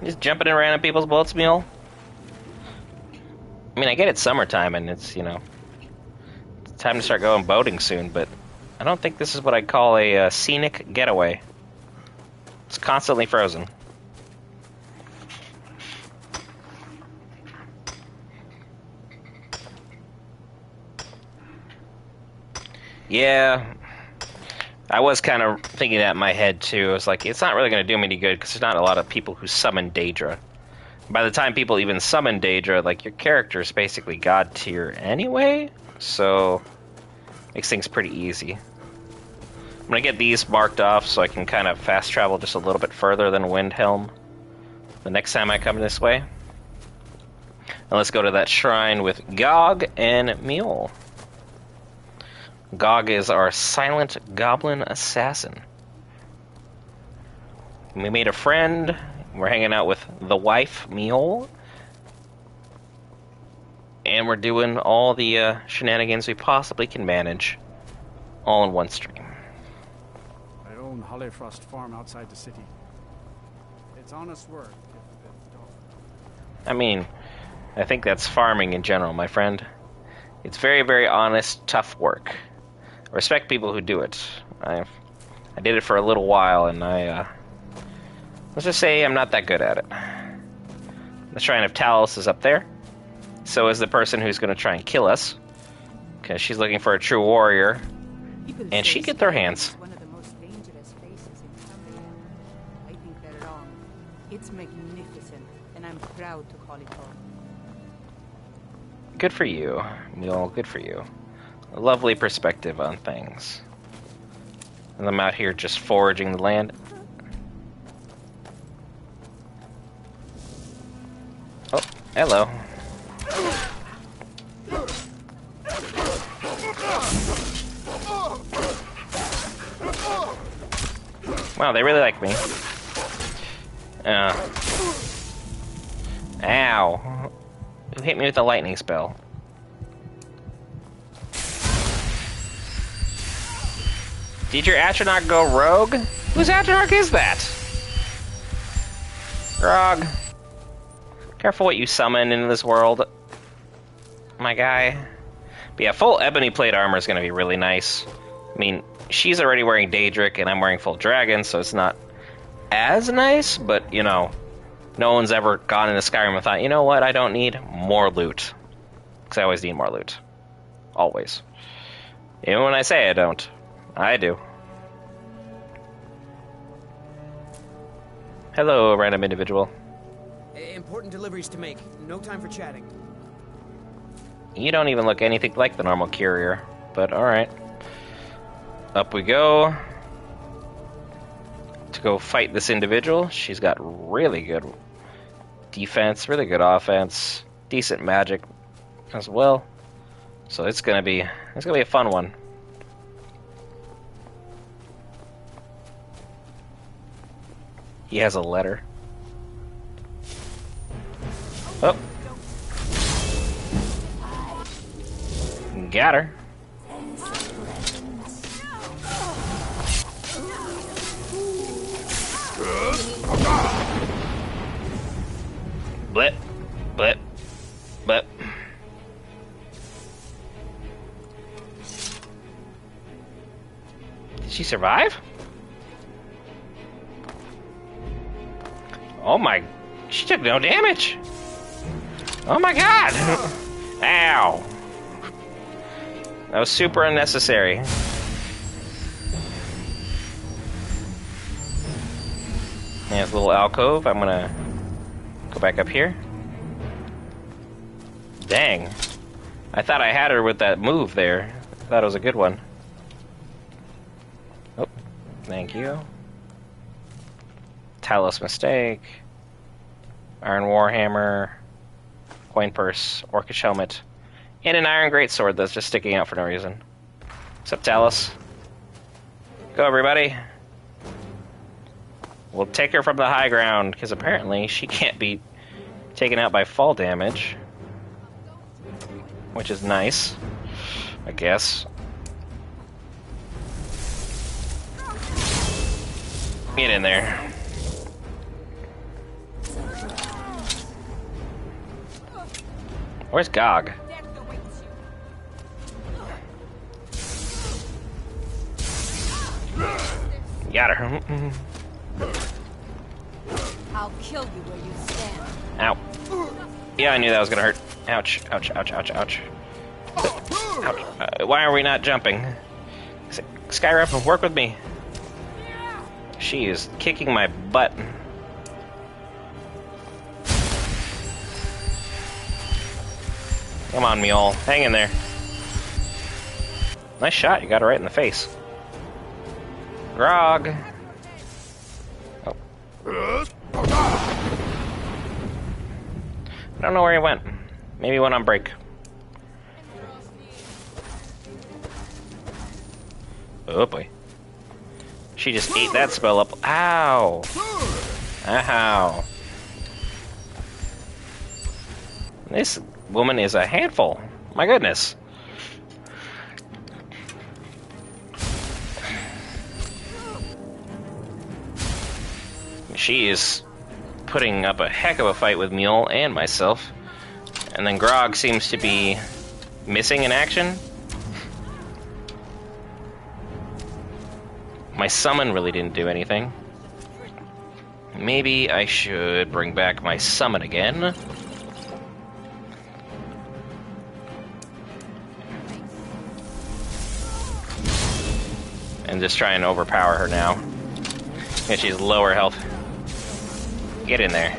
Just jumping in random people's boats, Mule? I mean, I get it's summertime and it's, you know, it's time to start going boating soon, but I don't think this is what I'd call a scenic getaway. It's constantly frozen. Yeah, I was kind of thinking that in my head too. I was like, it's not really going to do me any good because there's not a lot of people who summon Daedra. By the time people even summon Daedra, like, your character is basically god tier anyway, so makes things pretty easy. I'm going to get these marked off so I can kind of fast travel just a little bit further than Windhelm the next time I come this way. And let's go to that shrine with Gog and Mule. Gog is our silent goblin assassin. We made a friend. We're hanging out with the wife, Mule. And we're doing all the shenanigans we possibly can manage, all in one stream. I own Hollifrost Farm outside the city. It's honest work. I mean, I think that's farming in general, my friend. It's very, very honest, tough work. I respect people who do it. I did it for a little while, and let's just say I'm not that good at it. The Shrine of Talos is up there. So is the person who's going to try and kill us, because she's looking for a true warrior, People And say she could throw Skyrim hands. is one of the most dangerous places in Cumberland. I think they're wrong. It's magnificent, and I'm proud to call it home. Good for you, Mule. Good for you. A lovely perspective on things. And I'm out here just foraging the land. Oh, hello. Wow, they really like me. Ow. Who hit me with a lightning spell? Did your Atronach go rogue? Whose Atronach is that? Grog. Careful what you summon into this world, my guy. But yeah, full ebony plate armor is going to be really nice. I mean, she's already wearing Daedric, and I'm wearing full dragon, so it's not as nice, but, you know, no one's ever gone into Skyrim and thought, you know what, I don't need more loot. Because I always need more loot. Always. Even when I say I don't, I do. Hello, random individual. Important deliveries to make. No time for chatting. You don't even look anything like the normal courier, but alright. Up we go. To go fight this individual. She's got really good defense, really good offense, decent magic as well. So it's gonna be a fun one. He has a letter. Oh. Got her. Blip. Blip. Blip. Did she survive? Oh my... She took no damage! Oh my god! Ow! That was super unnecessary. There's a little alcove. I'm gonna go back up here. Dang. I thought I had her with that move there. I thought it was a good one. Oh, thank you. Talus Mistake. Iron Warhammer. Coin Purse. Orcish Helmet. And an Iron Greatsword that's just sticking out for no reason. What's up, Talus? Go, everybody. We'll take her from the high ground, because apparently she can't be taken out by fall damage. Which is nice, I guess. Get in there. Where's Gog? Got her. I'll kill you where you stand. Ow. Yeah, I knew that was gonna hurt. Ouch, ouch, ouch, ouch, ouch. Ouch. Why are we not jumping? Skyrim, work with me. She is kicking my butt. Come on, Mule. Hang in there. Nice shot. You got her right in the face. Grog. Oh. I don't know where he went. Maybe he went on break. Oh boy. She just ate that spell up. Ow! Ow. This woman is a handful. My goodness. She is putting up a heck of a fight with Mule and myself. And then Grog seems to be missing in action. My summon really didn't do anything. Maybe I should bring back my summon again. and just try and overpower her now. And she's lower health. Get in there.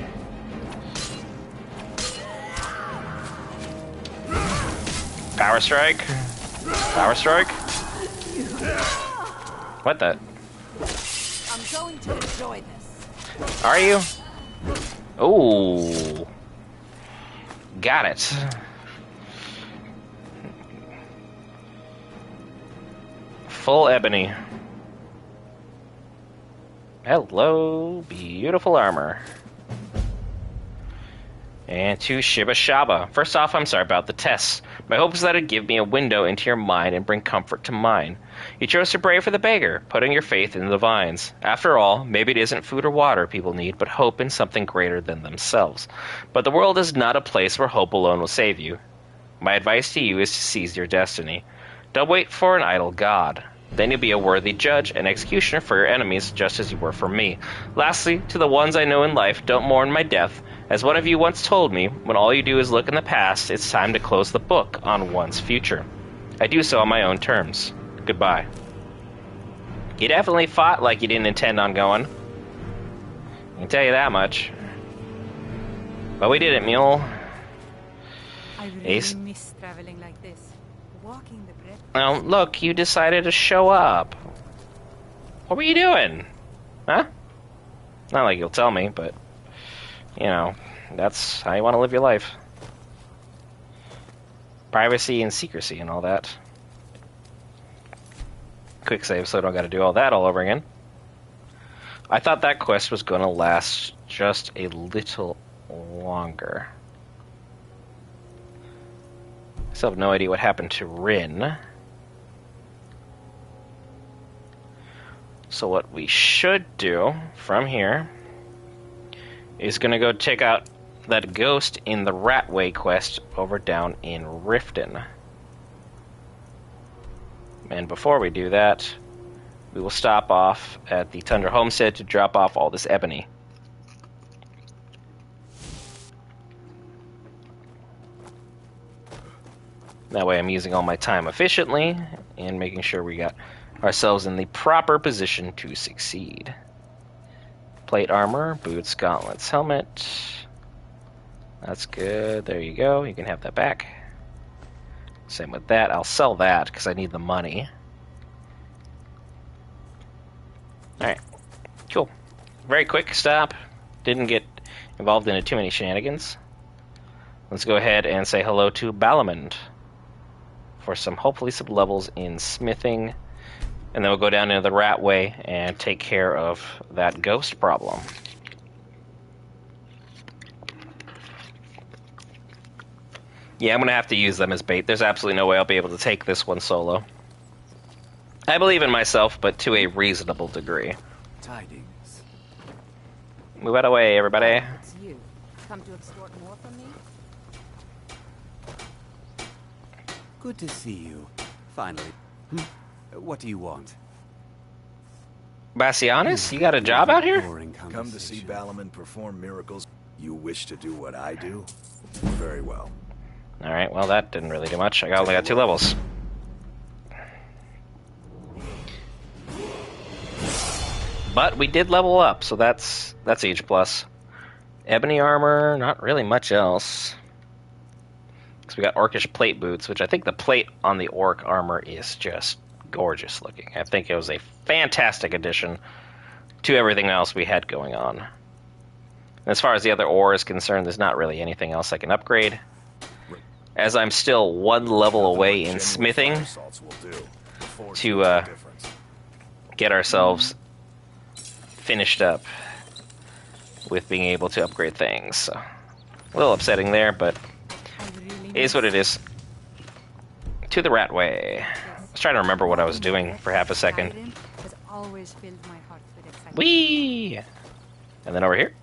Power strike? Power strike? What the? I'm going to enjoy this. Are you? Oh. Got it. Full ebony. Hello, beautiful armor. And to Shiba Shaba. First off, I'm sorry about the tests. My hope is that it'd give me a window into your mind and bring comfort to mine. You chose to pray for the beggar, putting your faith in the vines. After all, maybe it isn't food or water people need, but hope in something greater than themselves. But the world is not a place where hope alone will save you. My advice to you is to seize your destiny. Don't wait for an idle god. Then you'll be a worthy judge and executioner for your enemies, just as you were for me. Lastly, to the ones I know in life, don't mourn my death. As one of you once told me, when all you do is look in the past, it's time to close the book on one's future. I do so on my own terms. Goodbye. You definitely fought like you didn't intend on going. I can tell you that much. But we did it, mule. I really miss traveling like this. Walking the breath. Well, look, you decided to show up. What were you doing? Huh? Not like you'll tell me, but, you know, that's how you want to live your life. Privacy and secrecy and all that. Quick save so I don't got to do all that all over again. I thought that quest was going to last just a little longer. I still have no idea what happened to Rin. So what we should do from here is going to go check out that ghost in the Ratway quest over down in Riften. And before we do that, we will stop off at the Tundra Homestead to drop off all this ebony. That way I'm using all my time efficiently and making sure we got ourselves in the proper position to succeed. Plate armor, boots, gauntlets, helmet. That's good. There you go. You can have that back. Same with that. I'll sell that because I need the money. Alright. Cool. Very quick stop. Didn't get involved into too many shenanigans. Let's go ahead and say hello to Balamond for hopefully some levels in smithing. And then we'll go down into the Ratway and take care of that ghost problem. Yeah, I'm going to have to use them as bait. There's absolutely no way I'll be able to take this one solo. I believe in myself, but to a reasonable degree. Tidings. Move out of the way, everybody. It's you. Come to extort more from me? Good to see you. Finally. What do you want? Bassianus, you got a job out here? Come to see Valthume perform miracles. You wish to do what I do? Very well. Alright, well that didn't really do much. I only got 2 levels. But we did level up, so that's H+. Ebony armor, not really much else. So we got orcish plate boots, which I think the plate on the orc armor is just gorgeous looking. I think it was a fantastic addition to everything else we had going on. As far as the other ore is concerned, there's not really anything else I can upgrade. As I'm still 1 level away in smithing to get ourselves finished up with being able to upgrade things. So, a little upsetting there, but it is what it is. To the Ratway. I was trying to remember what I was doing for half a second. Has always filled my heart with excitement. Whee! And then over here.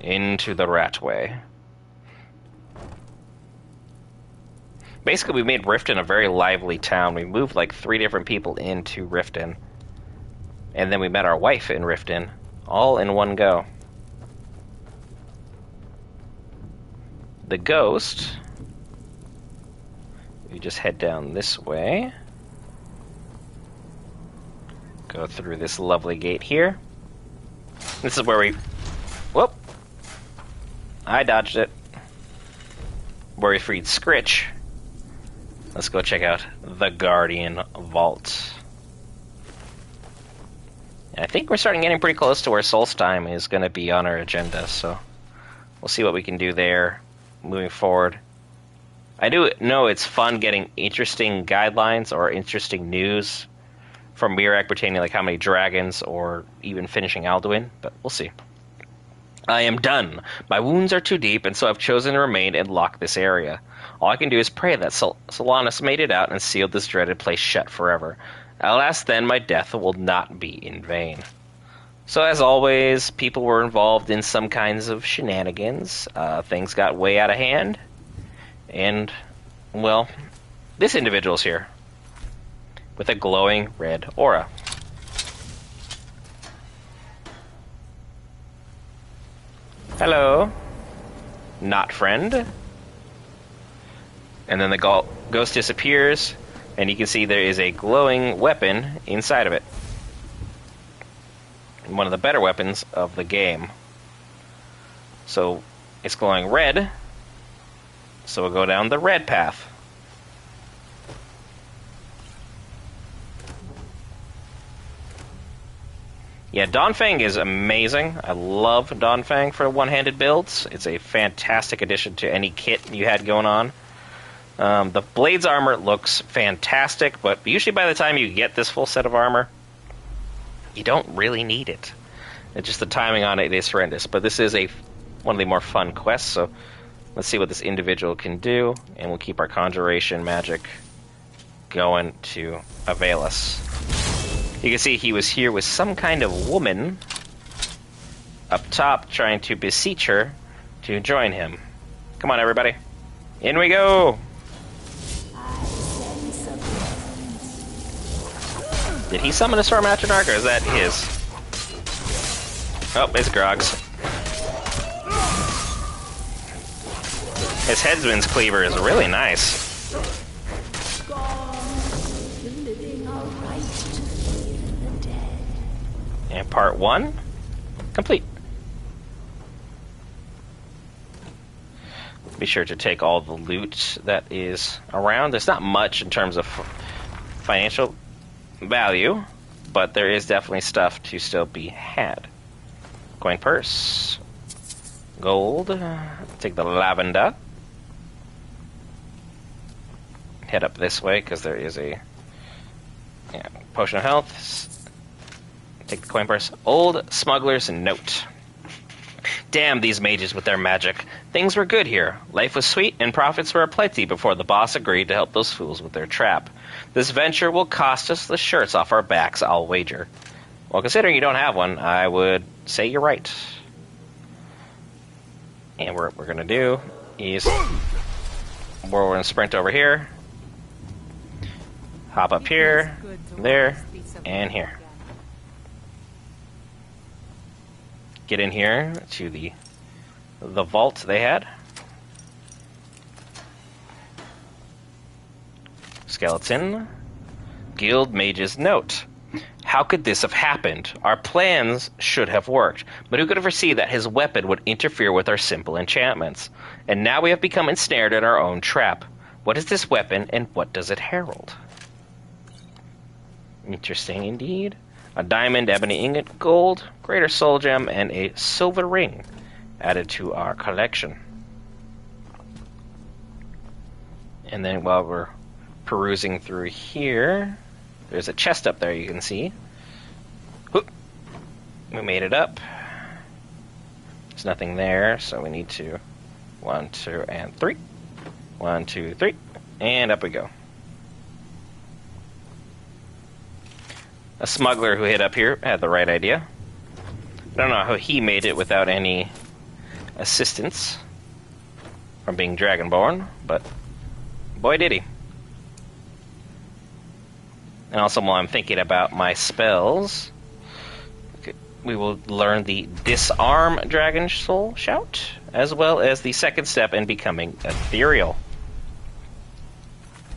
Into the Ratway. Basically, we made Riften a very lively town. We moved like 3 different people into Riften. And then we met our wife in Riften. All in one go. The ghost... We just head down this way. Go through this lovely gate here. This is where we... Whoop! I dodged it. Where we freed Scritch. Let's go check out the Guardian Vault. And I think we're starting getting pretty close to where Solstheim is going to be on our agenda, so we'll see what we can do there moving forward. I do know it's fun getting interesting guidelines or interesting news from Mirak pertaining like how many dragons or even finishing Alduin, but we'll see. I am done. My wounds are too deep, and so I've chosen to remain and lock this area. All I can do is pray that Solanus made it out and sealed this dreaded place shut forever. Alas, then, my death will not be in vain. So, as always, people were involved in some kinds of shenanigans. Things got way out of hand. And, well, this individual's here. With a glowing red aura. Hello. Not friend. And then the ghost disappears, and you can see there is a glowing weapon inside of it. One of the better weapons of the game. So, it's glowing red, so we'll go down the red path. Yeah, Dawnfang is amazing. I love Dawnfang for one-handed builds. It's a fantastic addition to any kit you had going on. The Blade's armor looks fantastic, but usually by the time you get this full set of armor, you don't really need it. It's just the timing on it is horrendous. But this is one of the more fun quests, so let's see what this individual can do, and we'll keep our conjuration magic going to avail us. You can see he was here with some kind of woman up top trying to beseech her to join him. Come on, everybody. In we go! Did he summon a Storm Atronach, or is that his? Oh, it's Grog's. His Headsman's Cleaver is really nice. And part 1 complete. Be sure to take all the loot that is around. There's not much in terms of financial value, but there is definitely stuff to still be had. Coin purse, gold, take the lavender, head up this way because there is a potion of health. Take the coin purse. Old smuggler's note. Damn these mages with their magic. Things were good here. Life was sweet and profits were aplenty before the boss agreed to help those fools with their trap. This venture will cost us the shirts off our backs, I'll wager. Well, considering you don't have one, I would say you're right. And what we're going to do is we're going to sprint over here, hop up here, there, and here. Get in here to the vault they had. Skeleton. Guild Mage's note. How could this have happened? Our plans should have worked, but who could have foreseen that his weapon would interfere with our simple enchantments? And now we have become ensnared in our own trap. What is this weapon, and what does it herald? Interesting indeed. A diamond, ebony ingot, gold, greater soul gem, and a silver ring added to our collection. And then while we're perusing through here, there's a chest up there you can see. Whoop. We made it up. There's nothing there, so we need to 1, 2, and 3. 1, 2, 3, and up we go. A smuggler who hid up here had the right idea. I don't know how he made it without any assistance from being Dragonborn, but boy did he. And also while I'm thinking about my spells, we will learn the Disarm Dragon Soul Shout, as well as the second step in becoming ethereal.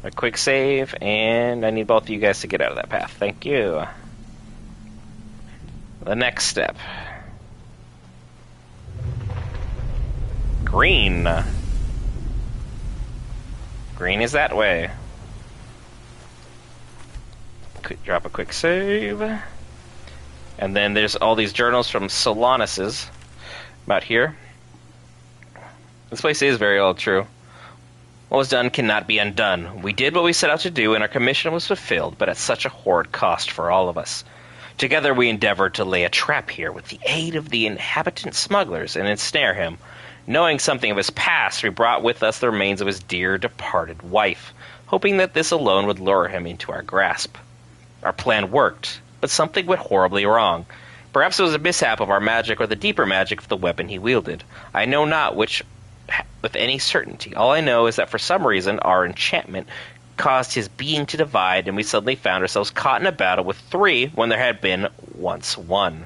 A quick save, and I need both of you guys to get out of that path. Thank you. The next step. Green. Green is that way. Drop a quick save. And then there's all these journals from Solanus's about here. This place is very old, true. What was done cannot be undone. We did what we set out to do, and our commission was fulfilled, but at such a horrid cost for all of us. Together we endeavored to lay a trap here with the aid of the inhabitant smugglers and ensnare him. Knowing something of his past, we brought with us the remains of his dear departed wife, hoping that this alone would lure him into our grasp. Our plan worked, but something went horribly wrong. Perhaps it was a mishap of our magic or the deeper magic of the weapon he wielded. I know not which with any certainty. All I know is that for some reason our enchantment caused his being to divide, and we suddenly found ourselves caught in a battle with three when there had been once one.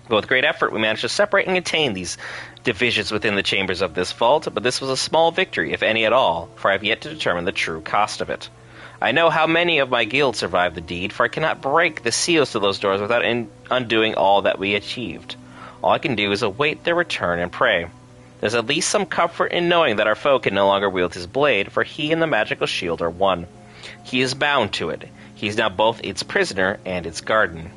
But with great effort we managed to separate and contain these divisions within the chambers of this vault, but this was a small victory, if any at all, for I have yet to determine the true cost of it. I know how many of my guild survived the deed, for I cannot break the seals to those doors without undoing all that we achieved. All I can do is await their return and pray. There's at least some comfort in knowing that our foe can no longer wield his blade, for he and the magical shield are one. He is bound to it. He is now both its prisoner and its guardian.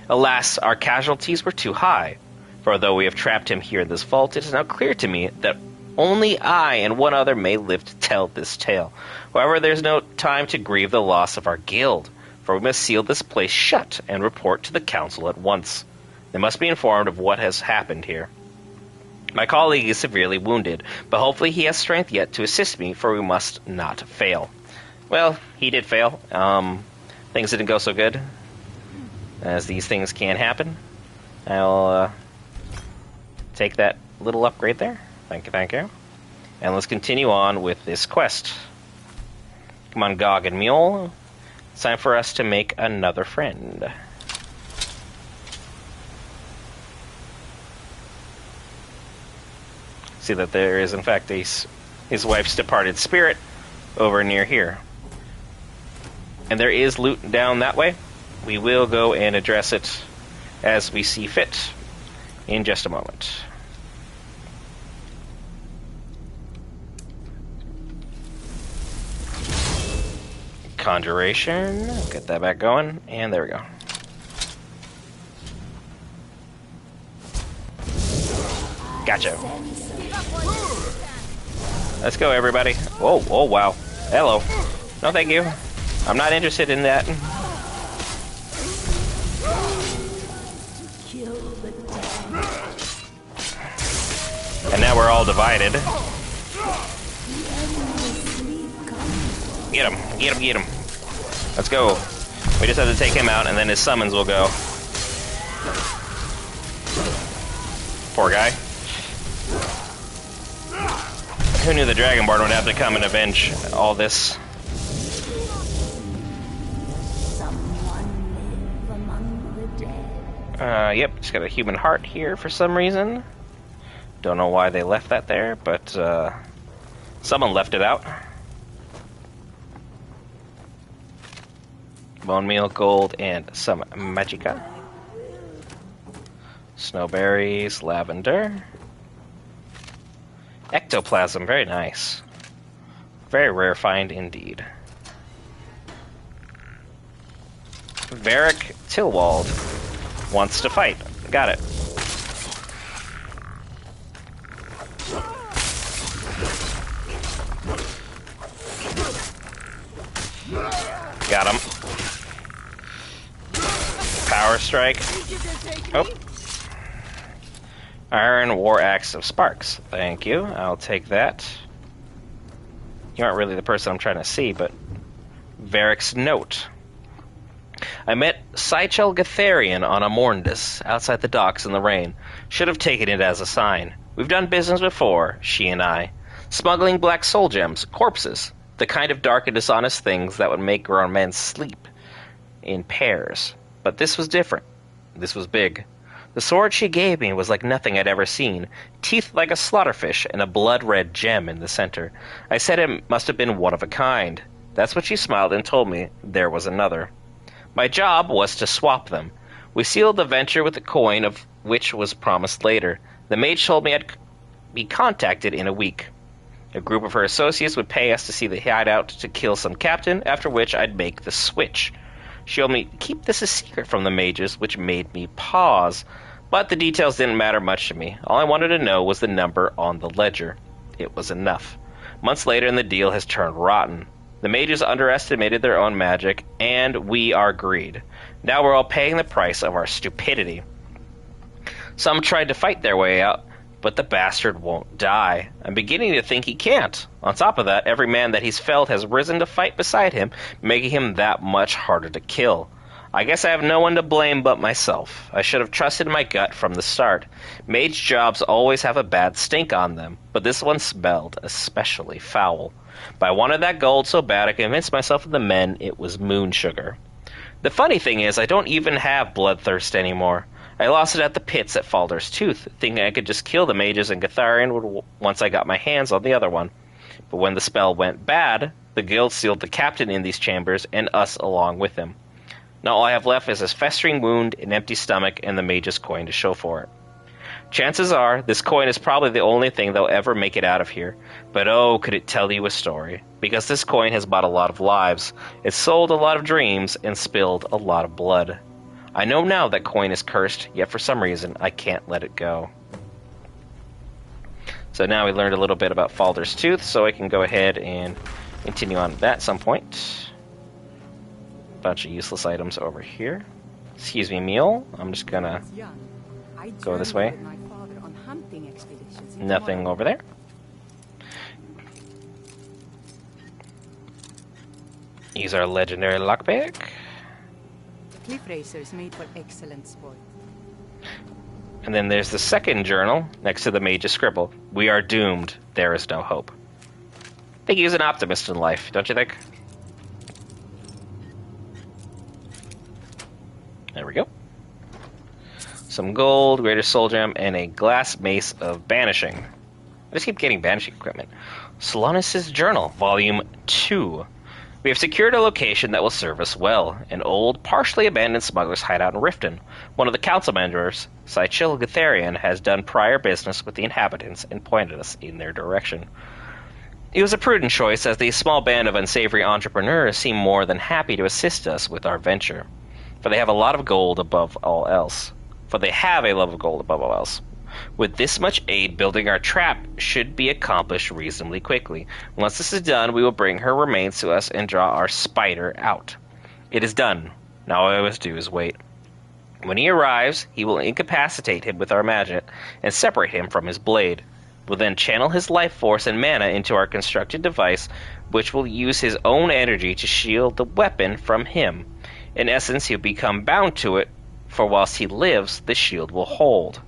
Alas, our casualties were too high, for though we have trapped him here in this vault, it is now clear to me that only I and one other may live to tell this tale. However, there is no time to grieve the loss of our guild, for we must seal this place shut and report to the council at once. They must be informed of what has happened here. My colleague is severely wounded, but hopefully he has strength yet to assist me, for we must not fail. Well, he did fail. Things didn't go so good, as these things can happen. I'll take that little upgrade there. Thank you, thank you. And let's continue on with this quest. Come on, Gog and Mule. It's time for us to make another friend. See that there is, in fact, his wife's departed spirit over near here. And there is loot down that way. We will go and address it as we see fit in just a moment. Conjuration. Get that back going. And there we go. Gotcha. Let's go, everybody. Whoa, oh, wow. Hello. No, thank you. I'm not interested in that. And now we're all divided. Get him, get him, get him. Let's go. We just have to take him out, and then his summons will go. Poor guy. Who knew the Dragonborn would have to come and avenge all this? Yep, just got a human heart here for some reason. Don't know why they left that there, but someone left it out. Bone meal, gold, and some magicka. Snowberries, lavender. Ectoplasm, very nice. Very rare find indeed. Varric Tilwald wants to fight. Got it. Got him. Power strike. Oh. Iron War Axe of Sparks. Thank you. I'll take that. You aren't really the person I'm trying to see, but Varric's note. I met Sychel Gatharian on Amorndis, outside the docks in the rain. Should have taken it as a sign. We've done business before, she and I. Smuggling black soul gems, corpses, the kind of dark and dishonest things that would make grown men sleep in pairs. But this was different. This was big. The sword she gave me was like nothing I'd ever seen, teeth like a slaughterfish and a blood-red gem in the center. I said it must have been one of a kind. That's when she smiled and told me there was another. My job was to swap them. We sealed the venture with a coin of which was promised later. The mage told me I'd be contacted in a week. A group of her associates would pay us to see the hideout to kill some captain, after which I'd make the switch. She told me to keep this a secret from the mages, which made me pause. But the details didn't matter much to me. All I wanted to know was the number on the ledger. It was enough. Months later, and the deal has turned rotten. The mages underestimated their own magic, and we are greed. Now we're all paying the price of our stupidity. Some tried to fight their way out, but the bastard won't die. I'm beginning to think he can't. On top of that, every man that he's felled has risen to fight beside him, making him that much harder to kill. I guess I have no one to blame but myself. I should have trusted my gut from the start. Mage jobs always have a bad stink on them, but this one smelled especially foul. But I wanted that gold so bad I convinced myself and the men it was moon sugar. The funny thing is, I don't even have bloodthirst anymore. I lost it at the pits at Falder's Tooth, thinking I could just kill the mages and Gatharion once I got my hands on the other one. But when the spell went bad, the guild sealed the captain in these chambers and us along with him. Now all I have left is a festering wound, an empty stomach, and the mage's coin to show for it. Chances are, this coin is probably the only thing that'll ever make it out of here. But oh, could it tell you a story. Because this coin has bought a lot of lives, it sold a lot of dreams, and spilled a lot of blood. I know now that coin is cursed, yet for some reason I can't let it go. So now we learned a little bit about Falder's Tooth, so I can go ahead and continue on that at some point. Bunch of useless items over here. Excuse me, meal. I'm just gonna go this way. Nothing over there. Use our legendary lockpick. Cliff racers made for excellent sport. And then there's the second journal next to the mage's scribble. We are doomed. There is no hope. I think he's an optimist in life, don't you think? There we go. Some gold, greater soul gem, and a glass mace of banishing. I just keep getting banishing equipment. Solonis' Journal, Volume 2. We have secured a location that will serve us well. An old, partially abandoned smuggler's hideout in Riften. One of the council members, Sychil Gatharion, has done prior business with the inhabitants and pointed us in their direction. It was a prudent choice, as the small band of unsavory entrepreneurs seem more than happy to assist us with our venture. For they have a lot of gold above all else. With this much aid, building our trap should be accomplished reasonably quickly. Once this is done, we will bring her remains to us and draw our spider out. It is done. Now all I must do is wait. When he arrives, he will incapacitate him with our magic and separate him from his blade. We'll then channel his life force and mana into our constructed device, which will use his own energy to shield the weapon from him. In essence, he'll become bound to it, for whilst he lives, the shield will hold.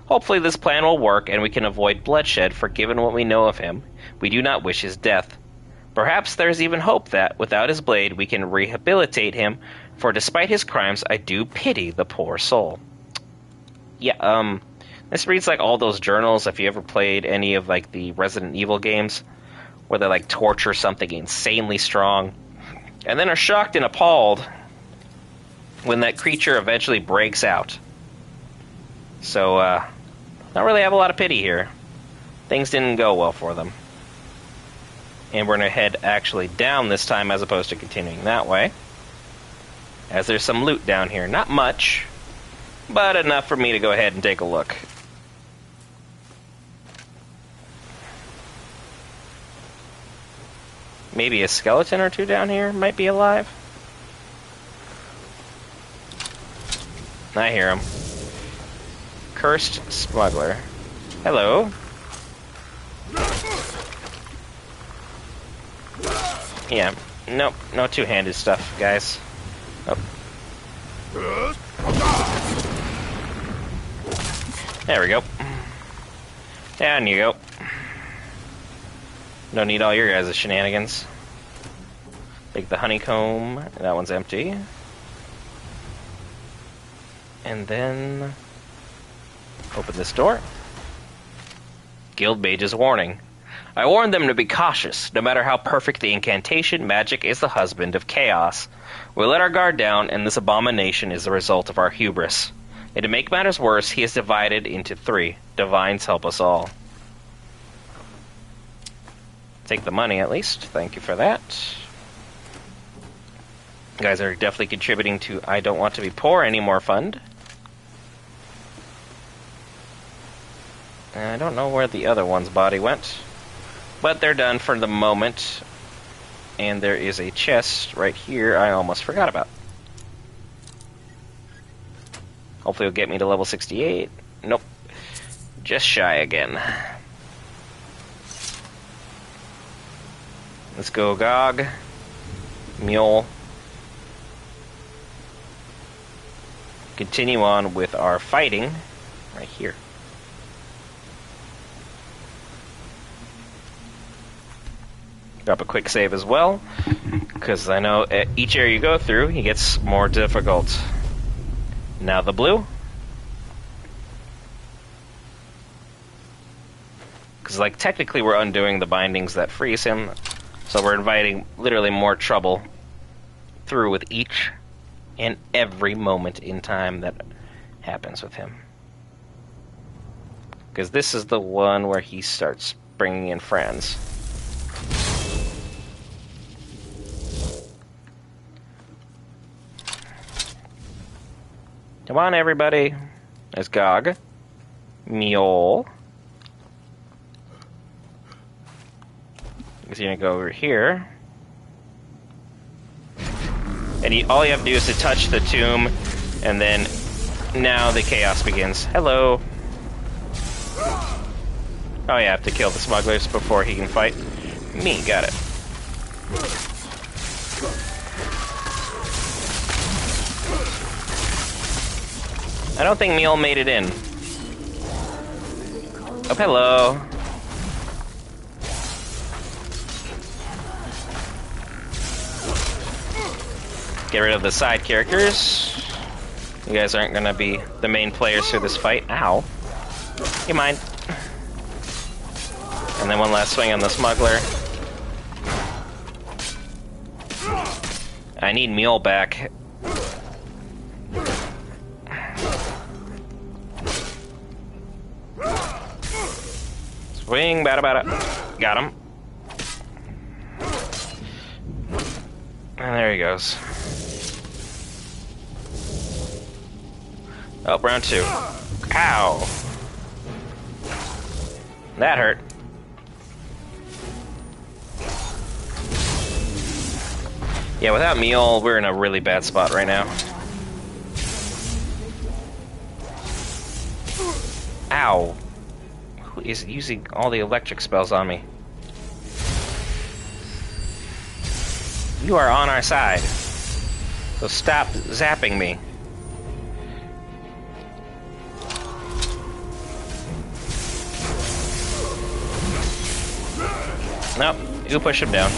Hopefully this plan will work and we can avoid bloodshed, for given what we know of him, we do not wish his death. Perhaps there's even hope that, without his blade, we can rehabilitate him, for despite his crimes, I do pity the poor soul. Yeah, this reads like all those journals, if you ever played any of, like, the Resident Evil games, where they, like, torture something insanely strong, and then are shocked and appalled when that creature eventually breaks out. So, don't really have a lot of pity here. Things didn't go well for them. And we're going to head actually down this time as opposed to continuing that way. As there's some loot down here. Not much, but enough for me to go ahead and take a look. Maybe a skeleton or two down here might be alive. I hear him. Cursed smuggler. Hello. Yeah, nope, no two-handed stuff, guys. Oh. There we go. Down you go. Don't need all your guys' shenanigans. Take the honeycomb. That one's empty. And then open this door. Guild Mage's warning. I warned them to be cautious. No matter how perfect the incantation, magic is the husband of chaos. We let our guard down, and this abomination is the result of our hubris. And to make matters worse, he is divided into 3. Divines help us all. Take the money, at least. Thank you for that. You guys are definitely contributing to I Don't Want to Be Poor Anymore fund. And I don't know where the other one's body went. But they're done for the moment. And there is a chest right here I almost forgot about. Hopefully it'll get me to level 68. Nope. Just shy again. Let's go, Gog. Mule. Continue on with our fighting right here. Drop a quick save as well, because I know at each area you go through, it gets more difficult. Now the blue. Because, like, technically we're undoing the bindings that freeze him, so we're inviting literally more trouble through with each and every moment in time that happens with him. Because this is the one where he starts bringing in friends. Come on, everybody. There's Gog. Mule. He's gonna go over here. And all you have to do is to touch the tomb, and then now the chaos begins. Hello. Oh yeah, I have to kill the smugglers before he can fight me. Got it. I don't think Mule made it in. Oh, hello. Get rid of the side characters. You guys aren't gonna be the main players through this fight. Ow. You mind? And then one last swing on the smuggler. I need Mule back. Swing, bada bada. Got him. And there he goes. Oh, round 2. Ow. That hurt. Yeah, without Mule, we're in a really bad spot right now. Ow. Who is using all the electric spells on me? You are on our side. So stop zapping me. Nope, you push him down.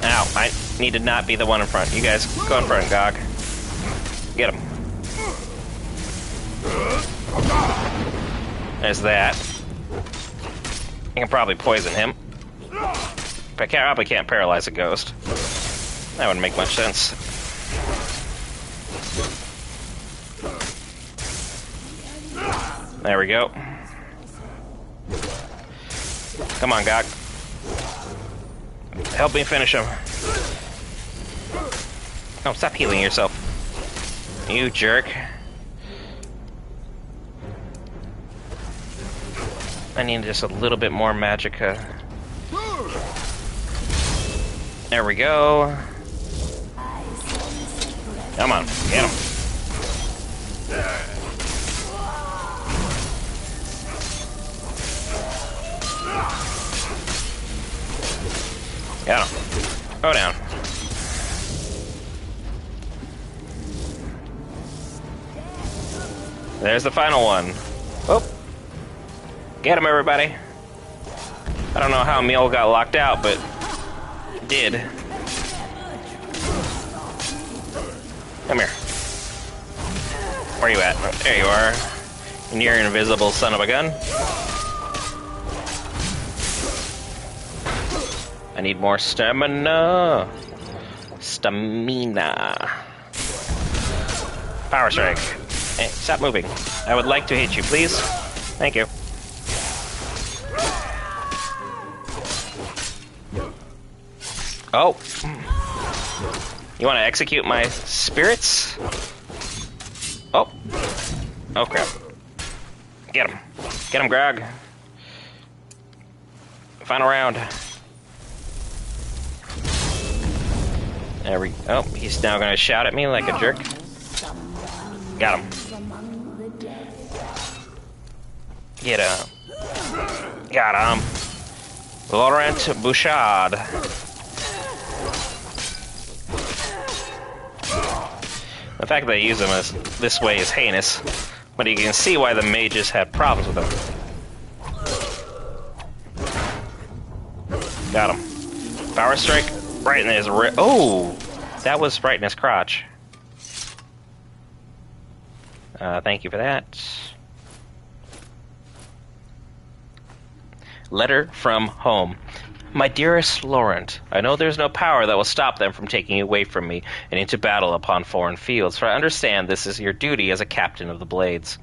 Ow, I need to not be the one in front. You guys, go in front, Gog. Get him. There's that. I can probably poison him. But I probably can't paralyze a ghost. That wouldn't make much sense. There we go. Come on, Gog. Help me finish him. Oh, stop healing yourself. You jerk. I need just a little bit more magicka. There we go. Come on, get him. Got him. Go down. There's the final one. Oh. Get him, everybody. I don't know how Mule got locked out, but it did. Come here. Where are you at? There you are. And you're an invisible son of a gun. I need more stamina. Stamina. Power strike. Hey, stop moving. I would like to hit you, please. Thank you. Oh. You want to execute my spirits? Oh. Oh, crap. Get him. Get him, Grog. Final round. There we go. Oh, he's now going to shout at me like a jerk. Got him. Get him. Got him. Laurent Bouchard. The fact that they use him this way is heinous, but you can see why the mages had problems with him. Got him. Power strike right in his oh, that was right in his crotch. Thank you for that. Letter from home. My dearest Laurent, I know there's no power that will stop them from taking you away from me and into battle upon foreign fields, for I understand this is your duty as a captain of the Blades.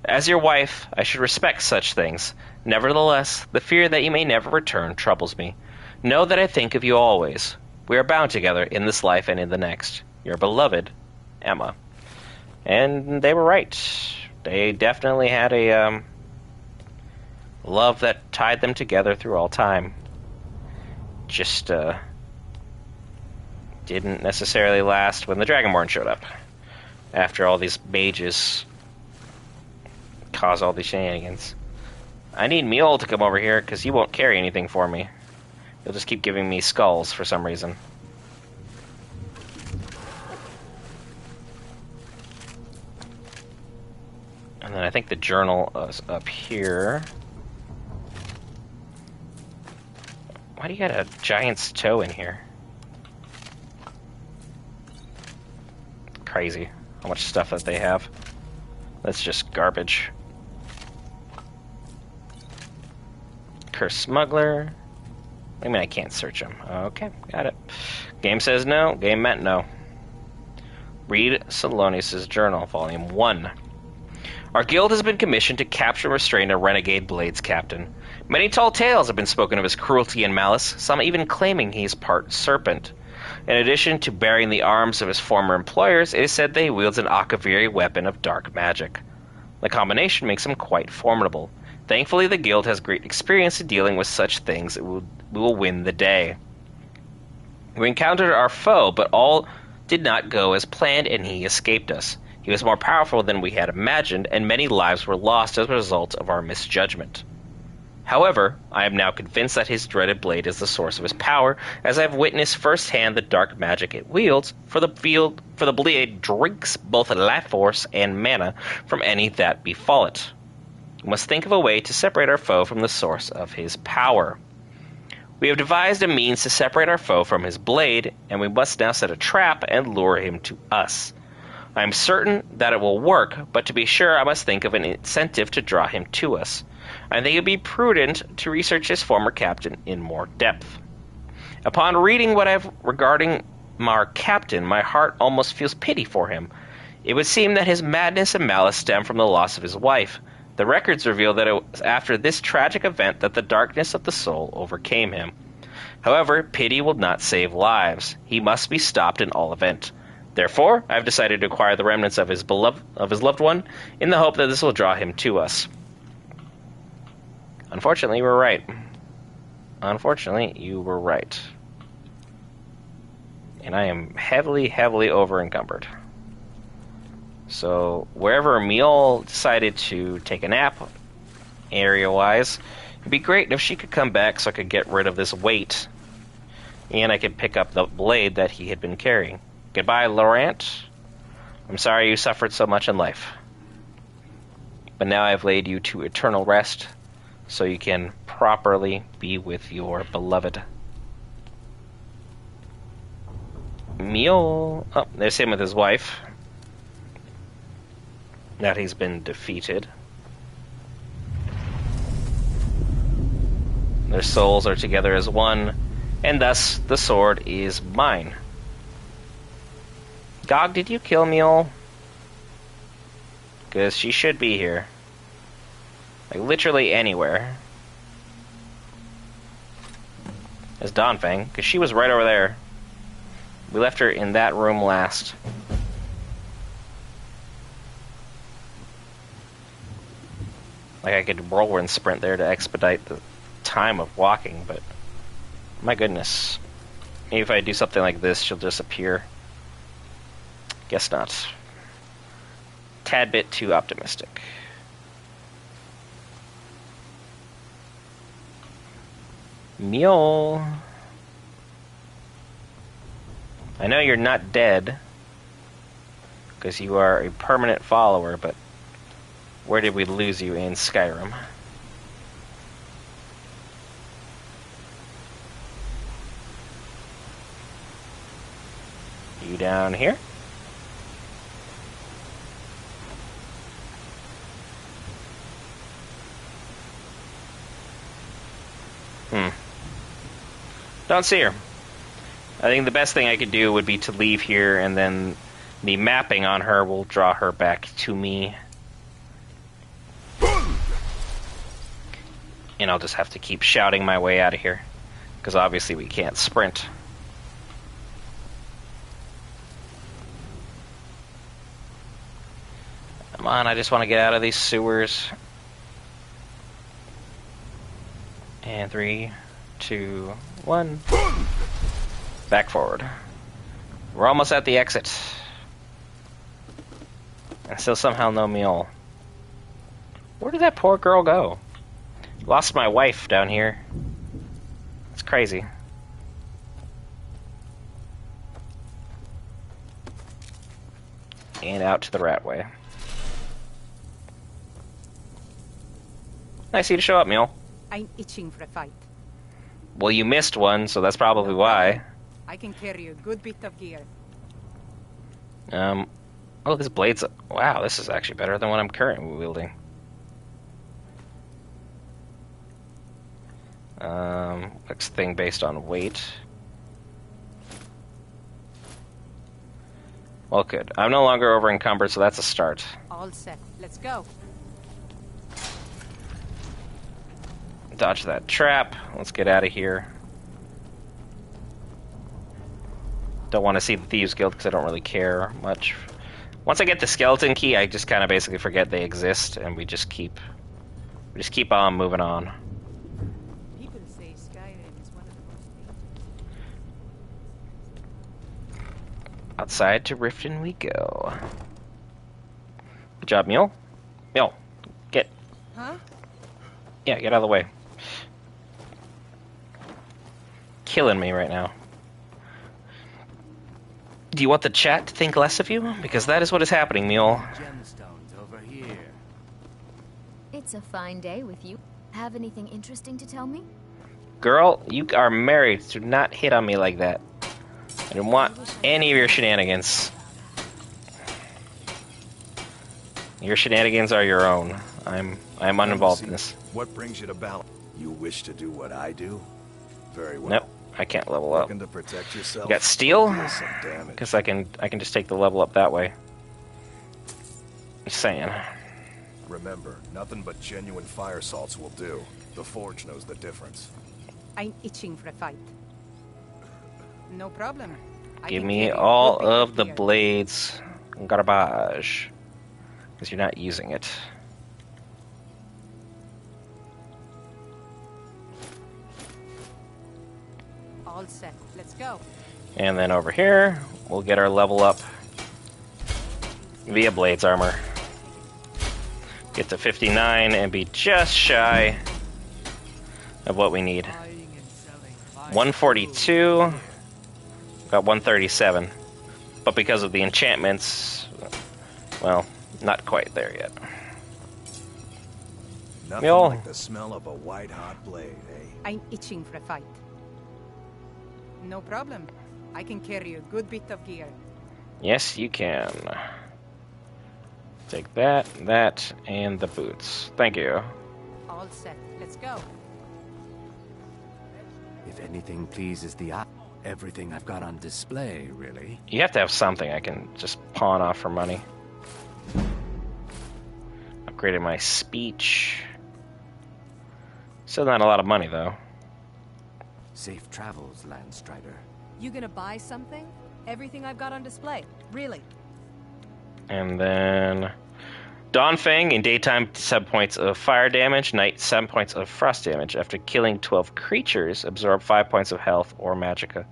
As your wife, I should respect such things. Nevertheless, the fear that you may never return troubles me. Know that I think of you always. We are bound together in this life and in the next. Your beloved, Emma. And they were right. They definitely had a love that tied them together through all time. Just didn't necessarily last when the Dragonborn showed up. After all these mages caused all these shenanigans. I need Mule to come over here because he won't carry anything for me. He'll just keep giving me skulls for some reason. And then I think the journal is up here. Why do you got a giant's toe in here? Crazy how much stuff that they have. That's just garbage. Cursed smuggler. I mean, I can't search him. Okay, got it. Game says no. Game meant no. Read Salonius' journal, volume 1. Our guild has been commissioned to capture and restrain a renegade Blades captain. Many tall tales have been spoken of his cruelty and malice, some even claiming he is part serpent. In addition to bearing the arms of his former employers, it is said that he wields an Akaviri weapon of dark magic. The combination makes him quite formidable. Thankfully, the guild has great experience in dealing with such things. We will win the day. We encountered our foe, but all did not go as planned, and he escaped us. He was more powerful than we had imagined, and many lives were lost as a result of our misjudgment. However, I am now convinced that his dreaded blade is the source of his power, as I have witnessed firsthand the dark magic it wields, for the blade drinks both life force and mana from any that befall it. We must think of a way to separate our foe from the source of his power. We have devised a means to separate our foe from his blade, and we must now set a trap and lure him to us. I am certain that it will work, but to be sure I must think of an incentive to draw him to us. I think it would be prudent to research his former captain in more depth. Upon reading what I have regarding our captain, my heart almost feels pity for him. It would seem that his madness and malice stem from the loss of his wife. The records reveal that it was after this tragic event that the darkness of the soul overcame him. However, pity will not save lives. He must be stopped in all event. Therefore, I have decided to acquire the remnants of his loved one, in the hope that this will draw him to us. Unfortunately, you were right. Unfortunately, you were right. And I am heavily, heavily over-encumbered. So, wherever Emil decided to take a nap, area-wise, it'd be great if she could come back so I could get rid of this weight. And I could pick up the blade that he had been carrying. Goodbye, Laurent. I'm sorry you suffered so much in life. But now I've laid you to eternal rest, so you can properly be with your beloved. Emil. Oh, there's him with his wife. Now he's been defeated. Their souls are together as one, And thus, the sword is mine. Gog, did you kill Mule? Because she should be here. Like, literally anywhere. As Donfang, because she was right over there. We left her in that room last. Like, I could whirlwind sprint there to expedite the time of walking, but my goodness. Maybe if I do something like this, she'll just appear. Guess not. Tad bit too optimistic. Mule. I know you're not dead, because you are a permanent follower, but where did we lose you in Skyrim? You down here? Don't see her. I think the best thing I could do would be to leave here, and then the mapping on her will draw her back to me. And I'll just have to keep shouting my way out of here, because obviously we can't sprint. Come on, I just want to get out of these sewers. And 3, 2, 1. Back forward. We're almost at the exit. And still somehow no Mule. Where did that poor girl go? Lost my wife down here. It's crazy. And out to the Ratway. Nice of you to show up, Mule. I'm itching for a fight. Well, you missed one, so that's probably why. I can carry a good bit of gear. Oh, this blade's... Wow, this is actually better than what I'm currently wielding. Next thing based on weight. Well, good. I'm no longer over encumbered, so that's a start. All set. Let's go. Dodge that trap. Let's get out of here. Don't want to see the Thieves Guild because I don't really care much. Once I get the skeleton key, I just kind of basically forget they exist, and we just keep on moving on. People say Skyrim is one of the most... Outside to Riften we go. Good job, Mule. Mule, get. Huh? Yeah, get out of the way. Killing me right now. Do you want the chat to think less of you? Because that is what is happening, Mule. Gemstones over here. It's a fine day with you. Have anything interesting to tell me? Girl, you are married. Do not hit on me like that. I don't want any of your shenanigans. Your shenanigans are your own. I'm uninvolved in this. What brings you to Valthume? You wish to do what I do? Very well. Nope, I can't level up. Looking to protect yourself? You got steel? Deal some damage. Because I can just take the level up that way. Just saying. Remember, nothing but genuine fire salts will do. The Forge knows the difference. I'm itching for a fight. No problem. Give me all of the blades. Garbage. Because you're not using it. All set. Let's go. And then over here, we'll get our level up via Blades armor. Get to 59 and be just shy of what we need. 142. Got 137. But because of the enchantments, well, not quite there yet. Nothing Mule. like the smell of a white-hot blade, eh? I'm itching for a fight. No problem. I can carry a good bit of gear. Yes, you can. Take that, and the boots. Thank you. All set. Let's go. If If anything pleases the eye, everything I've got on display, really. You have to have something I can just pawn off for money. Upgraded my speech. Still not a lot of money, though. Safe travels, Landstrider. You gonna buy something? Everything I've got on display. Really? And then Dawnfang in daytime 7 points of fire damage, night 7 points of frost damage. After killing 12 creatures, absorb 5 points of health or magicka.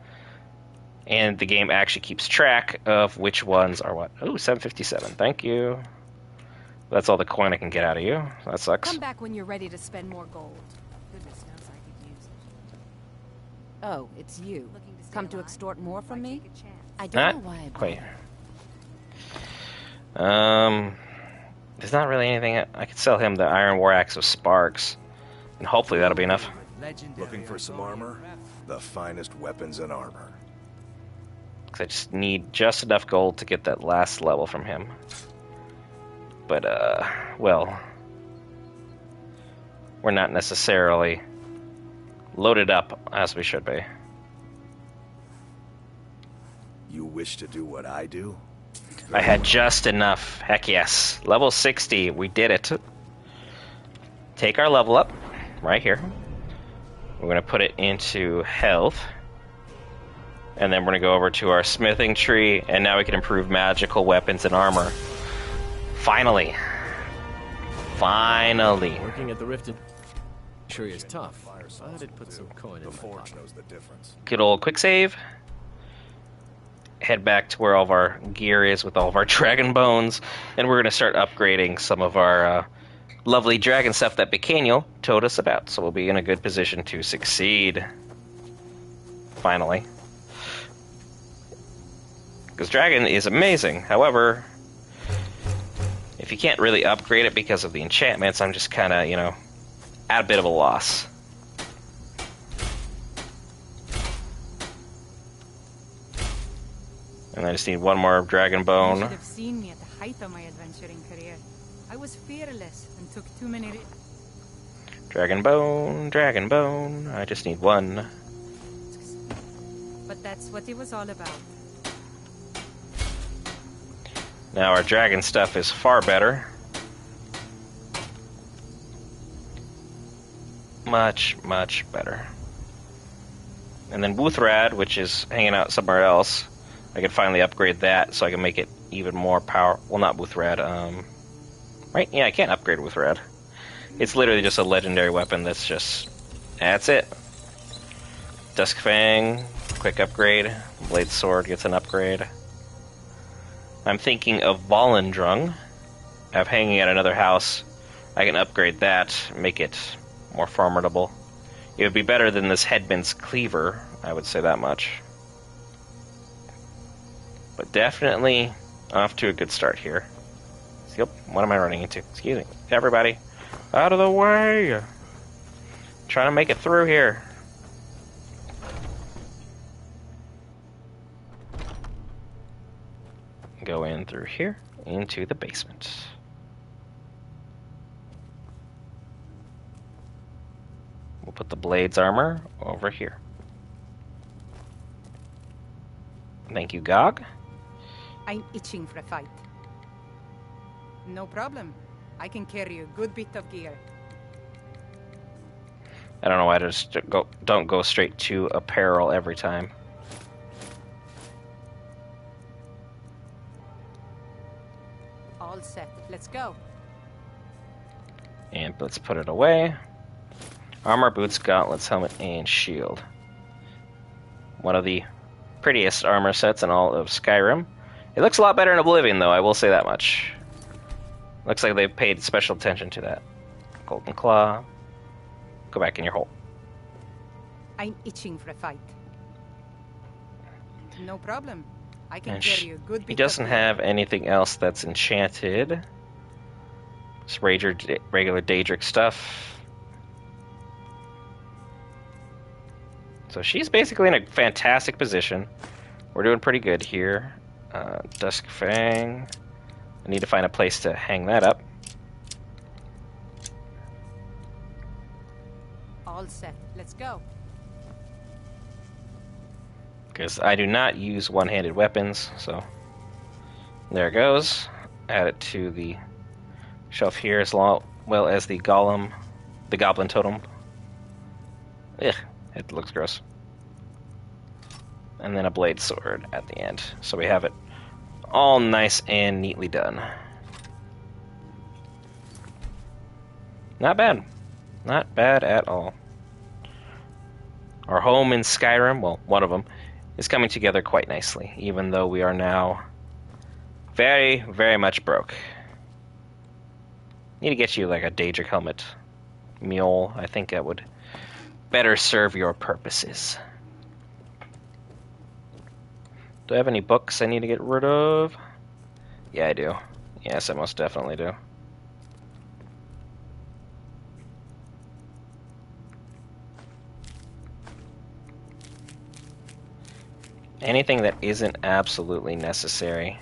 And the game actually keeps track of which ones are what. Oh, 757. Thank you. That's all the coin I can get out of you. That sucks. Come back when you're ready to spend more gold. Goodness knows I could use it. Oh, it's you. Come to extort more from me? I don't know why I quite. There's not really anything. I could sell him the Iron War Axe of Sparks, and hopefully that'll be enough. Looking for some armor? The finest weapons and armor. Because I just need just enough gold to get that last level from him. But, well, we're not necessarily loaded up as we should be. You wish to do what I do? I had just enough. Heck yes. Level 60. We did it. Take our level up right here. We're going to put it into health. And then we're going to go over to our smithing tree. And now we can improve magical weapons and armor. Finally. Finally. Working at the Riften sure is tough. I did put some coin in the my forge pocket. knows the difference. Good old quick save. Head back to where all of our gear is with all of our dragon bones, and we're going to start upgrading some of our lovely dragon stuff that Bicaniel told us about, so we'll be in a good position to succeed. Finally. Because dragon is amazing, however, if you can't really upgrade it because of the enchantments, I'm just kind of, you know, at a bit of a loss. And I just need one more dragon You bone. should have seen me at the height of my adventuring career. I was fearless and took too many Dragon bone, dragon bone. I just need one. But that's what it was all about. Now our dragon stuff is far better. Much, much better. And then Wuthrad, which is hanging out somewhere else, I can finally upgrade that so I can make it even more power. Well, not Wuthrad. Right? Yeah, I can't upgrade Wuthrad. It's literally just a legendary weapon that's just... That's it. Duskfang, quick upgrade. Blade Sword gets an upgrade. I'm thinking of Volendrung. I have hanging at another house. I can upgrade that, make it more formidable. It would be better than this Headman's Cleaver, I would say that much. But definitely off to a good start here. Yep, what am I running into? Excuse me. Everybody, out of the way! Trying to make it through here. Go in through here, into the basement. We'll put the Blades armor over here. Thank you, Gog. I'm itching for a fight. No problem. I can carry a good bit of gear. I don't know why I just don't go straight to apparel every time. All set. Let's go. And let's put it away. Armor, boots, gauntlets, helmet, and shield. One of the prettiest armor sets in all of Skyrim. It looks a lot better in Oblivion, though, I will say that much. Looks like they've paid special attention to that. Golden Claw. Go back in your hole. I'm itching for a fight. No problem. I can And carry a good bit he doesn't of have anything else that's enchanted. Just regular Daedric stuff. So she's basically in a fantastic position. We're doing pretty good here. Duskfang. I need to find a place to hang that up. All set. Let's go. Because I do not use one-handed weapons, so there it goes. Add it to the shelf here as well as the goblin totem. Ugh, it looks gross. And then a blade sword at the end. So we have it all nice and neatly done. Not bad. Not bad at all. Our home in Skyrim, well, one of them, is coming together quite nicely, even though we are now very, very much broke. Need to get you like a Daedric helmet mule. I think that would better serve your purposes. Do I have any books I need to get rid of? Yeah, I do. Yes, I most definitely do. Anything that isn't absolutely necessary.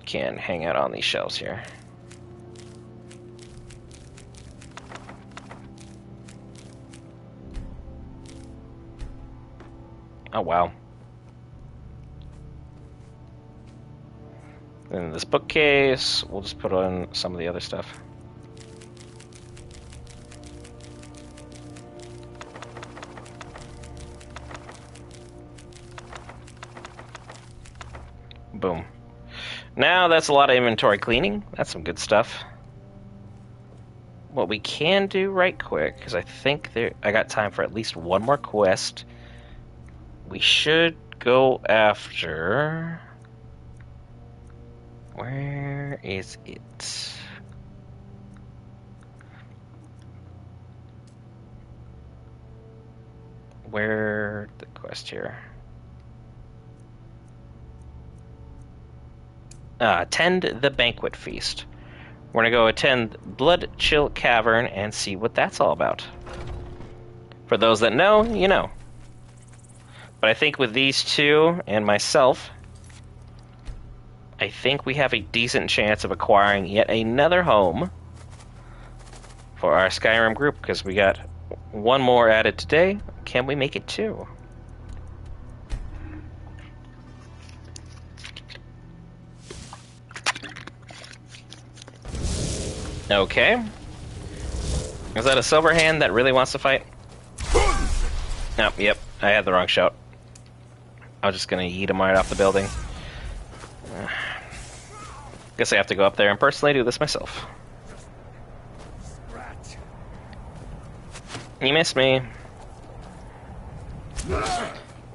Can hang out on these shelves here. Oh, wow. And this bookcase, we'll just put on some of the other stuff. Boom. Now that's a lot of inventory cleaning. That's some good stuff. What we can do right quick, because I think I got time for at least one more quest. We should go after... Where is it? Where the quest here? Attend the banquet feast. We're gonna go attend Blood Chill Cavern and see what that's all about. For those that know, you know. But I think with these two and myself, I think we have a decent chance of acquiring yet another home for our Skyrim group, because we got one more added today. Can we make it two? Okay. Is that a silver hand that really wants to fight? No, yep, I had the wrong shout. I was just gonna yeet him right off the building. Guess I have to go up there and personally do this myself. You missed me.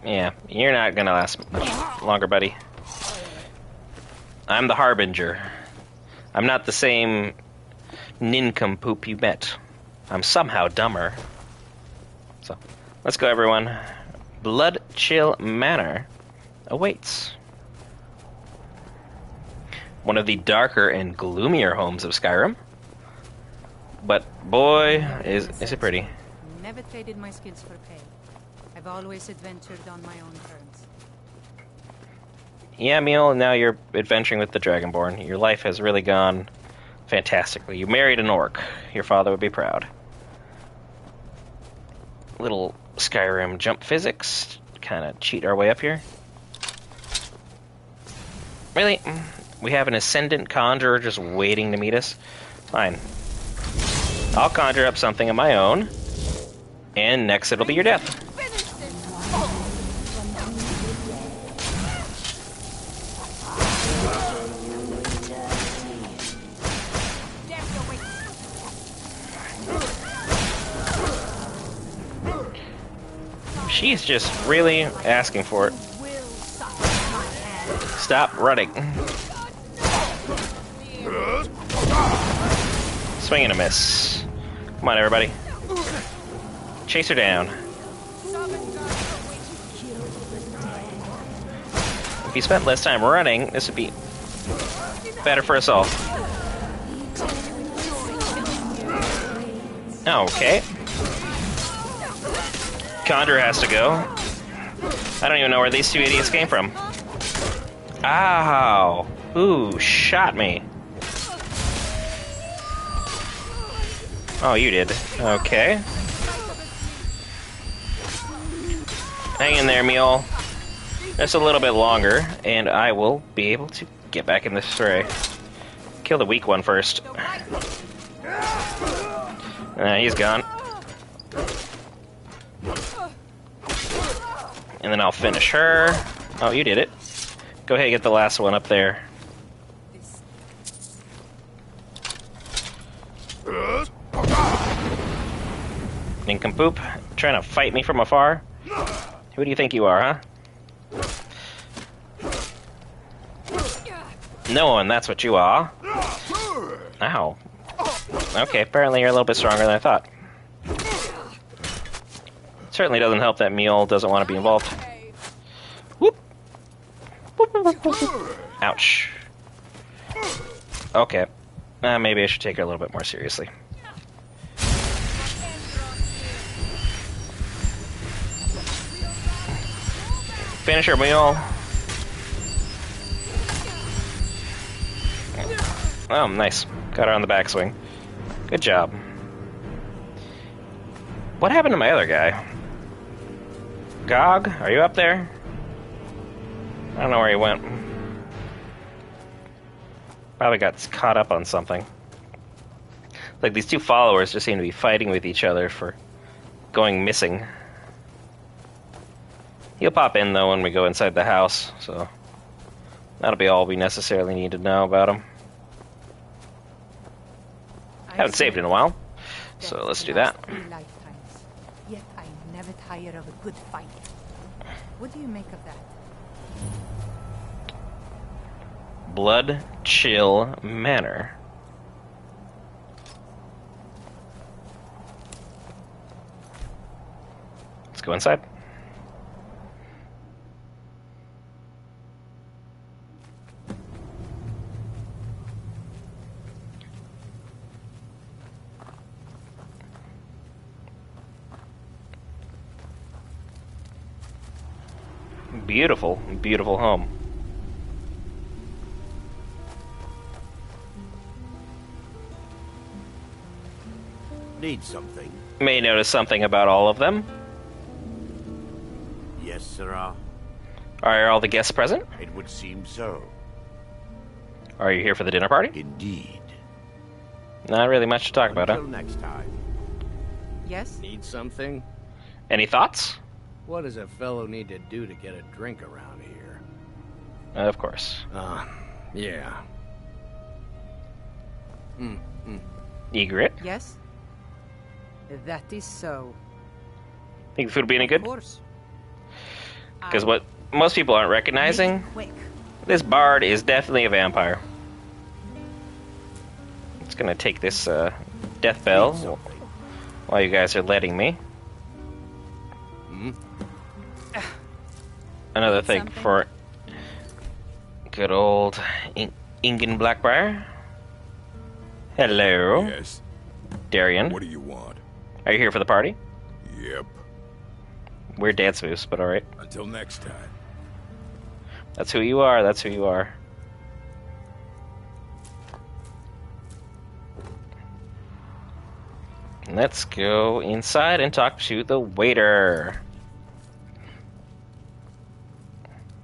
Yeah, you're not gonna last much longer, buddy. I'm the Harbinger. I'm not the same nincompoop you met. I'm somehow dumber. So, let's go, everyone. Blood Chill Manor awaits. One of the darker and gloomier homes of Skyrim. But boy, is it pretty. Never traded my skills for pay. I've always adventured on my own terms. Yeah, Emil, now you're adventuring with the Dragonborn. Your life has really gone fantastically. You married an orc. Your father would be proud. Little Skyrim jump physics. Kind of cheat our way up here. Really? We have an Ascendant Conjurer just waiting to meet us? Fine. I'll conjure up something of my own. And next it'll be your death. She's just really asking for it. Stop running. Swing and a miss. Come on, everybody. Chase her down. If you spent less time running, this would be better for us all. Okay. Conjurer has to go. I don't even know where these two idiots came from. Ow! Ooh, shot me. Oh, you did. Okay. Hang in there, Mule. Just a little bit longer, and I will be able to get back in this fray. Kill the weak one first. He's gone. And then I'll finish her. Oh, you did it. Go ahead and get the last one up there. Nincompoop, trying to fight me from afar? Who do you think you are, huh? No one, that's what you are. Ow. Okay, apparently you're a little bit stronger than I thought. Certainly doesn't help that Mule doesn't want to be involved. Whoop. Whoop, whoop, whoop. Ouch. Okay. Maybe I should take her a little bit more seriously. Finish her, Mule. Oh, nice. Got her on the backswing. Good job. What happened to my other guy? Gog, are you up there? I don't know where he went. Probably got caught up on something. Like, these two followers just seem to be fighting with each other for going missing. He'll pop in, though, when we go inside the house, so that'll be all we necessarily need to know about him. Haven't saved in a while, so let's do that. Yet I never tire of a good fight. What do you make of that? Blood Chill Manor. Let's go inside. Beautiful, beautiful home. Need something? May notice something about all of them. Yes, sirrah. Are all the guests present? It would seem so. Are you here for the dinner party? Indeed. Not really much to talk about, huh? Until next time. Yes? Need something? Any thoughts? What does a fellow need to do to get a drink around here? Of course. Yeah. Egret? Yes? That is so. Think the food will be any good? Of course. Because what most people aren't recognizing, this bard is definitely a vampire. It's gonna take this death bell while you guys are letting me. Another thing for good old Ingen Blackbriar. Hello. Yes. Darian. What do you want? Are you here for the party? Yep. We're dance moves, but alright. Until next time. That's who you are, that's who you are. Let's go inside and talk to the waiter.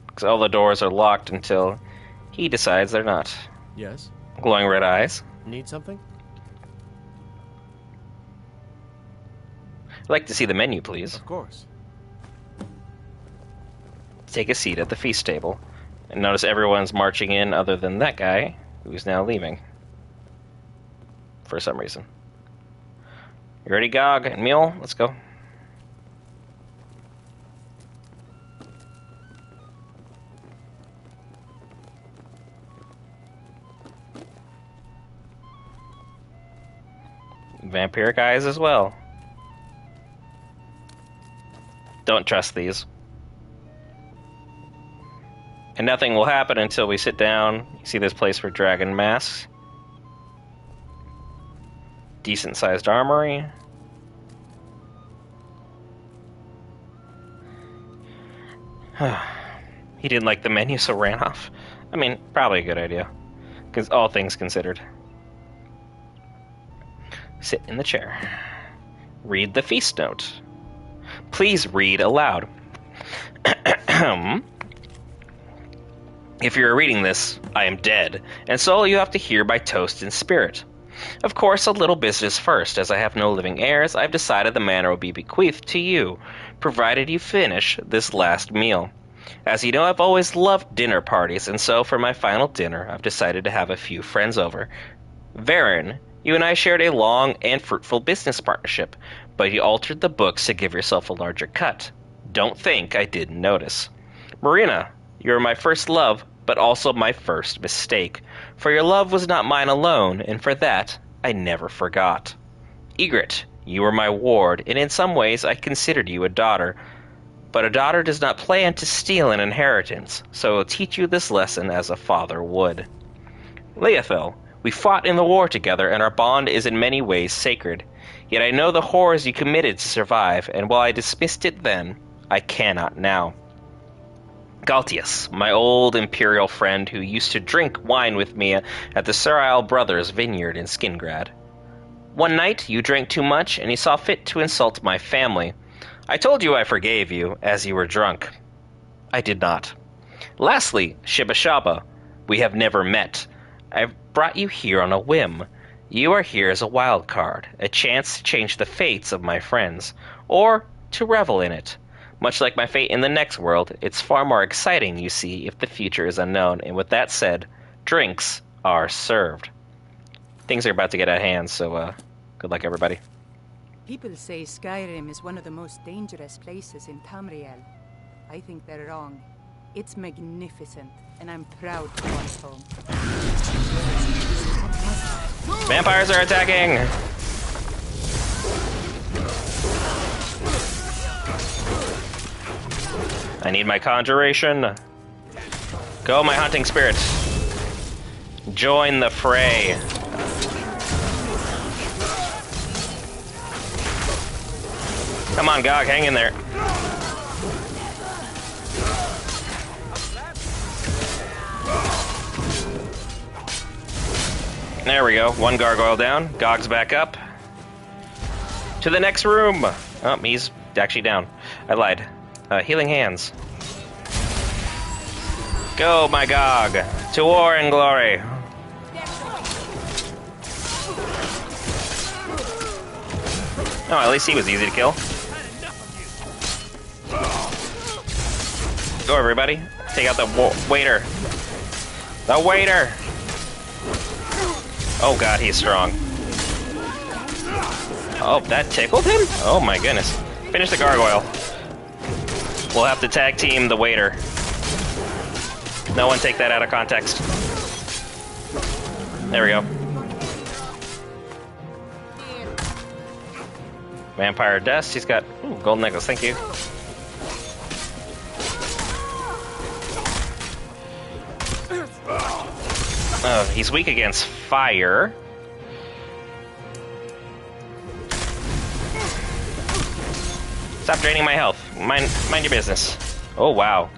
Because all the doors are locked until he decides they're not. Yes? Glowing red eyes. Need something? I'd like to see the menu, please. Of course. Take a seat at the feast table. And notice everyone's marching in other than that guy, who's now leaving. For some reason. You ready, Gog and Mule? Let's go. Vampiric eyes as well. Don't trust these. And nothing will happen until we sit down. You see this place for dragon masks. Decent sized armory. He didn't like the menu, so ran off. I mean, probably a good idea. Because all things considered. Sit in the chair. Read the feast note. Please read aloud. If you're reading this, I am dead, and so you have to hear my toast in spirit. Of course, a little business first. As I have no living heirs, I've decided the manor will be bequeathed to you, provided you finish this last meal. As you know, I've always loved dinner parties, and so for my final dinner, I've decided to have a few friends over. Varen, you and I shared a long and fruitful business partnership, but you altered the books to give yourself a larger cut. Don't think I didn't notice. Marina, you're my first love, but also my first mistake, for your love was not mine alone, and for that I never forgot. Ygritte, you were my ward, and in some ways I considered you a daughter, but a daughter does not plan to steal an inheritance, so I'll teach you this lesson as a father would. Leothil, we fought in the war together, and our bond is in many ways sacred, yet I know the horrors you committed to survive, and while I dismissed it then, I cannot now. Galtius, my old imperial friend who used to drink wine with me at the Surile Brothers' vineyard in Skingrad. One night you drank too much and you saw fit to insult my family. I told you I forgave you, as you were drunk. I did not. Lastly, Shibashaba, we have never met. I've brought you here on a whim. You are here as a wild card, a chance to change the fates of my friends, or to revel in it. Much like my fate in the next world, it's far more exciting, you see, if the future is unknown. And with that said, drinks are served. Things are about to get out of hand, so good luck, everybody. People say Skyrim is one of the most dangerous places in Tamriel. I think they're wrong. It's magnificent, and I'm proud to call it home. Vampires are attacking! I need my conjuration. Go, my hunting spirit. Join the fray. Come on, Gog, hang in there. There we go. One gargoyle down. Gog's back up. To the next room. Oh, he's actually down. I lied. Healing hands. Go, my Gog. To war and glory. Oh, at least he was easy to kill. Go, everybody. Take out the waiter. The waiter! Oh god, he's strong. Oh, that tickled him? Oh my goodness. Finish the gargoyle. We'll have to tag team the waiter. No one take that out of context. There we go. Vampire Dust, he's got gold necklace, thank you. Oh, he's weak against fire. Stop draining my health. Mind your business. Oh, wow.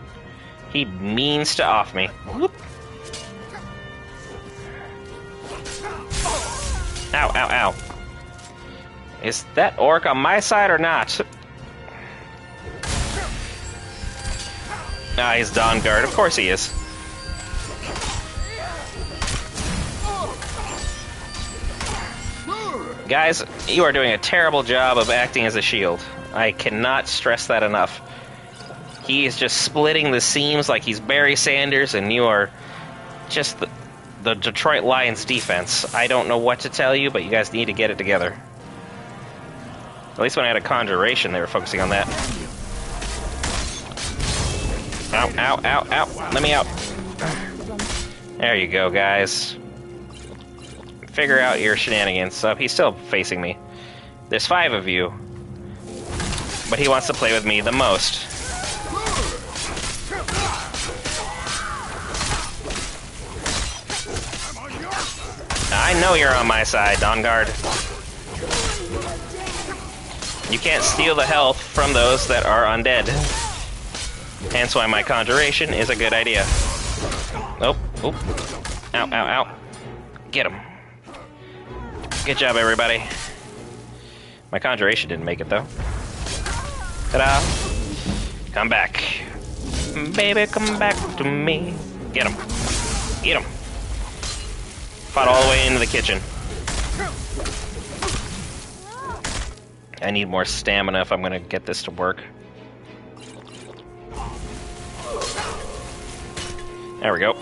He means to off me. Whoop. Ow, ow, ow. Is that orc on my side or not? Ah, he's Dawnguard. Of course he is. Guys, you are doing a terrible job of acting as a shield. I cannot stress that enough. He is just splitting the seams like he's Barry Sanders, and you are just the Detroit Lions defense. I don't know what to tell you, but you guys need to get it together. At least when I had a conjuration, they were focusing on that. Ow, ow, ow, ow. Let me out. There you go, guys. Figure out your shenanigans. He's still facing me. There's 5 of you. But he wants to play with me the most. I know you're on my side, Dawnguard. You can't steal the health from those that are undead. Hence why my conjuration is a good idea. Oh, oh. Ow, ow, ow. Get him. Good job, everybody. My conjuration didn't make it, though. Ta-da! Come back. Baby, come back to me. Get him. Get him. Fought all the way into the kitchen. I need more stamina if I'm gonna get this to work. There we go.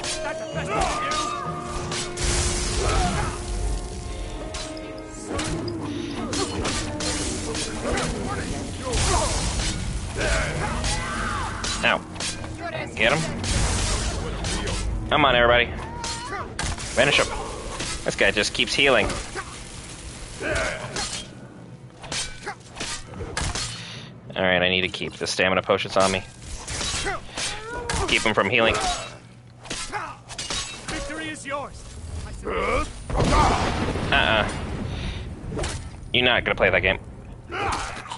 Ow. Get him. Come on, everybody. Finish him. This guy just keeps healing. Alright, I need to keep the stamina potions on me. Keep him from healing. Victory is yours. You're not gonna play that game.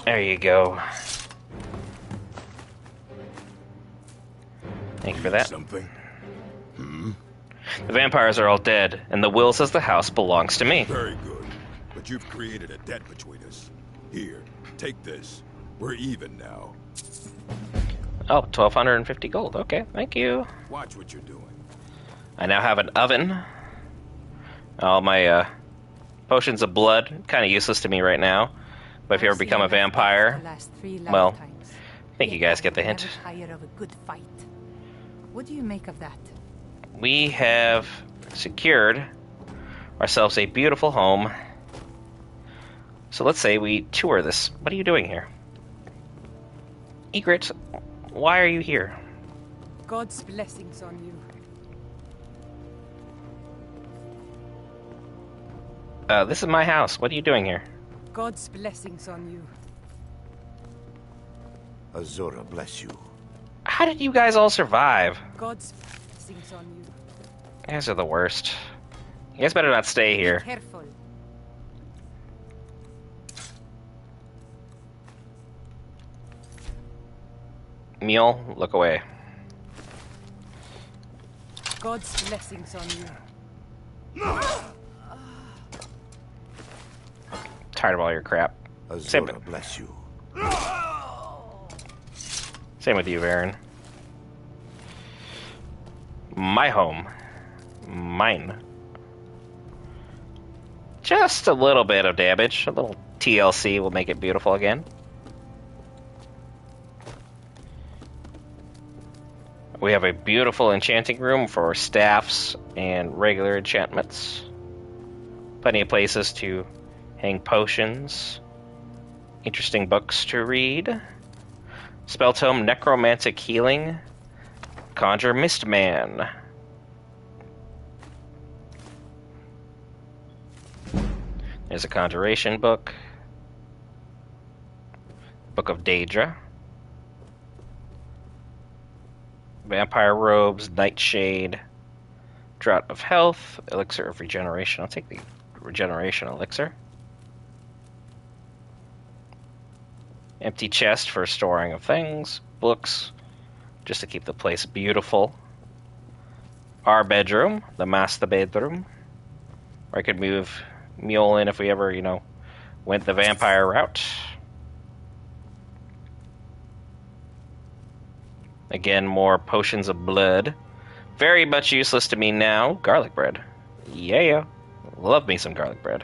There you go. Thank you for that. Something? The vampires are all dead, and the will says the house belongs to me. Very good. But you've created a debt between us. Here, take this. We're even now. Oh, 1,250 gold. Okay, thank you. Watch what you're doing. I now have an oven. All my potions of blood, kind of useless to me right now. But if you ever become a vampire, well, I think you guys get the hint. Tire of a good fight. What do you make of that? We have secured ourselves a beautiful home. So let's say we tour this. What are you doing here? Egret, why are you here? God's blessings on you. This is my house. What are you doing here? God's blessings on you. Azura bless you. How did you guys all survive? God's blessings on you. You guys are the worst. You guys better not stay here. Be careful. Mule, look away. God's blessings on you. Tired of all your crap. Azura bless you. Same with you, Varen. My home. Mine. Just a little bit of damage. A little TLC will make it beautiful again. We have a beautiful enchanting room for staffs and regular enchantments. Plenty of places to hang potions. Interesting books to read. Spell tome, necromantic healing. Conjure Mistman. There's a conjuration book. Book of Daedra. Vampire robes, nightshade. Draught of health, elixir of regeneration. I'll take the regeneration elixir. Empty chest for storing of things. Books, just to keep the place beautiful. Our bedroom, the master bedroom. Or I could move Mule in if we ever, went the vampire route. Again, more potions of blood. Very much useless to me now. Garlic bread. Yeah. Love me some garlic bread.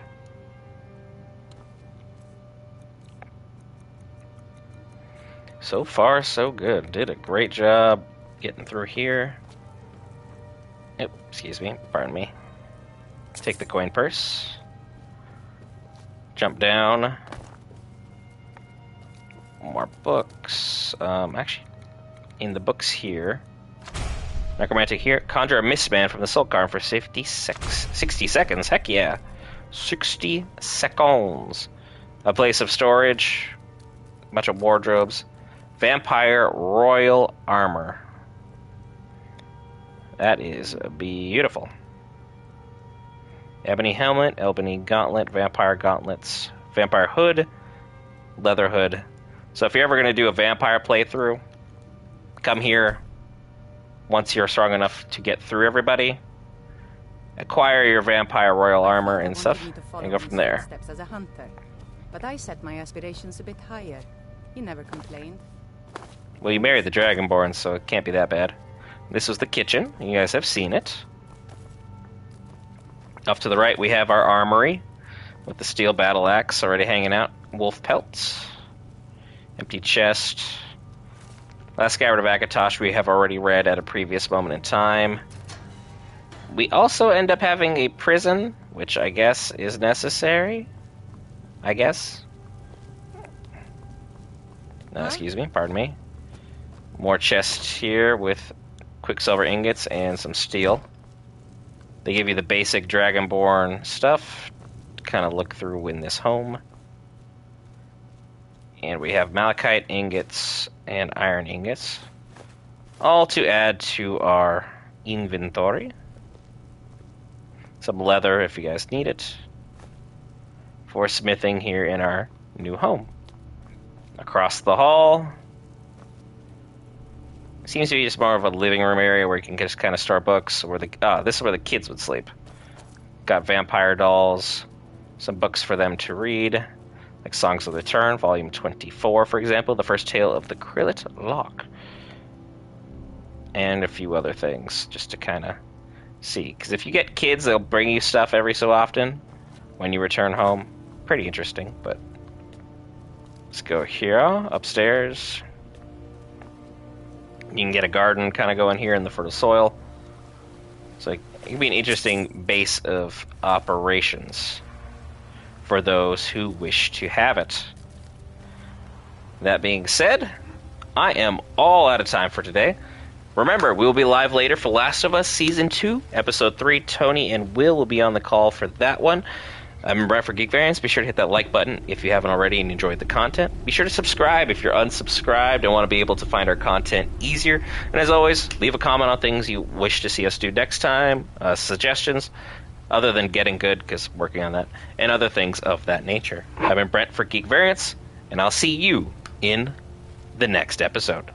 So far, so good. Did a great job getting through here. Oh, excuse me. Pardon me. Take the coin purse. Jump down. More books. Actually, in the books here. Necromantic here. Conjure a Mistman from the Soul Card for 60 seconds. Heck yeah. 60 seconds. A place of storage. A bunch of wardrobes. Vampire Royal Armor. That is beautiful. Ebony Helmet, Ebony Gauntlet, Vampire Gauntlets, Vampire Hood, Leather Hood. So if you're ever going to do a vampire playthrough, come here once you're strong enough to get through everybody, acquire your Vampire Royal Armor and stuff, and go from there. But I set my aspirations a bit higher. He never complained. Well, you married the Dragonborn, so it can't be that bad. This was the kitchen. You guys have seen it. Off to the right, we have our armory with the steel battle axe already hanging out. Wolf pelts. Empty chest. Last Skyrim of Akatosh we have already read at a previous moment in time. We also end up having a prison, which I guess is necessary. I guess. No, excuse me, pardon me. More chests here with quicksilver ingots and some steel. They give you the basic Dragonborn stuff to kind of look through in this home. And we have malachite ingots and iron ingots, all to add to our inventory. Some leather if you guys need it for smithing here in our new home. Across the hall seems to be just more of a living room area where you can just kind of store books. Where this is where the kids would sleep. Got vampire dolls, some books for them to read, like Songs of the Turn, Volume 24, for example, the first tale of the Krillet Lock, and a few other things just to kind of see. Because if you get kids, they'll bring you stuff every so often when you return home. Pretty interesting, but let's go here, upstairs. You can get a garden kind of going here in the fertile soil. So it can be an interesting base of operations for those who wish to have it. That being said, I am all out of time for today. Remember, we will be live later for Last of Us Season 2, Episode 3. Tony and Will be on the call for that one. I'm Brent for Geek Variants. Be sure to hit that like button if you haven't already and enjoyed the content. Be sure to subscribe if you're unsubscribed and want to be able to find our content easier. And as always, leave a comment on things you wish to see us do next time, suggestions, other than getting good, because I'm working on that, and other things of that nature. I've been Brent for Geek Variants, and I'll see you in the next episode.